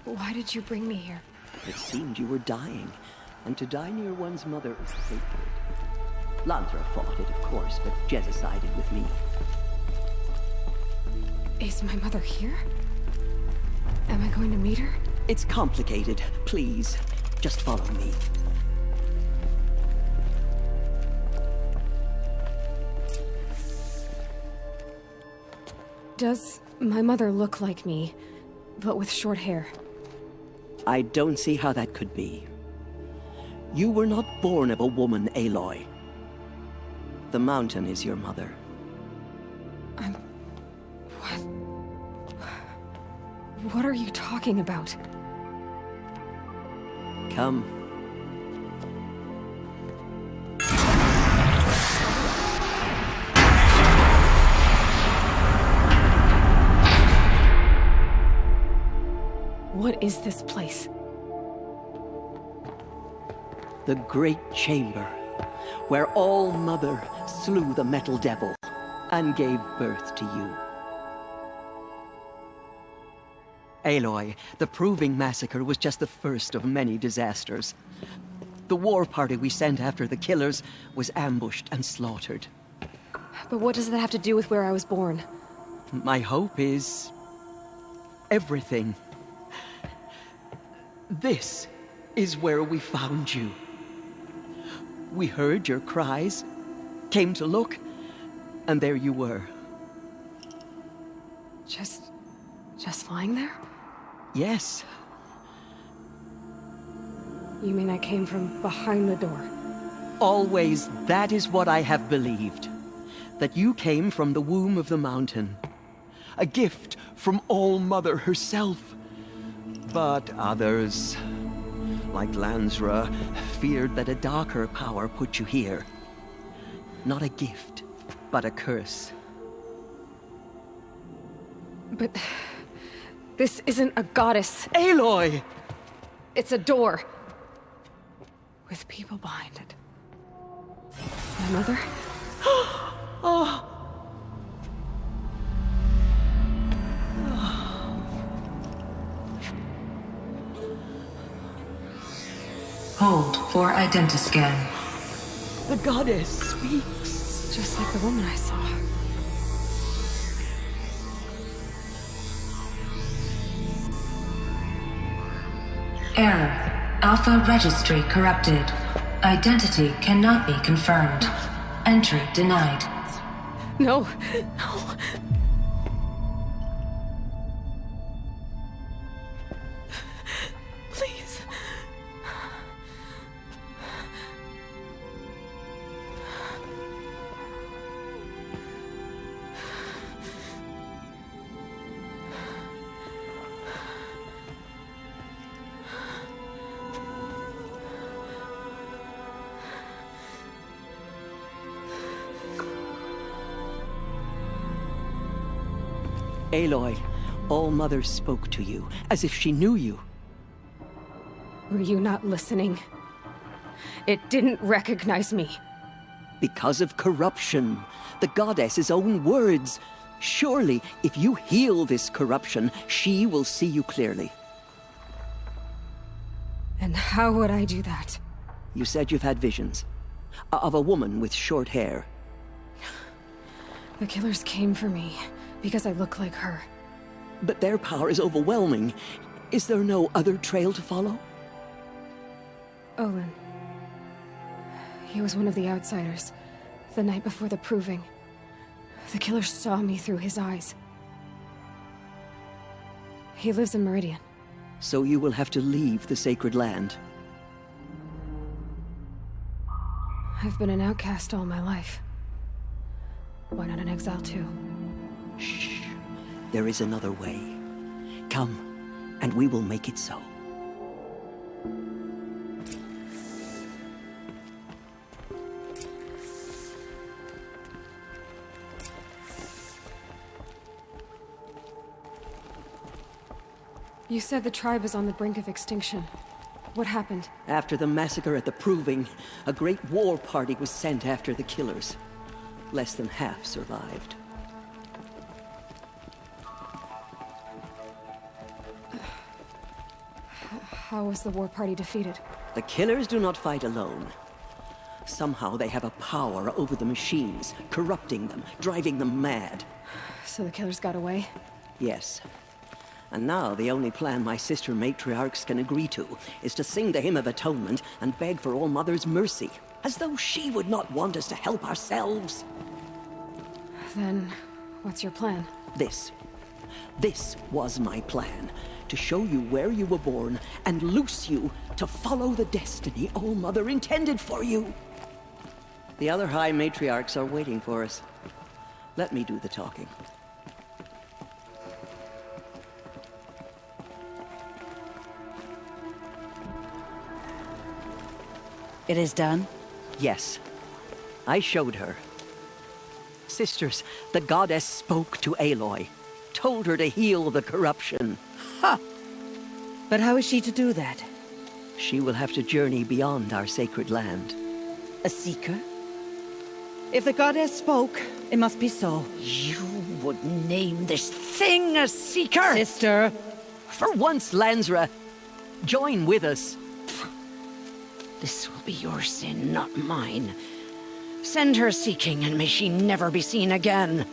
Why did you bring me here? It seemed you were dying, and to die near one's mother is sacred. Lantra fought it, of course, but Jezza sided with me. Is my mother here? Am I going to meet her? It's complicated. Please, just follow me. Does my mother look like me, but with short hair? I don't see how that could be. You were not born of a woman, Aloy. The mountain is your mother. What are you talking about? Come. What is this place? The Great Chamber, where All-Mother slew the Metal Devil and gave birth to you. Aloy, the Proving Massacre was just the first of many disasters. The war party we sent after the killers was ambushed and slaughtered. But what does that have to do with where I was born? My hope is everything. This is where we found you. We heard your cries, came to look, and there you were. Just lying there? Yes. You mean I came from behind the door? Always, that is what I have believed. That you came from the womb of the mountain. A gift from All-Mother herself. But others, like Lansra, feared that a darker power put you here. Not a gift, but a curse. But this isn't a goddess. Aloy! It's a door. With people behind it. My mother? Oh. Hold for identiscan. The goddess speaks. Just like the woman I saw. Error. Alpha registry corrupted. Identity cannot be confirmed. Entry denied. No. No. Please. Aloy, All-Mother spoke to you, as if she knew you. Were you not listening? It didn't recognize me. Because of corruption. The goddess's own words. Surely, if you heal this corruption, she will see you clearly. And how would I do that? You said you've had visions. Of a woman with short hair. The killers came for me. Because I look like her. But their power is overwhelming. Is there no other trail to follow? Olin. He was one of the outsiders. The night before the proving. The killer saw me through his eyes. He lives in Meridian. So you will have to leave the sacred land. I've been an outcast all my life. Why not an exile too? Shh. There is another way. Come, and we will make it so. You said the tribe is on the brink of extinction. What happened? After the massacre at the Proving, a great war party was sent after the killers. Less than half survived. How was the war party defeated? The killers do not fight alone. Somehow they have a power over the machines, corrupting them, driving them mad. So the killers got away? Yes. And now the only plan my sister matriarchs can agree to is to sing the Hymn of Atonement and beg for All-Mother's mercy, as though she would not want us to help ourselves. Then, what's your plan? This was my plan. To show you where you were born and loose you to follow the destiny All-Mother intended for you. The other High Matriarchs are waiting for us. Let me do the talking. It is done? Yes. I showed her. Sisters, the goddess spoke to Aloy. Told her to heal the corruption. Ha! But how is she to do that? She will have to journey beyond our sacred land. A seeker? If the goddess spoke, it must be so. You would name this thing a seeker? Sister! For once, Lansra, join with us. This will be your sin, not mine. Send her seeking, and may she never be seen again.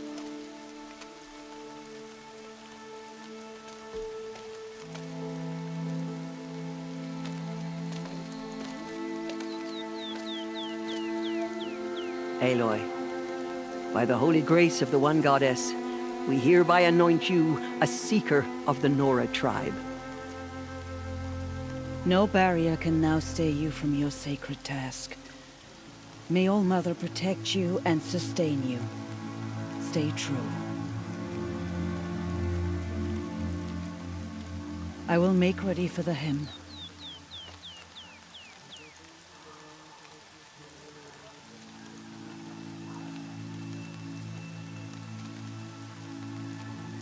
Aloy. By the holy grace of the One Goddess, we hereby anoint you a Seeker of the Nora tribe. No barrier can now stay you from your sacred task. May All Mother protect you and sustain you. Stay true. I will make ready for the hymn.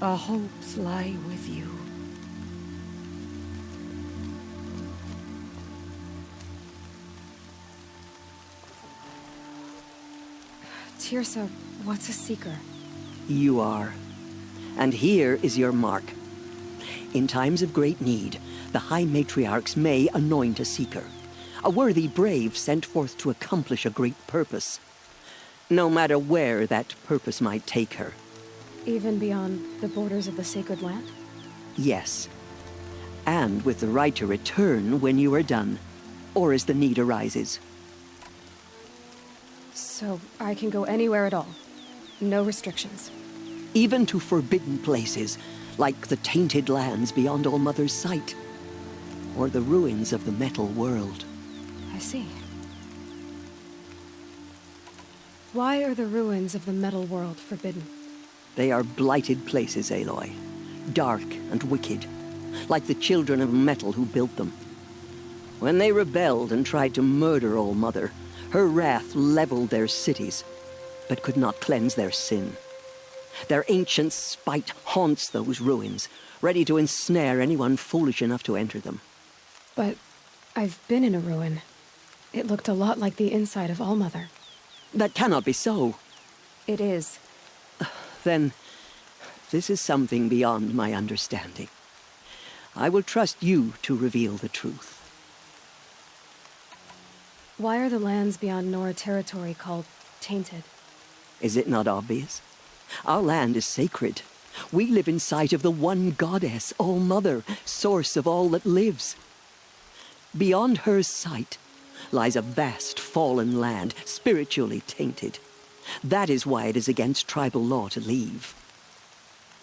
Our hopes lie with you. Tirsa, what's a Seeker? You are. And here is your mark. In times of great need, the High Matriarchs may anoint a Seeker. A worthy brave sent forth to accomplish a great purpose. No matter where that purpose might take her. Even beyond the borders of the sacred land? Yes. And with the right to return when you are done, or as the need arises. So I can go anywhere at all? No restrictions? Even to forbidden places, like the tainted lands beyond All Mother's sight. Or the ruins of the metal world. I see. Why are the ruins of the metal world forbidden? They are blighted places, Aloy. Dark and wicked. Like the children of metal who built them. When they rebelled and tried to murder All Mother, her wrath leveled their cities, but could not cleanse their sin. Their ancient spite haunts those ruins, ready to ensnare anyone foolish enough to enter them. But I've been in a ruin. It looked a lot like the inside of All Mother. That cannot be so. It is. Then, this is something beyond my understanding. I will trust you to reveal the truth. Why are the lands beyond Nora territory called tainted? Is it not obvious? Our land is sacred. We live in sight of the One Goddess, All Mother, source of all that lives. Beyond her sight lies a vast fallen land, spiritually tainted. That is why it is against tribal law to leave.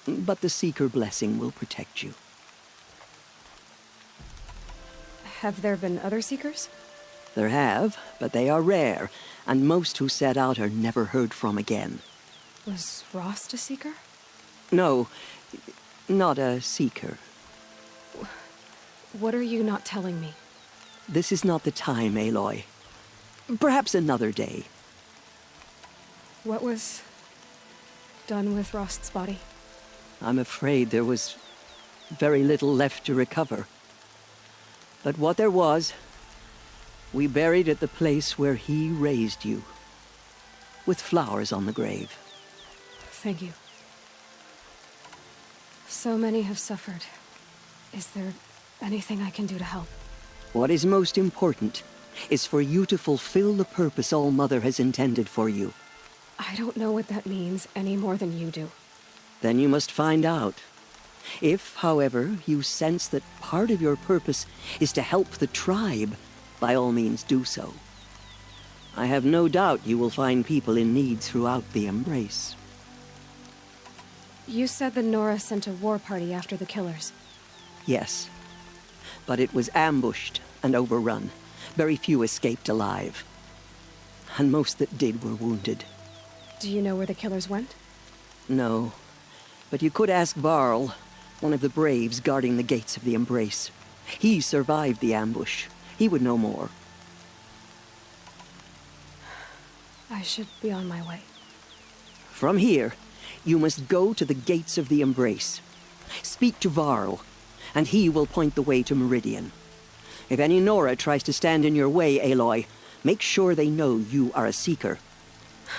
But the Seeker blessing will protect you. Have there been other Seekers? There have, but they are rare, and most who set out are never heard from again. Was Rost a Seeker? No, not a Seeker. What are you not telling me? This is not the time, Aloy. Perhaps another day. What was done with Rost's body? I'm afraid there was very little left to recover. But what there was, we buried at the place where he raised you, with flowers on the grave. Thank you. So many have suffered. Is there anything I can do to help? What is most important is for you to fulfill the purpose All Mother has intended for you. I don't know what that means any more than you do. Then you must find out. If, however, you sense that part of your purpose is to help the tribe, by all means do so. I have no doubt you will find people in need throughout the Embrace. You said the Nora sent a war party after the killers. Yes. But it was ambushed and overrun. Very few escaped alive. And most that did were wounded. Do you know where the killers went? No. But you could ask Varl, one of the braves guarding the gates of the Embrace. He survived the ambush. He would know more. I should be on my way. From here, you must go to the gates of the Embrace. Speak to Varl, and he will point the way to Meridian. If any Nora tries to stand in your way, Aloy, make sure they know you are a Seeker.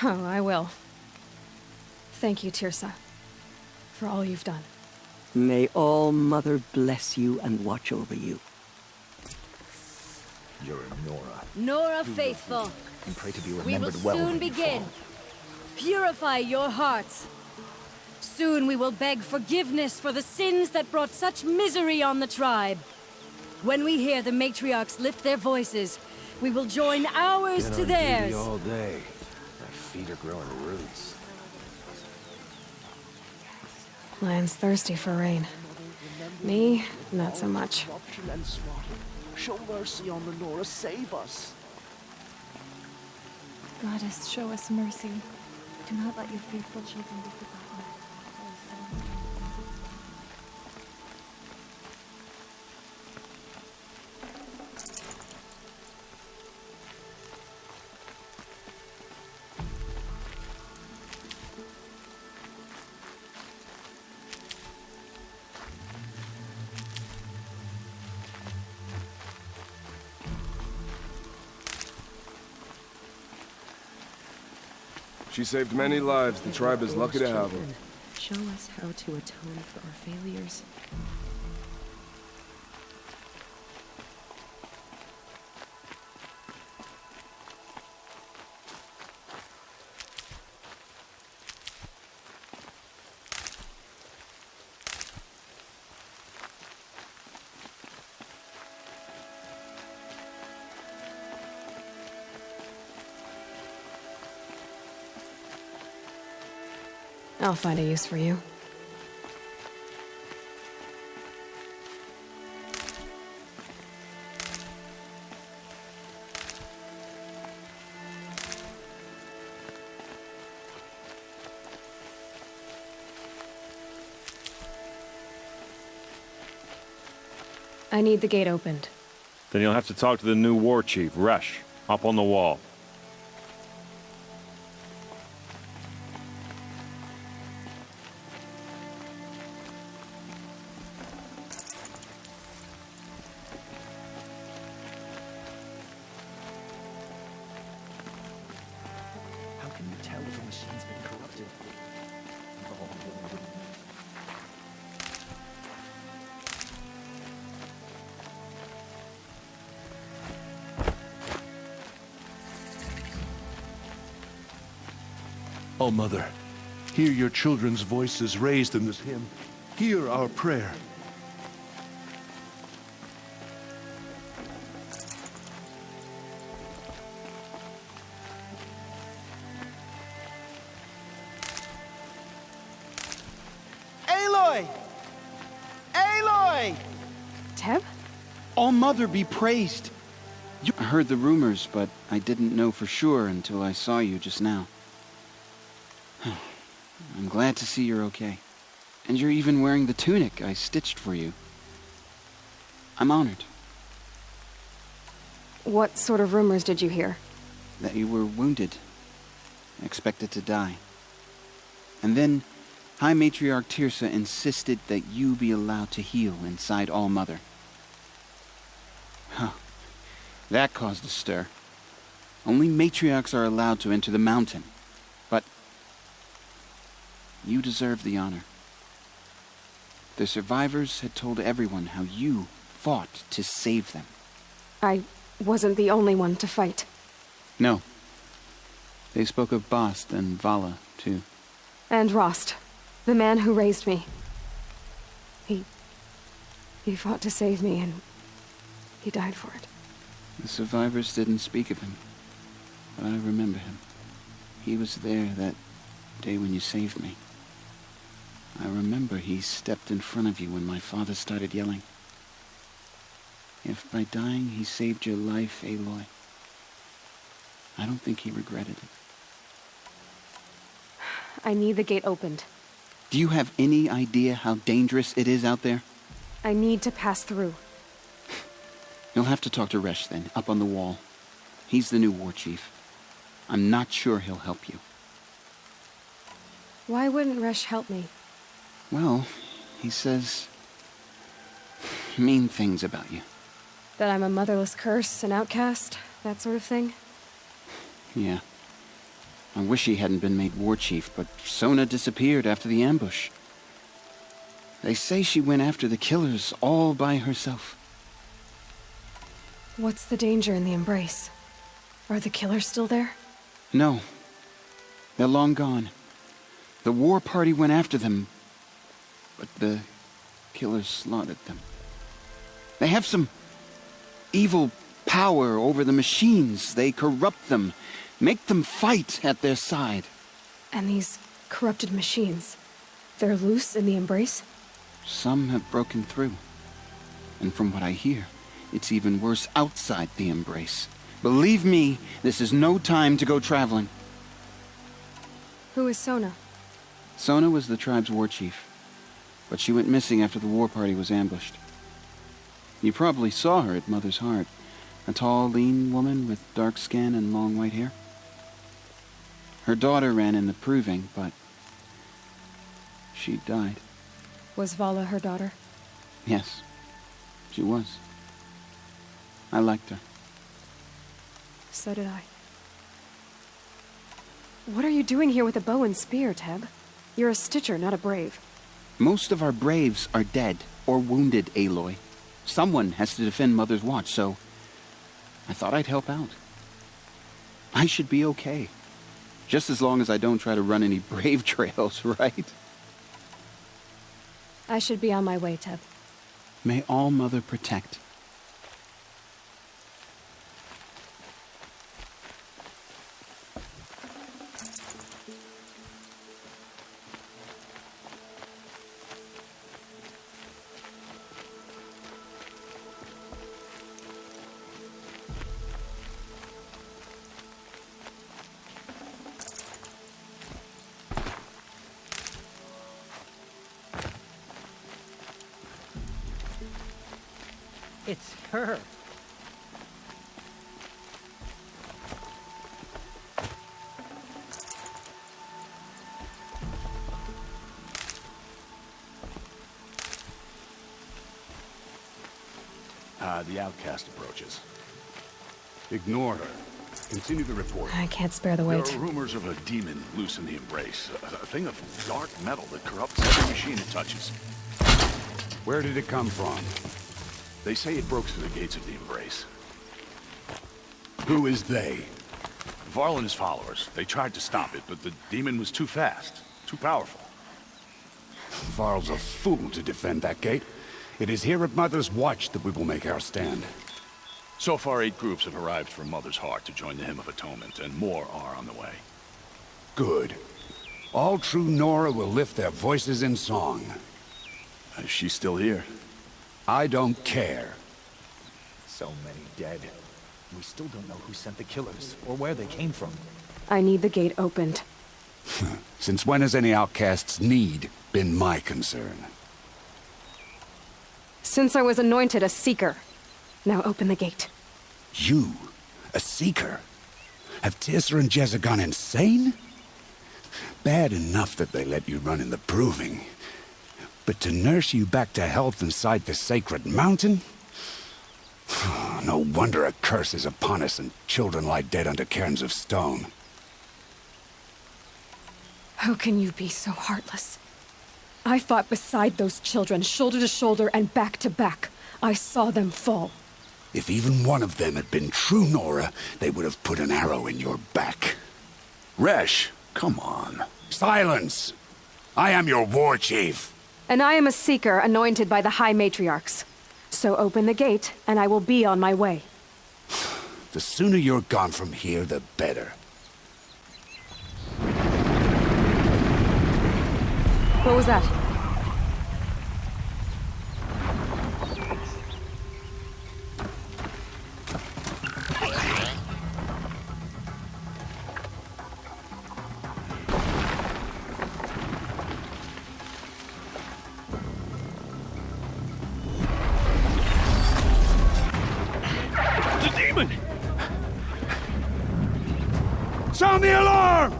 Oh, I will. Thank you, Tirsa, for all you've done. May All Mother bless you and watch over you. You're a Nora. Nora faithful, And pray to be we will remembered well soon when you begin. fall. Purify your hearts. Soon we will beg forgiveness for the sins that brought such misery on the tribe. When we hear the matriarchs lift their voices, we will join ours Been to on theirs. duty all day. That feet are growing roots. Land's thirsty for rain. Me, not so much. Corruption and slaughter. Show mercy on the Nora. Save us. Goddess, show us mercy. Do not let your faithful children be forgotten. She saved many lives. The tribe is lucky to have her. Show us how to atone for our failures. I'll find a use for you. I need the gate opened. Then you'll have to talk to the new war chief, Resh, up on the wall. How can you tell if a machine's been corrupted? Oh, Mother, hear your children's voices raised in this hymn. Hear our prayer. Aloy! Aloy! Teb? All Mother be praised! I heard the rumors, but I didn't know for sure until I saw you just now. I'm glad to see you're okay. And you're even wearing the tunic I stitched for you. I'm honored. What sort of rumors did you hear? That you were wounded. Expected to die. And then, High Matriarch Tirsa insisted that you be allowed to heal inside All Mother. Huh. That caused a stir. Only matriarchs are allowed to enter the mountain. But you deserve the honor. The survivors had told everyone how you fought to save them. I wasn't the only one to fight. No. They spoke of Bast and Vala, too. And Rost, the man who raised me. He fought to save me, and he died for it. The survivors didn't speak of him, but I remember him. He was there that day when you saved me. I remember he stepped in front of you when my father started yelling. If by dying he saved your life, Aloy, I don't think he regretted it. I need the gate opened. Do you have any idea how dangerous it is out there? I need to pass through. You'll have to talk to Resh then, up on the wall. He's the new war chief. I'm not sure he'll help you. Why wouldn't Resh help me? Well, he says mean things about you. That I'm a motherless curse, an outcast, that sort of thing? Yeah. I wish he hadn't been made war chief, but Sona disappeared after the ambush. They say she went after the killers all by herself. What's the danger in the embrace? Are the killers still there? No. They're long gone. The war party went after them, but the killers slaughtered them. They have some evil power over the machines. They corrupt them, Make them fight at their side. And these corrupted machines, they're loose in the Embrace? Some have broken through. And from what I hear, it's even worse outside the Embrace. Believe me, this is no time to go traveling. Who is Sona? Sona was the tribe's war chief, but she went missing after the war party was ambushed. You probably saw her at Mother's Heart. A tall, lean woman with dark skin and long white hair. Her daughter ran in the proving, but she died. Was Vala her daughter? Yes, she was. I liked her. So did I. What are you doing here with a bow and spear, Teb? You're a Stitcher, not a Brave. Most of our Braves are dead or wounded, Aloy. Someone has to defend Mother's Watch, so I thought I'd help out. I should be okay. Just as long as I don't try to run any Brave trails, right? I should be on my way, Teb. May All Mother protect. It's her. The outcast approaches. Ignore her. Continue the report. I can't spare the weight. There are rumors of a demon loose in the Embrace. A thing of dark metal that corrupts every machine it touches. Where did it come from? They say it broke through the gates of the Embrace. Who is they? Varl and his followers. They tried to stop it, but the demon was too fast, too powerful. Varl's a fool to defend that gate. It is here at Mother's Watch that we will make our stand. So far, 8 groups have arrived from Mother's Heart to join the Hymn of Atonement, and more are on the way. Good. All true Nora will lift their voices in song. Is she still here? I don't care. So many dead. We still don't know who sent the killers, or where they came from. I need the gate opened. Since when has any outcast's need been my concern? Since I was anointed a Seeker. Now open the gate. You? A Seeker? Have Tirsa and Jezza gone insane? Bad enough that they let you run in the proving. But to nurse you back to health inside the sacred mountain? No wonder a curse is upon us and children lie dead under cairns of stone. How can you be so heartless? I fought beside those children, shoulder to shoulder and back to back. I saw them fall. If even one of them had been true Nora, they would have put an arrow in your back. Resh, come on. Silence! I am your war chief. And I am a Seeker anointed by the High Matriarchs. So open the gate, and I will be on my way. The sooner you're gone from here, the better. What was that? The demon! Sound the alarm!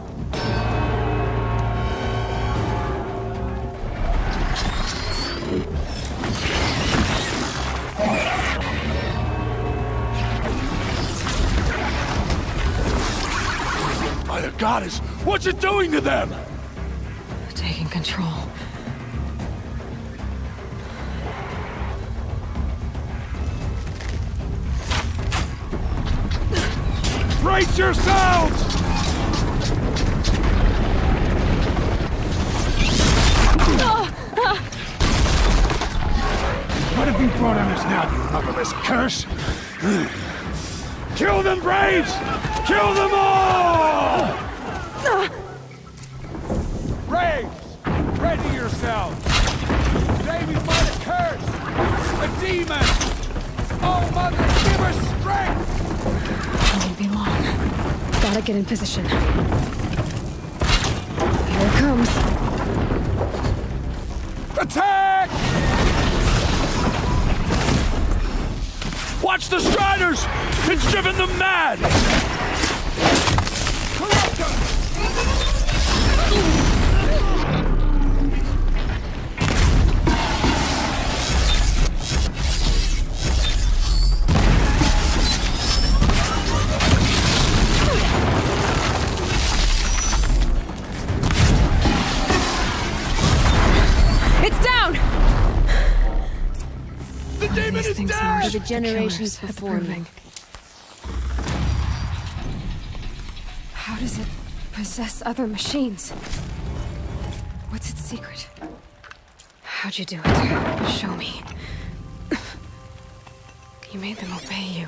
By the goddess, what's it doing to them? Taking control. Brace yourselves! What have you brought on us now, you motherless curse? Kill them, Braves! Kill them all! Braves, ready yourselves! Today we fight a curse! A demon! Oh, Mother, give her strength! Won't be long. Gotta get in position. Here it comes. Attack! Watch the Striders! It's driven them mad! It's down! The demon is dead! For the generations before me. How does it possess other machines? What's its secret? How'd you do it? Show me. You made them obey you.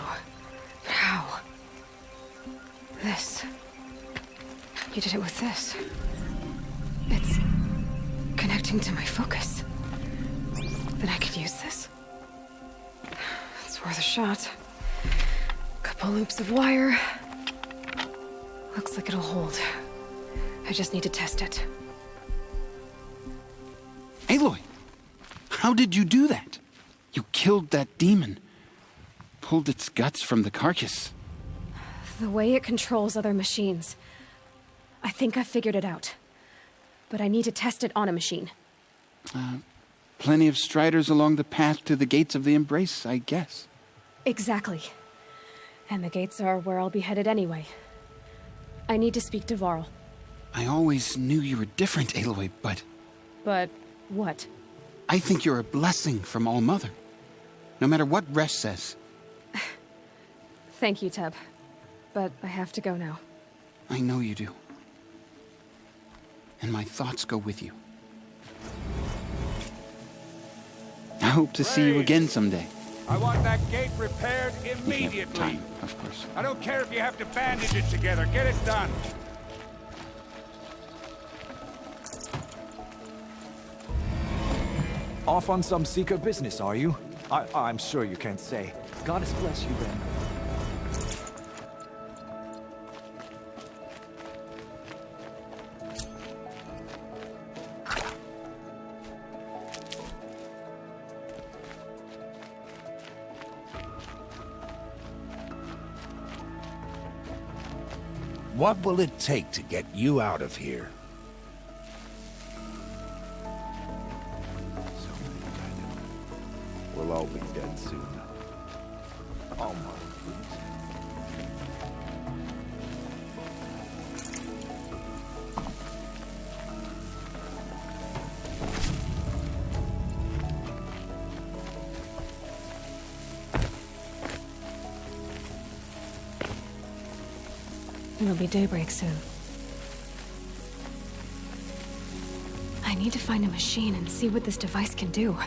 How? This. You did it with this. It's connecting to my focus. Then I could use this. It's worth a shot. Couple loops of wire. Looks like it'll hold. I just need to test it. Aloy, how did you do that? You killed that demon. Pulled its guts from the carcass. The way it controls other machines. I think I figured it out. But I need to test it on a machine. Plenty of Striders along the path to the gates of the Embrace, I guess. Exactly. And the gates are where I'll be headed anyway. I need to speak to Varl. I always knew you were different, Aloy, but... But what? I think you're a blessing from All-Mother. No matter what Resh says. Thank you, Teb. But I have to go now. I know you do. And my thoughts go with you. I hope to see you again someday. I want that gate repaired We have immediately. time, of course. I don't care if you have to bandage it together. Get it done. Off on some Seeker business, are you? I'm sure you can't say. Goddess bless you then. What will it take to get you out of here? We'll all be dead soon. Almost. It'll be daybreak soon. I need to find a machine and see what this device can do.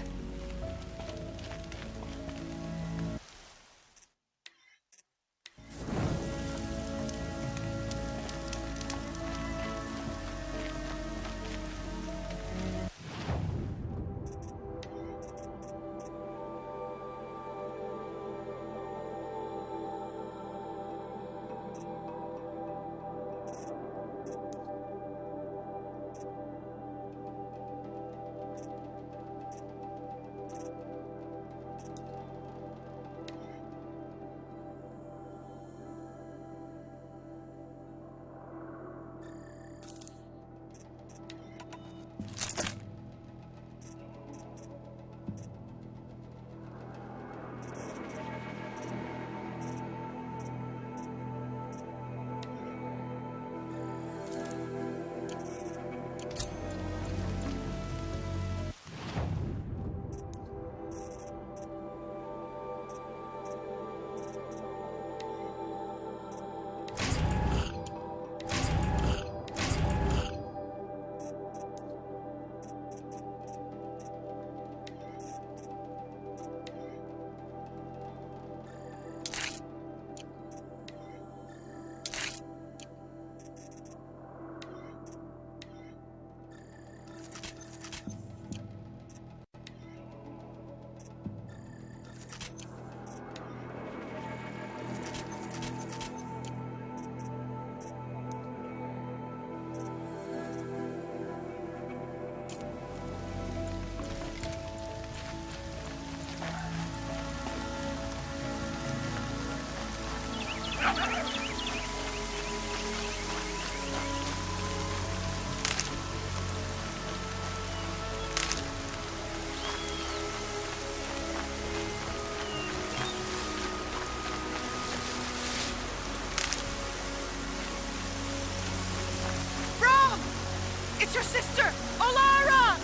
sister! Olara!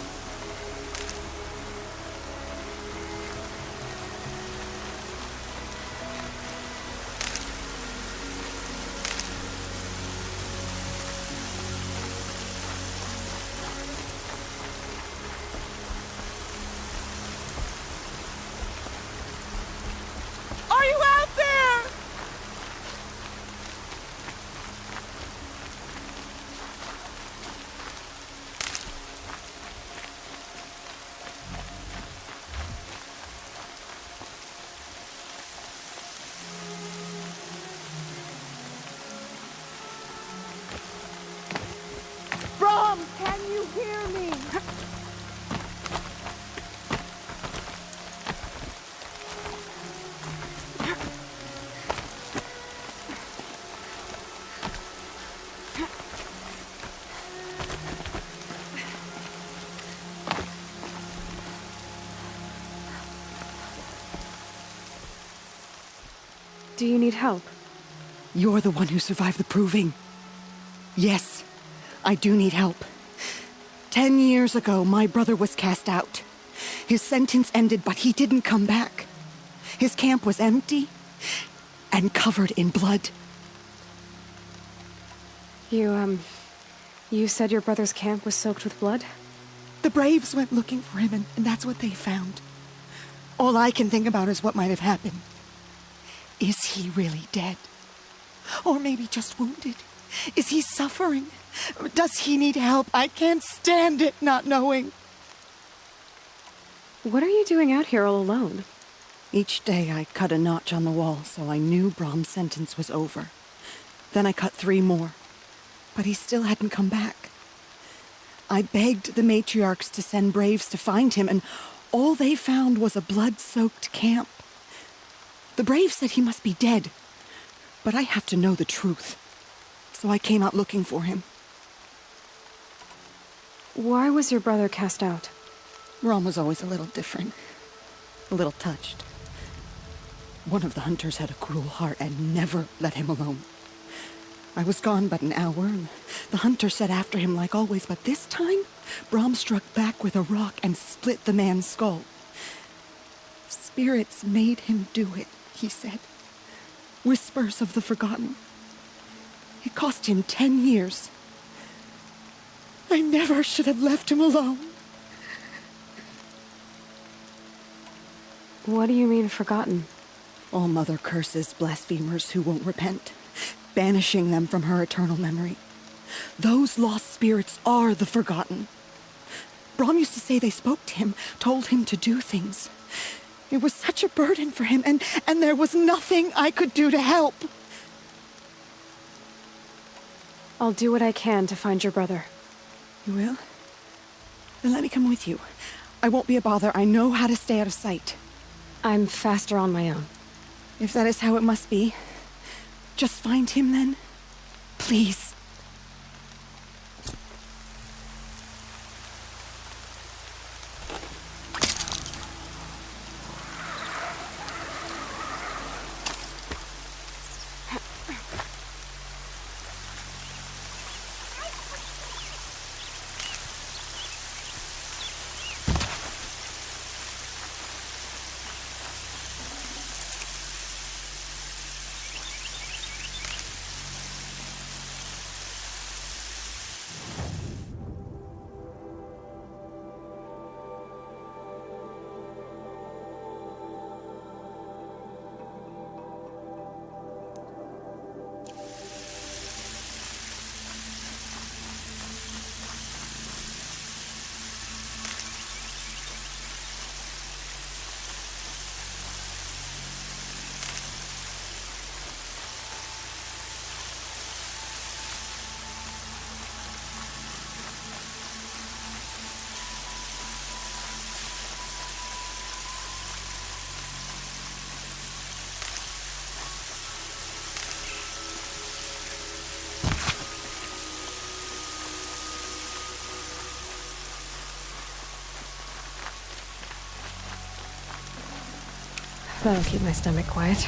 Are you out there? Brom, can you hear me? Do you need help? You're the one who survived the proving. Yes, I do need help. 10 years ago, my brother was cast out. His sentence ended, but he didn't come back. His camp was empty and covered in blood. You said your brother's camp was soaked with blood? The Braves went looking for him, and that's what they found. All I can think about is what might have happened. Is he really dead? Or maybe just wounded? Is he suffering? Does he need help? I can't stand it not knowing. What are you doing out here all alone? Each day I cut a notch on the wall so I knew Brom's sentence was over. Then I cut 3 more. But he still hadn't come back. I begged the matriarchs to send Braves to find him, and all they found was a blood-soaked camp. The Braves said he must be dead, but I have to know the truth. So I came out looking for him. Why was your brother cast out? Brom was always a little different. A little touched. One of the hunters had a cruel heart and never let him alone. I was gone but an hour, and the hunter set after him like always, but this time, Brom struck back with a rock and split the man's skull. Spirits made him do it, he said. Whispers of the forgotten. It cost him 10 years. I never should have left him alone. What do you mean, forgotten? All mother curses blasphemers who won't repent, banishing them from her eternal memory. Those lost spirits are the forgotten. Brom used to say they spoke to him, told him to do things. It was such a burden for him, and there was nothing I could do to help. I'll do what I can to find your brother. You will? Then let me come with you. I won't be a bother. I know how to stay out of sight. I'm faster on my own. If that is how it must be, just find him then. Please. That'll keep my stomach quiet.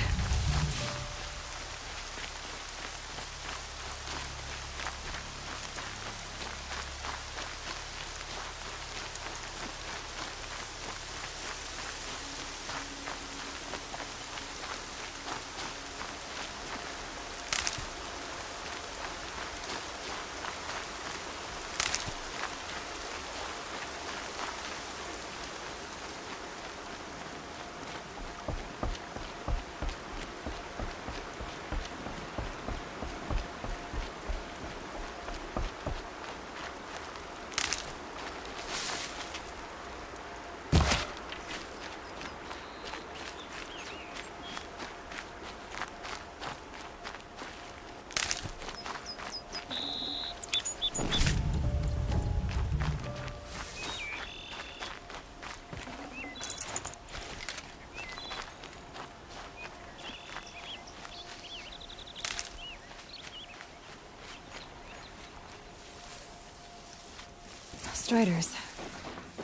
Striders.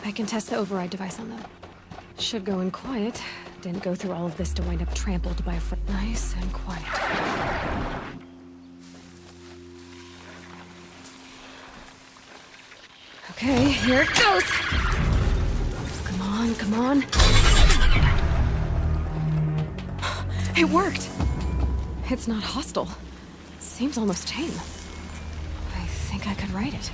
I can test the override device on them. Should go in quiet. Didn't go through all of this to wind up trampled by a nice and quiet. Okay, here it goes! Come on, come on. It worked! It's not hostile. Seems almost tame. I think I could ride it.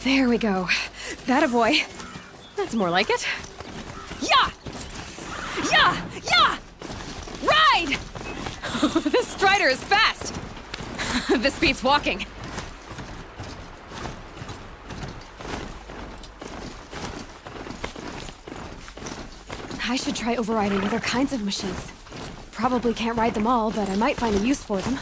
There we go. That a boy. That's more like it. Yeah! Yeah! Yeah! Ride! This Strider is fast! This beats walking. I should try overriding other kinds of machines. Probably can't ride them all, but I might find a use for them.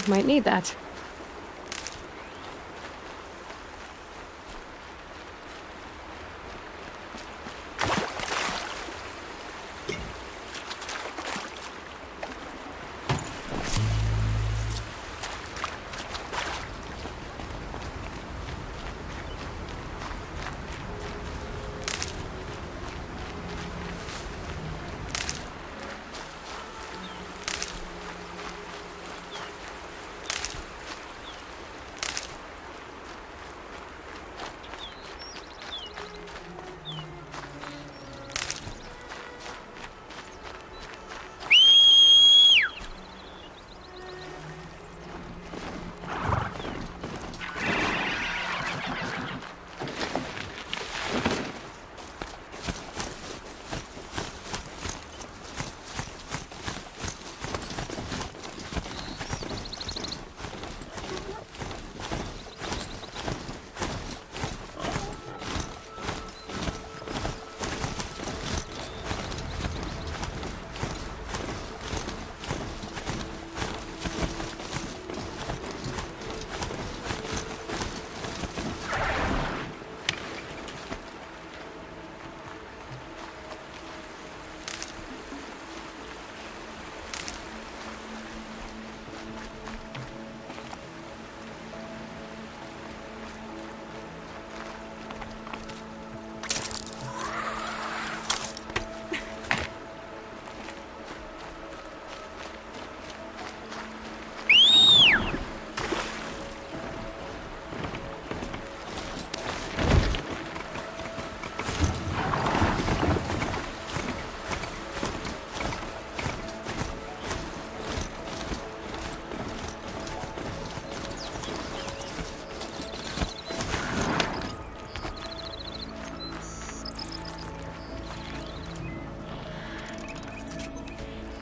Might need that.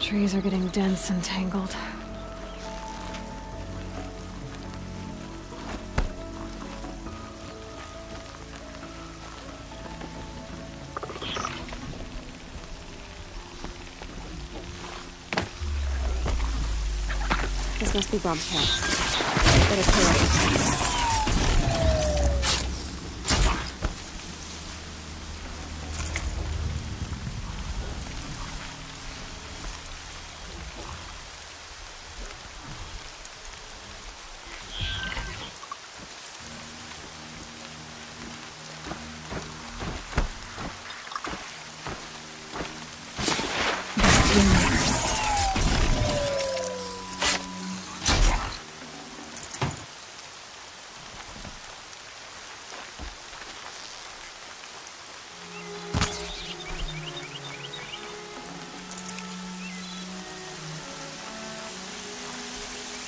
Trees are getting dense and tangled. This must be Brom's camp. Better clear it.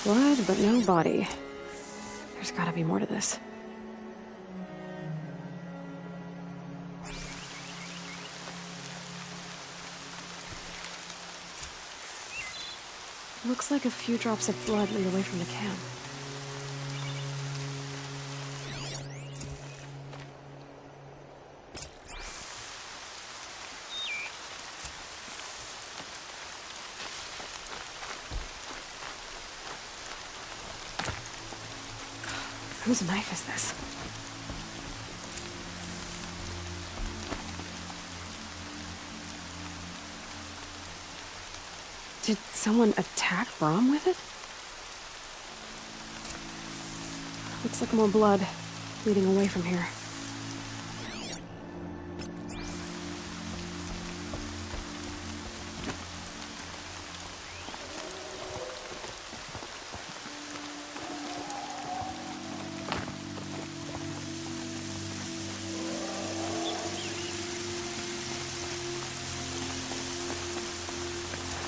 Blood, but no body. There's gotta be more to this. Looks like a few drops of blood lead away from the camp. Whose knife is this? Did someone attack Brom with it? Looks like more blood leading away from here.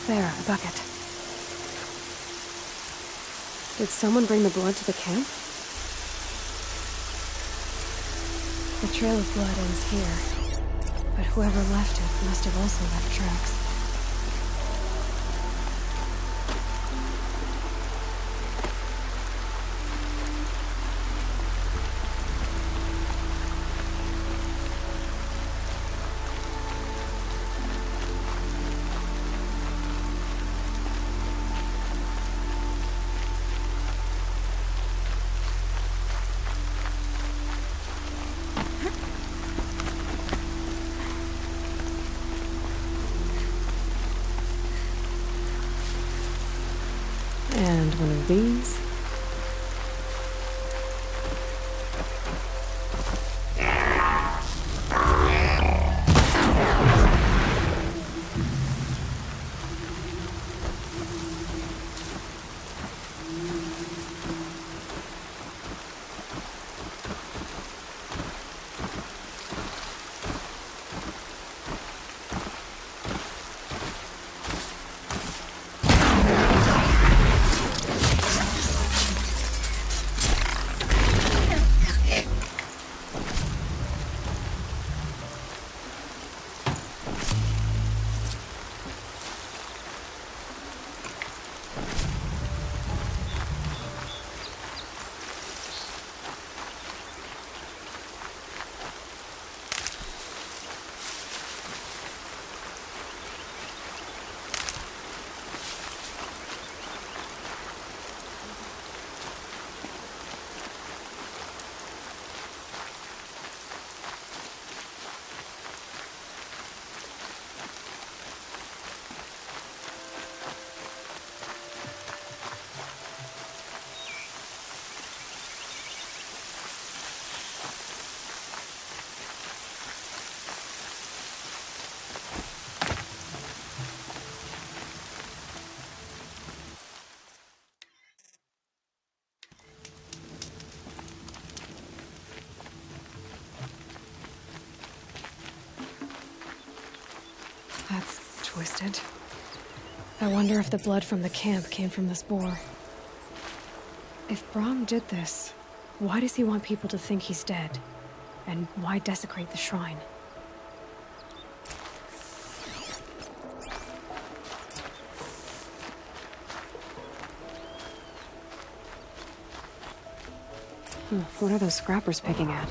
There, a bucket. Did someone bring the blood to the camp? The trail of blood ends here, but whoever left it must have also left tracks. And one of these. That's twisted. I wonder if the blood from the camp came from this boar. If Brom did this, why does he want people to think he's dead? And why desecrate the shrine? What are those scrappers picking at?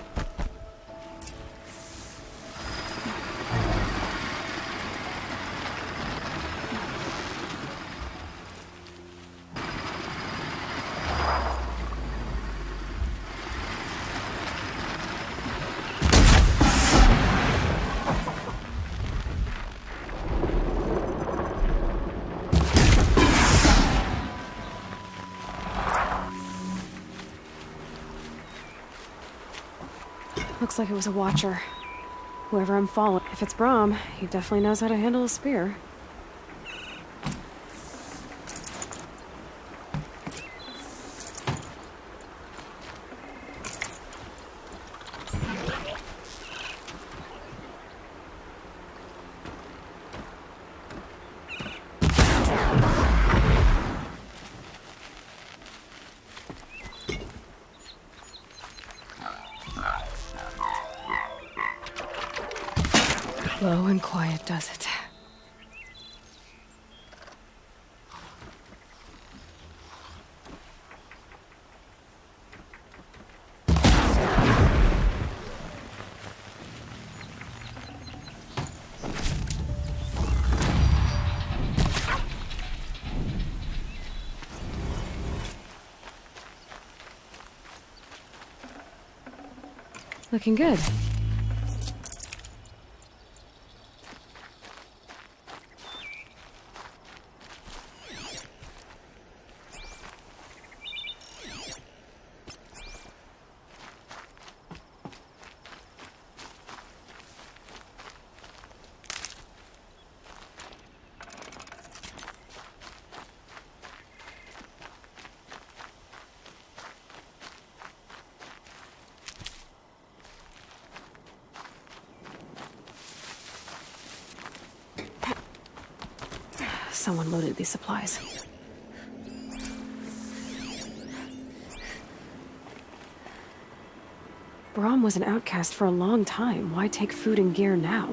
Looks like it was a watcher. Whoever I'm following. If it's Brahm, he definitely knows how to handle a spear. Low and quiet does it. Looking good. Someone loaded these supplies. Brahm was an outcast for a long time. Why take food and gear now?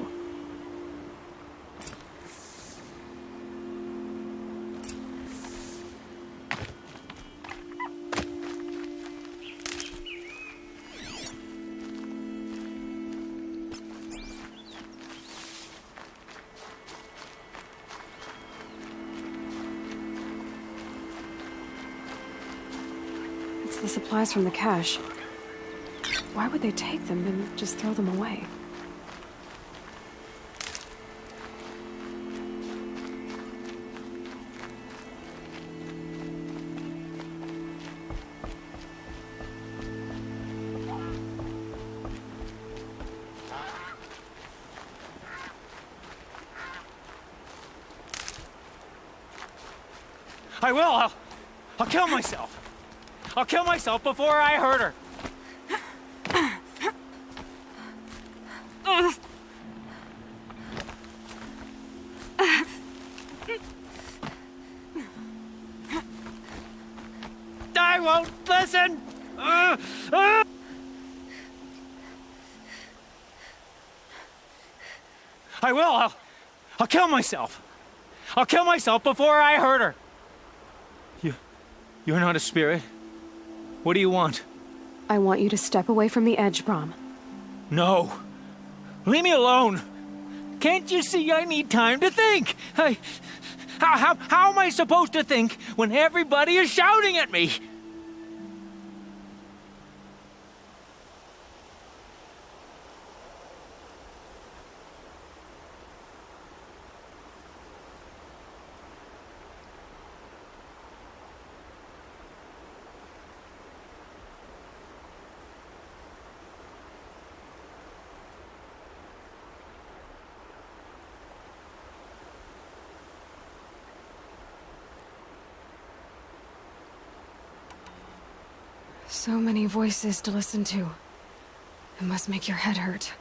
It's the supplies from the cache. Why would they take them and just throw them away? I will! I'll kill myself! I'll kill myself before I hurt her! I won't listen! I will! I'll kill myself! I'll kill myself before I hurt her! You're not a spirit. What do you want? I want you to step away from the edge, Brahm. No. Leave me alone. Can't you see I need time to think? How am I supposed to think when everybody is shouting at me? So many voices to listen to. It must make your head hurt.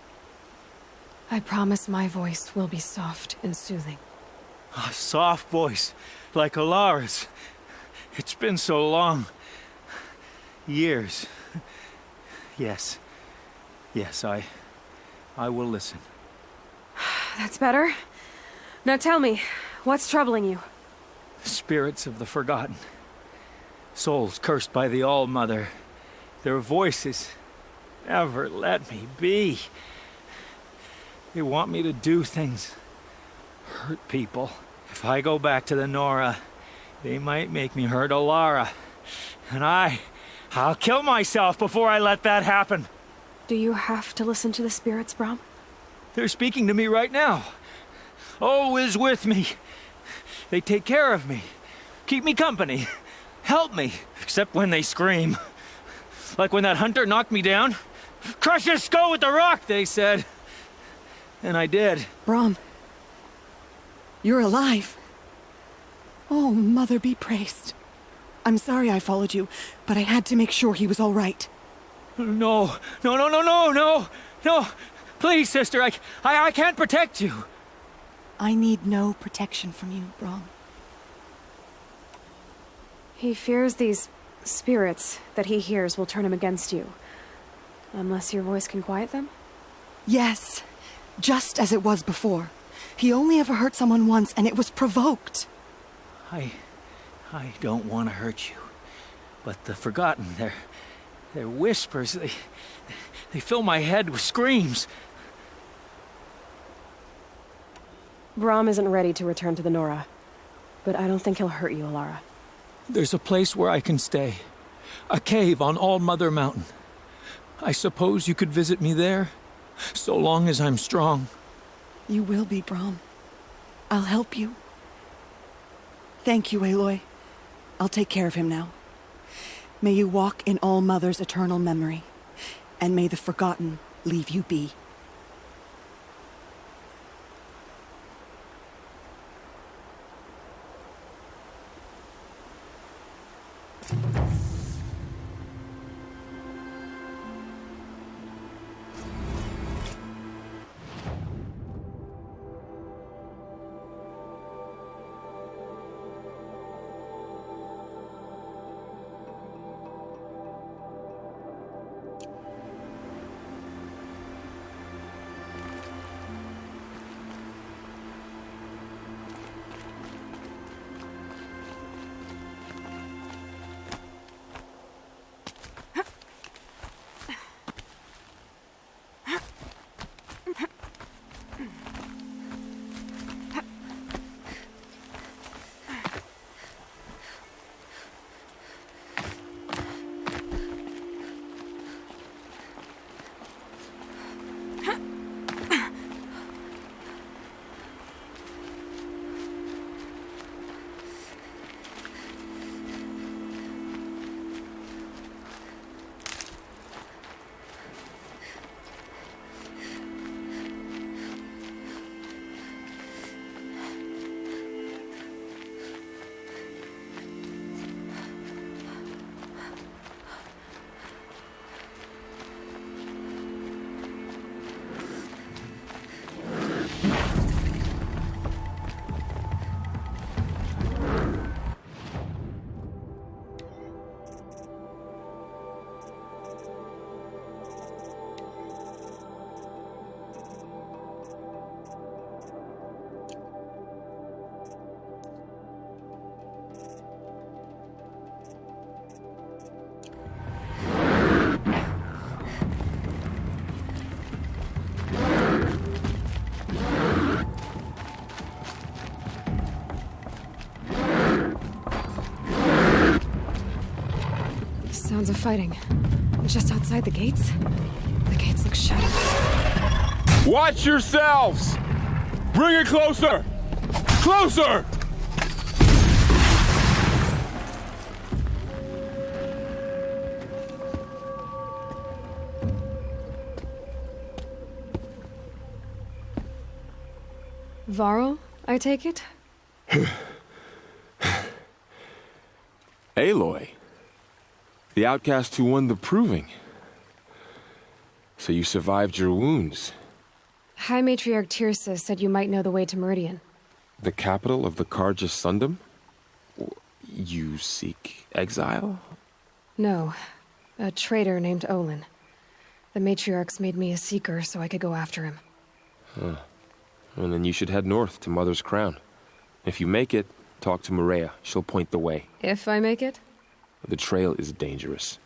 I promise my voice will be soft and soothing. A soft voice, like Alara's. It's been so long. Years. Yes. Yes, I will listen. That's better. Now tell me, what's troubling you? Spirits of the forgotten. Souls cursed by the All-Mother. Their voices never let me be. They want me to do things, hurt people. If I go back to the Nora, they might make me hurt Alara. And I'll kill myself before I let that happen. Do you have to listen to the spirits, Brom? They're speaking to me right now. O is with me. They take care of me, keep me company, help me, except when they scream. Like when that hunter knocked me down. Crush his skull with the rock, they said. And I did. Brom, you're alive. Oh, Mother be praised. I'm sorry I followed you, but I had to make sure he was all right. No. Please, sister, I can't protect you. I need no protection from you, Brom. He fears these spirits that he hears will turn him against you. Unless your voice can quiet them? Yes, just as it was before. He only ever hurt someone once, and it was provoked. I don't want to hurt you. But the Forgotten, their whispers, they fill my head with screams. Brom isn't ready to return to the Nora, but I don't think he'll hurt you, Alara. There's a place where I can stay. A cave on All Mother Mountain. I suppose you could visit me there, so long as I'm strong. You will be, Brom. I'll help you. Thank you, Aloy. I'll take care of him now. May you walk in All Mother's eternal memory, and may the Forgotten leave you be. Sounds of fighting. Just outside the gates? The gates look shut. Watch yourselves! Bring it closer! Closer! Varl, I take it? Aloy. The outcast who won the proving. So you survived your wounds. High Matriarch Tirsa said you might know the way to Meridian. The capital of the Carja Sundom? You seek exile? No. A traitor named Olin. The Matriarchs made me a seeker so I could go after him. Huh. And then you should head north to Mother's Crown. If you make it, talk to Maria. She'll point the way. If I make it? The trail is dangerous.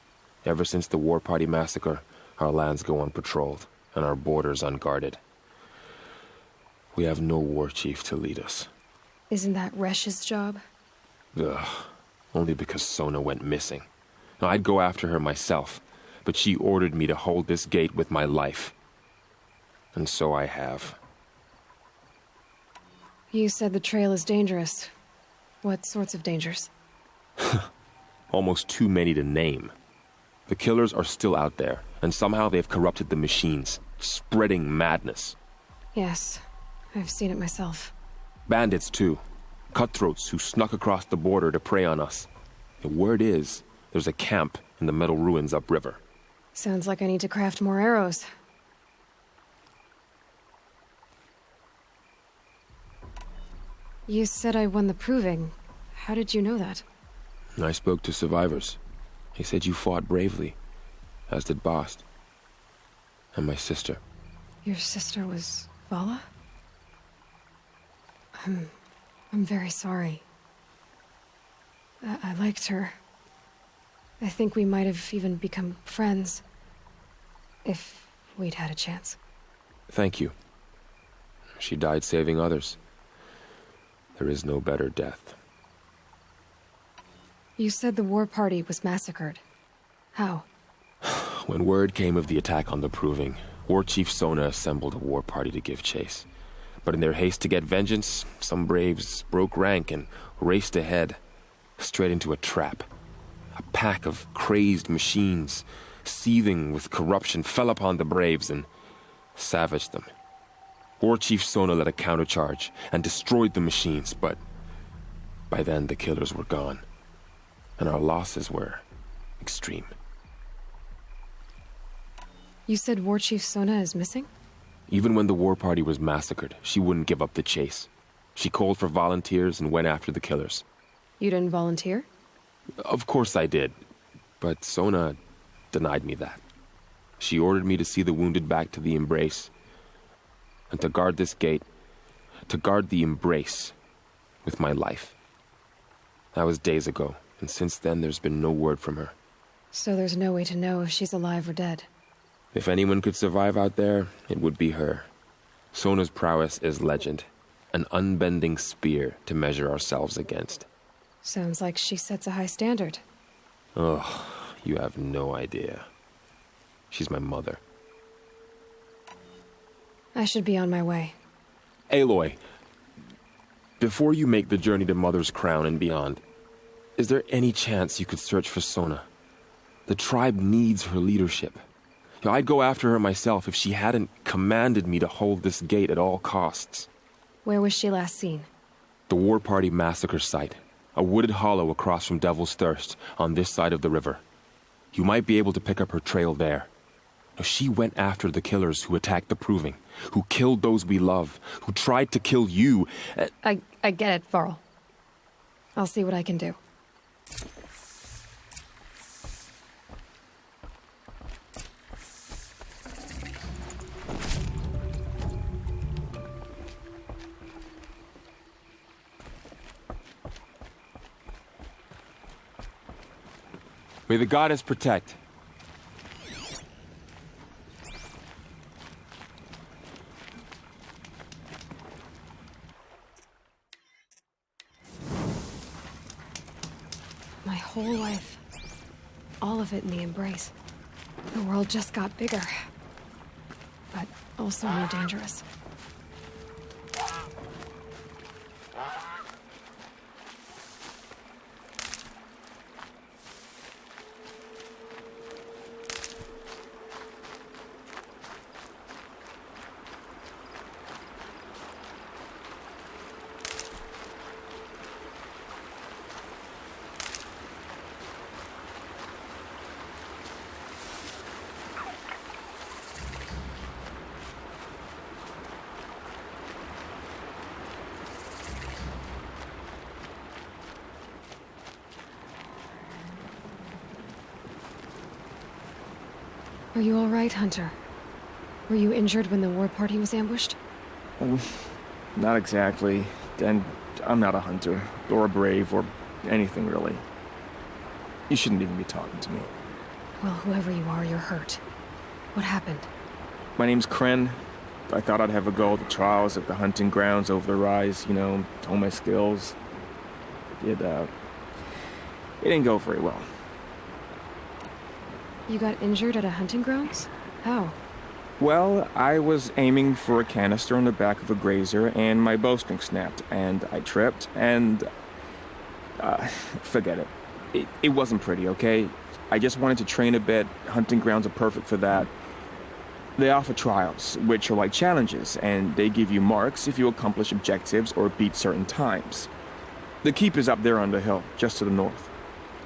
Ever since the War Party massacre, our lands go unpatrolled, and our borders unguarded. We have no war chief to lead us. Isn't that Resh's job? Ugh. Only because Sona went missing. Now, I'd go after her myself, but she ordered me to hold this gate with my life. And so I have. You said the trail is dangerous. What sorts of dangers? Almost too many to name. The killers are still out there, and somehow they've corrupted the machines, spreading madness. Yes, I've seen it myself. Bandits, too. Cutthroats who snuck across the border to prey on us. The word is, there's a camp in the metal ruins upriver. Sounds like I need to craft more arrows. You said I won the proving. How did you know that? I spoke to survivors. They said you fought bravely, as did Bast. And my sister. Your sister was Vala? I'm very sorry. I liked her. I think we might have even become friends. If we'd had a chance. Thank you. She died saving others. There is no better death. You said the war party was massacred. How? When word came of the attack on the Proving, War Chief Sona assembled a war party to give chase. But in their haste to get vengeance, some braves broke rank and raced ahead, straight into a trap. A pack of crazed machines, seething with corruption, fell upon the braves and savaged them. War Chief Sona led a countercharge and destroyed the machines, but by then the killers were gone, and our losses were extreme. You said War Chief Sona is missing? Even when the war party was massacred, she wouldn't give up the chase. She called for volunteers and went after the killers. You didn't volunteer? Of course I did, but Sona denied me that. She ordered me to see the wounded back to the Embrace, and to guard this gate, to guard the Embrace with my life. That was days ago, and since then there's been no word from her. So there's no way to know if she's alive or dead. If anyone could survive out there, it would be her. Sona's prowess is legend, an unbending spear to measure ourselves against. Sounds like she sets a high standard. Oh, you have no idea. She's my mother. I should be on my way. Aloy, before you make the journey to Mother's Crown and beyond, is there any chance you could search for Sona? The tribe needs her leadership. I'd go after her myself if she hadn't commanded me to hold this gate at all costs. Where was she last seen? The War Party massacre site. A wooded hollow across from Devil's Thirst, on this side of the river. You might be able to pick up her trail there. Now, she went after the killers who attacked the Proving, who killed those we love, who tried to kill you. I get it, Varl. I'll see what I can do. May the goddess protect. My whole life. All of it in the Embrace. The world just got bigger. But also more dangerous. Are you all right, Hunter? Were you injured when the war party was ambushed? Not exactly. And I'm not a hunter, or a brave, or anything really. You shouldn't even be talking to me. Well, whoever you are, you're hurt. What happened? My name's Kren. I thought I'd have a go at the trials at the hunting grounds over the rise, you know, hone my skills. It didn't go very well. You got injured at a hunting grounds? How? Well, I was aiming for a canister on the back of a grazer, and my bowstring snapped, and I tripped, and... forget it. It wasn't pretty, okay? I just wanted to train a bit. Hunting grounds are perfect for that. They offer trials, which are like challenges, and they give you marks if you accomplish objectives or beat certain times. The keep is up there on the hill, just to the north.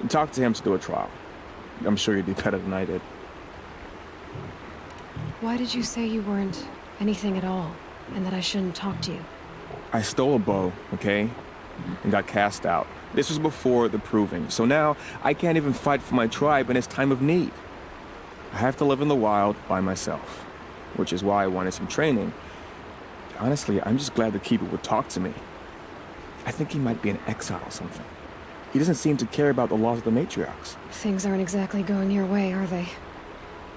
Talk to him to do a trial. I'm sure you'd do better than I did. Why did you say you weren't anything at all, and that I shouldn't talk to you? I stole a bow, okay? And got cast out. This was before the proving, so now I can't even fight for my tribe in its time of need. I have to live in the wild by myself, which is why I wanted some training. Honestly, I'm just glad the Keeper would talk to me. I think he might be in exile or something. He doesn't seem to care about the laws of the matriarchs. Things aren't exactly going your way, are they?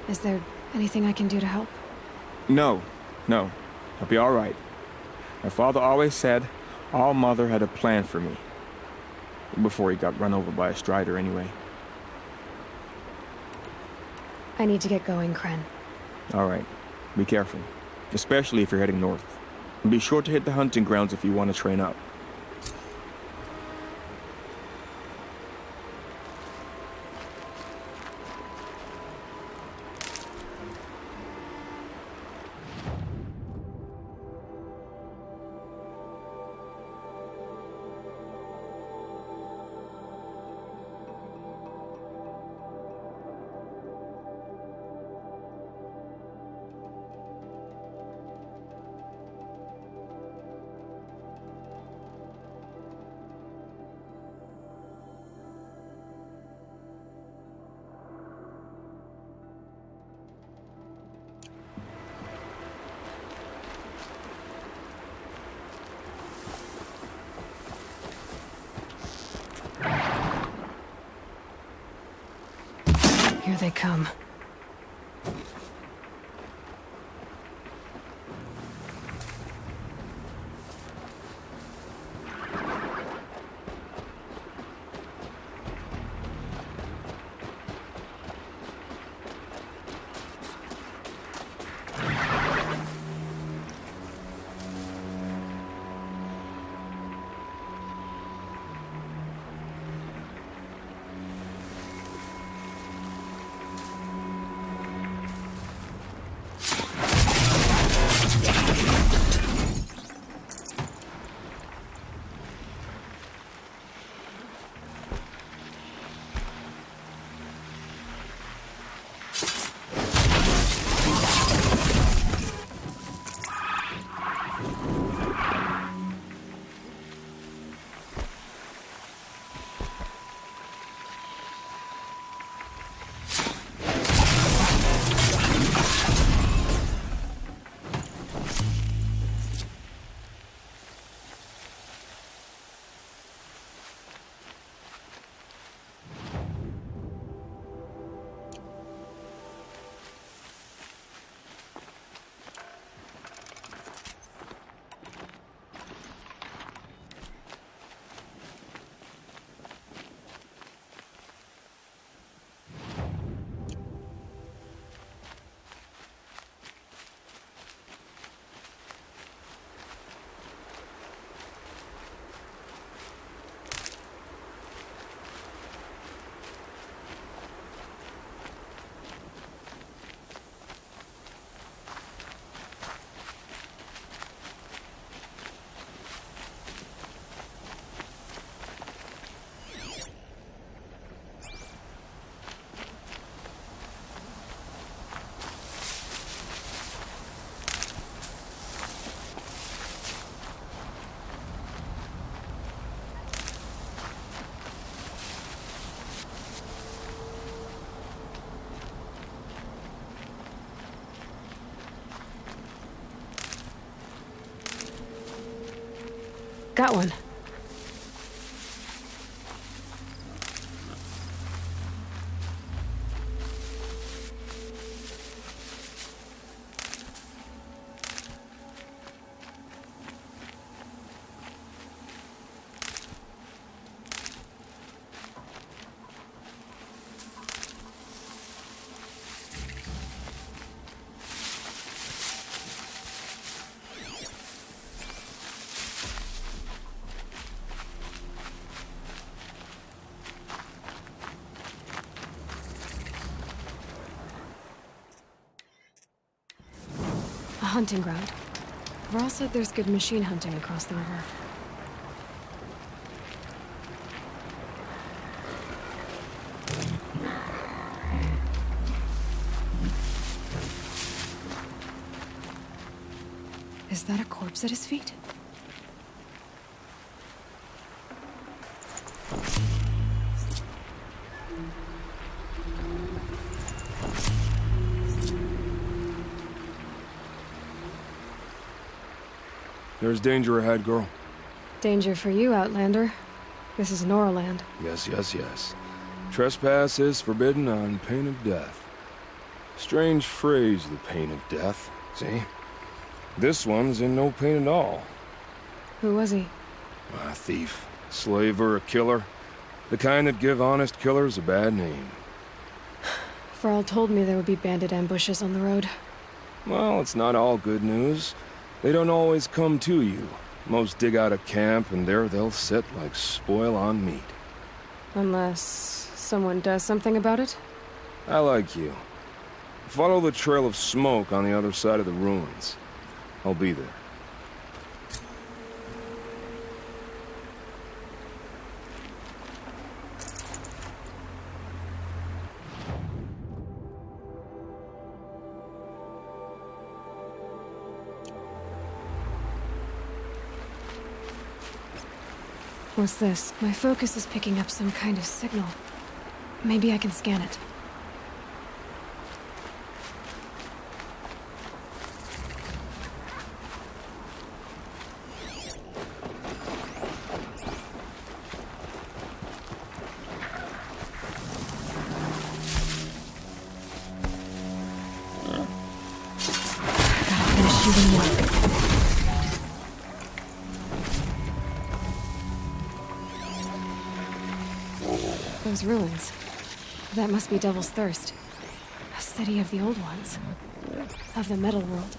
Is there anything I can do to help? No. I'll be all right. My father always said All Mother had a plan for me. Before he got run over by a strider, anyway. I need to get going, Kren. All right. Be careful. Especially if you're heading north. And be sure to hit the hunting grounds if you want to train up. Here they come. Got one. A hunting ground. Varl said there's good machine hunting across the river. Is that a corpse at his feet? There's danger ahead, girl. Danger for you, Outlander. This is Noraland. Yes, yes, yes. Trespass is forbidden on pain of death. Strange phrase, the pain of death. See? This one's in no pain at all. Who was he? A thief, slaver, a killer. The kind that give honest killers a bad name. Varl told me there would be bandit ambushes on the road. Well, it's not all good news. They don't always come to you. Most dig out a camp, and there they'll sit like spoil on meat. Unless someone does something about it? I like you. Follow the trail of smoke on the other side of the ruins. I'll be there. What's this? My focus is picking up some kind of signal. Maybe I can scan it. Gotta finish shooting more. Those ruins. That must be Devil's Thirst. A city of the old ones. Of the metal world.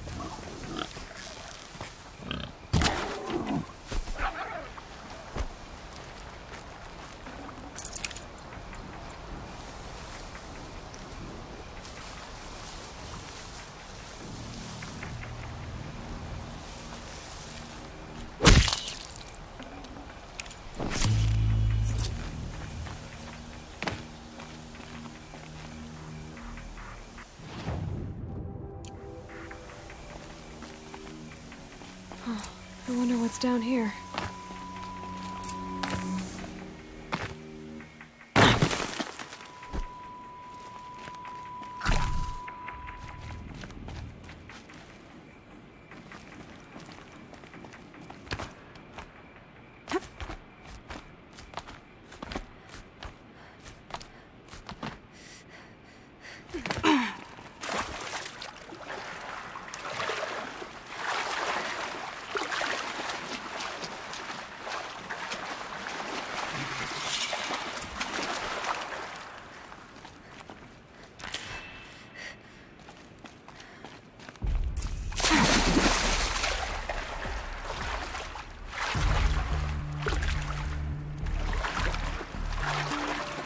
I wonder what's down here.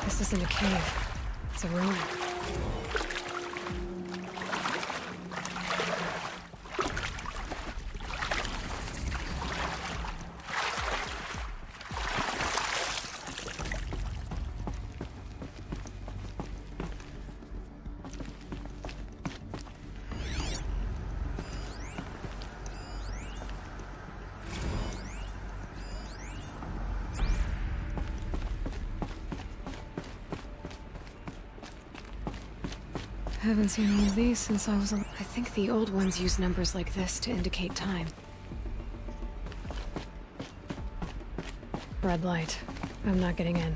This isn't a cave. It's a ruin. I haven't seen one of these since I was I think the old ones use numbers like this to indicate time. Red light. I'm not getting in.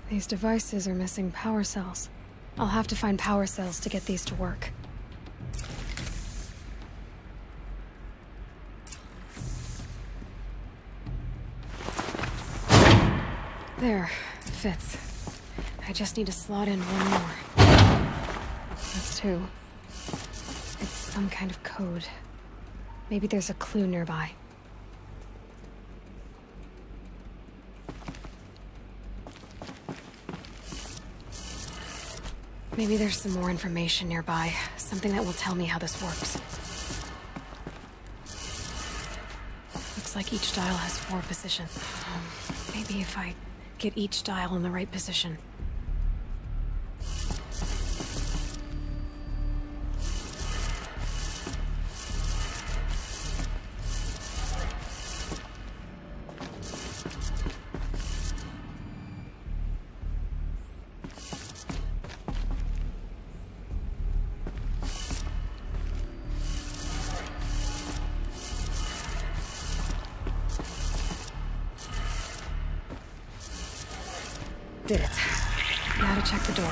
These devices are missing power cells. I'll have to find power cells to get these to work. There. fits. I just need to slot in one more. That's 2. It's some kind of code. Maybe there's a clue nearby. Maybe there's some more information nearby. Something that will tell me how this works. Looks like each dial has 4 positions. Maybe if I get each dial in the right position. Did it. Now to check the door.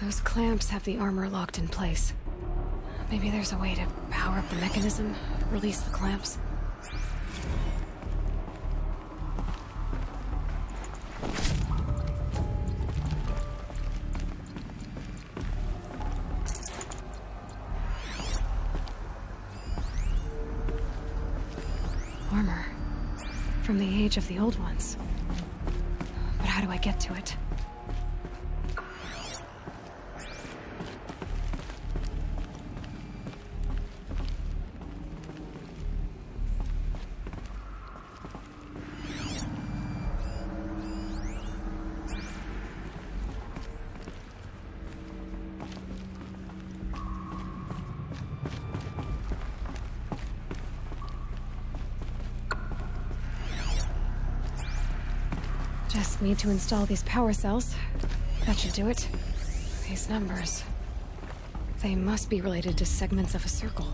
Those clamps have the armor locked in place. Maybe there's a way to power up the mechanism, release the clamps. Armor. From the age of the old ones. But how do I get to it? Just need to install these power cells. That should do it. These numbers. They must be related to segments of a circle.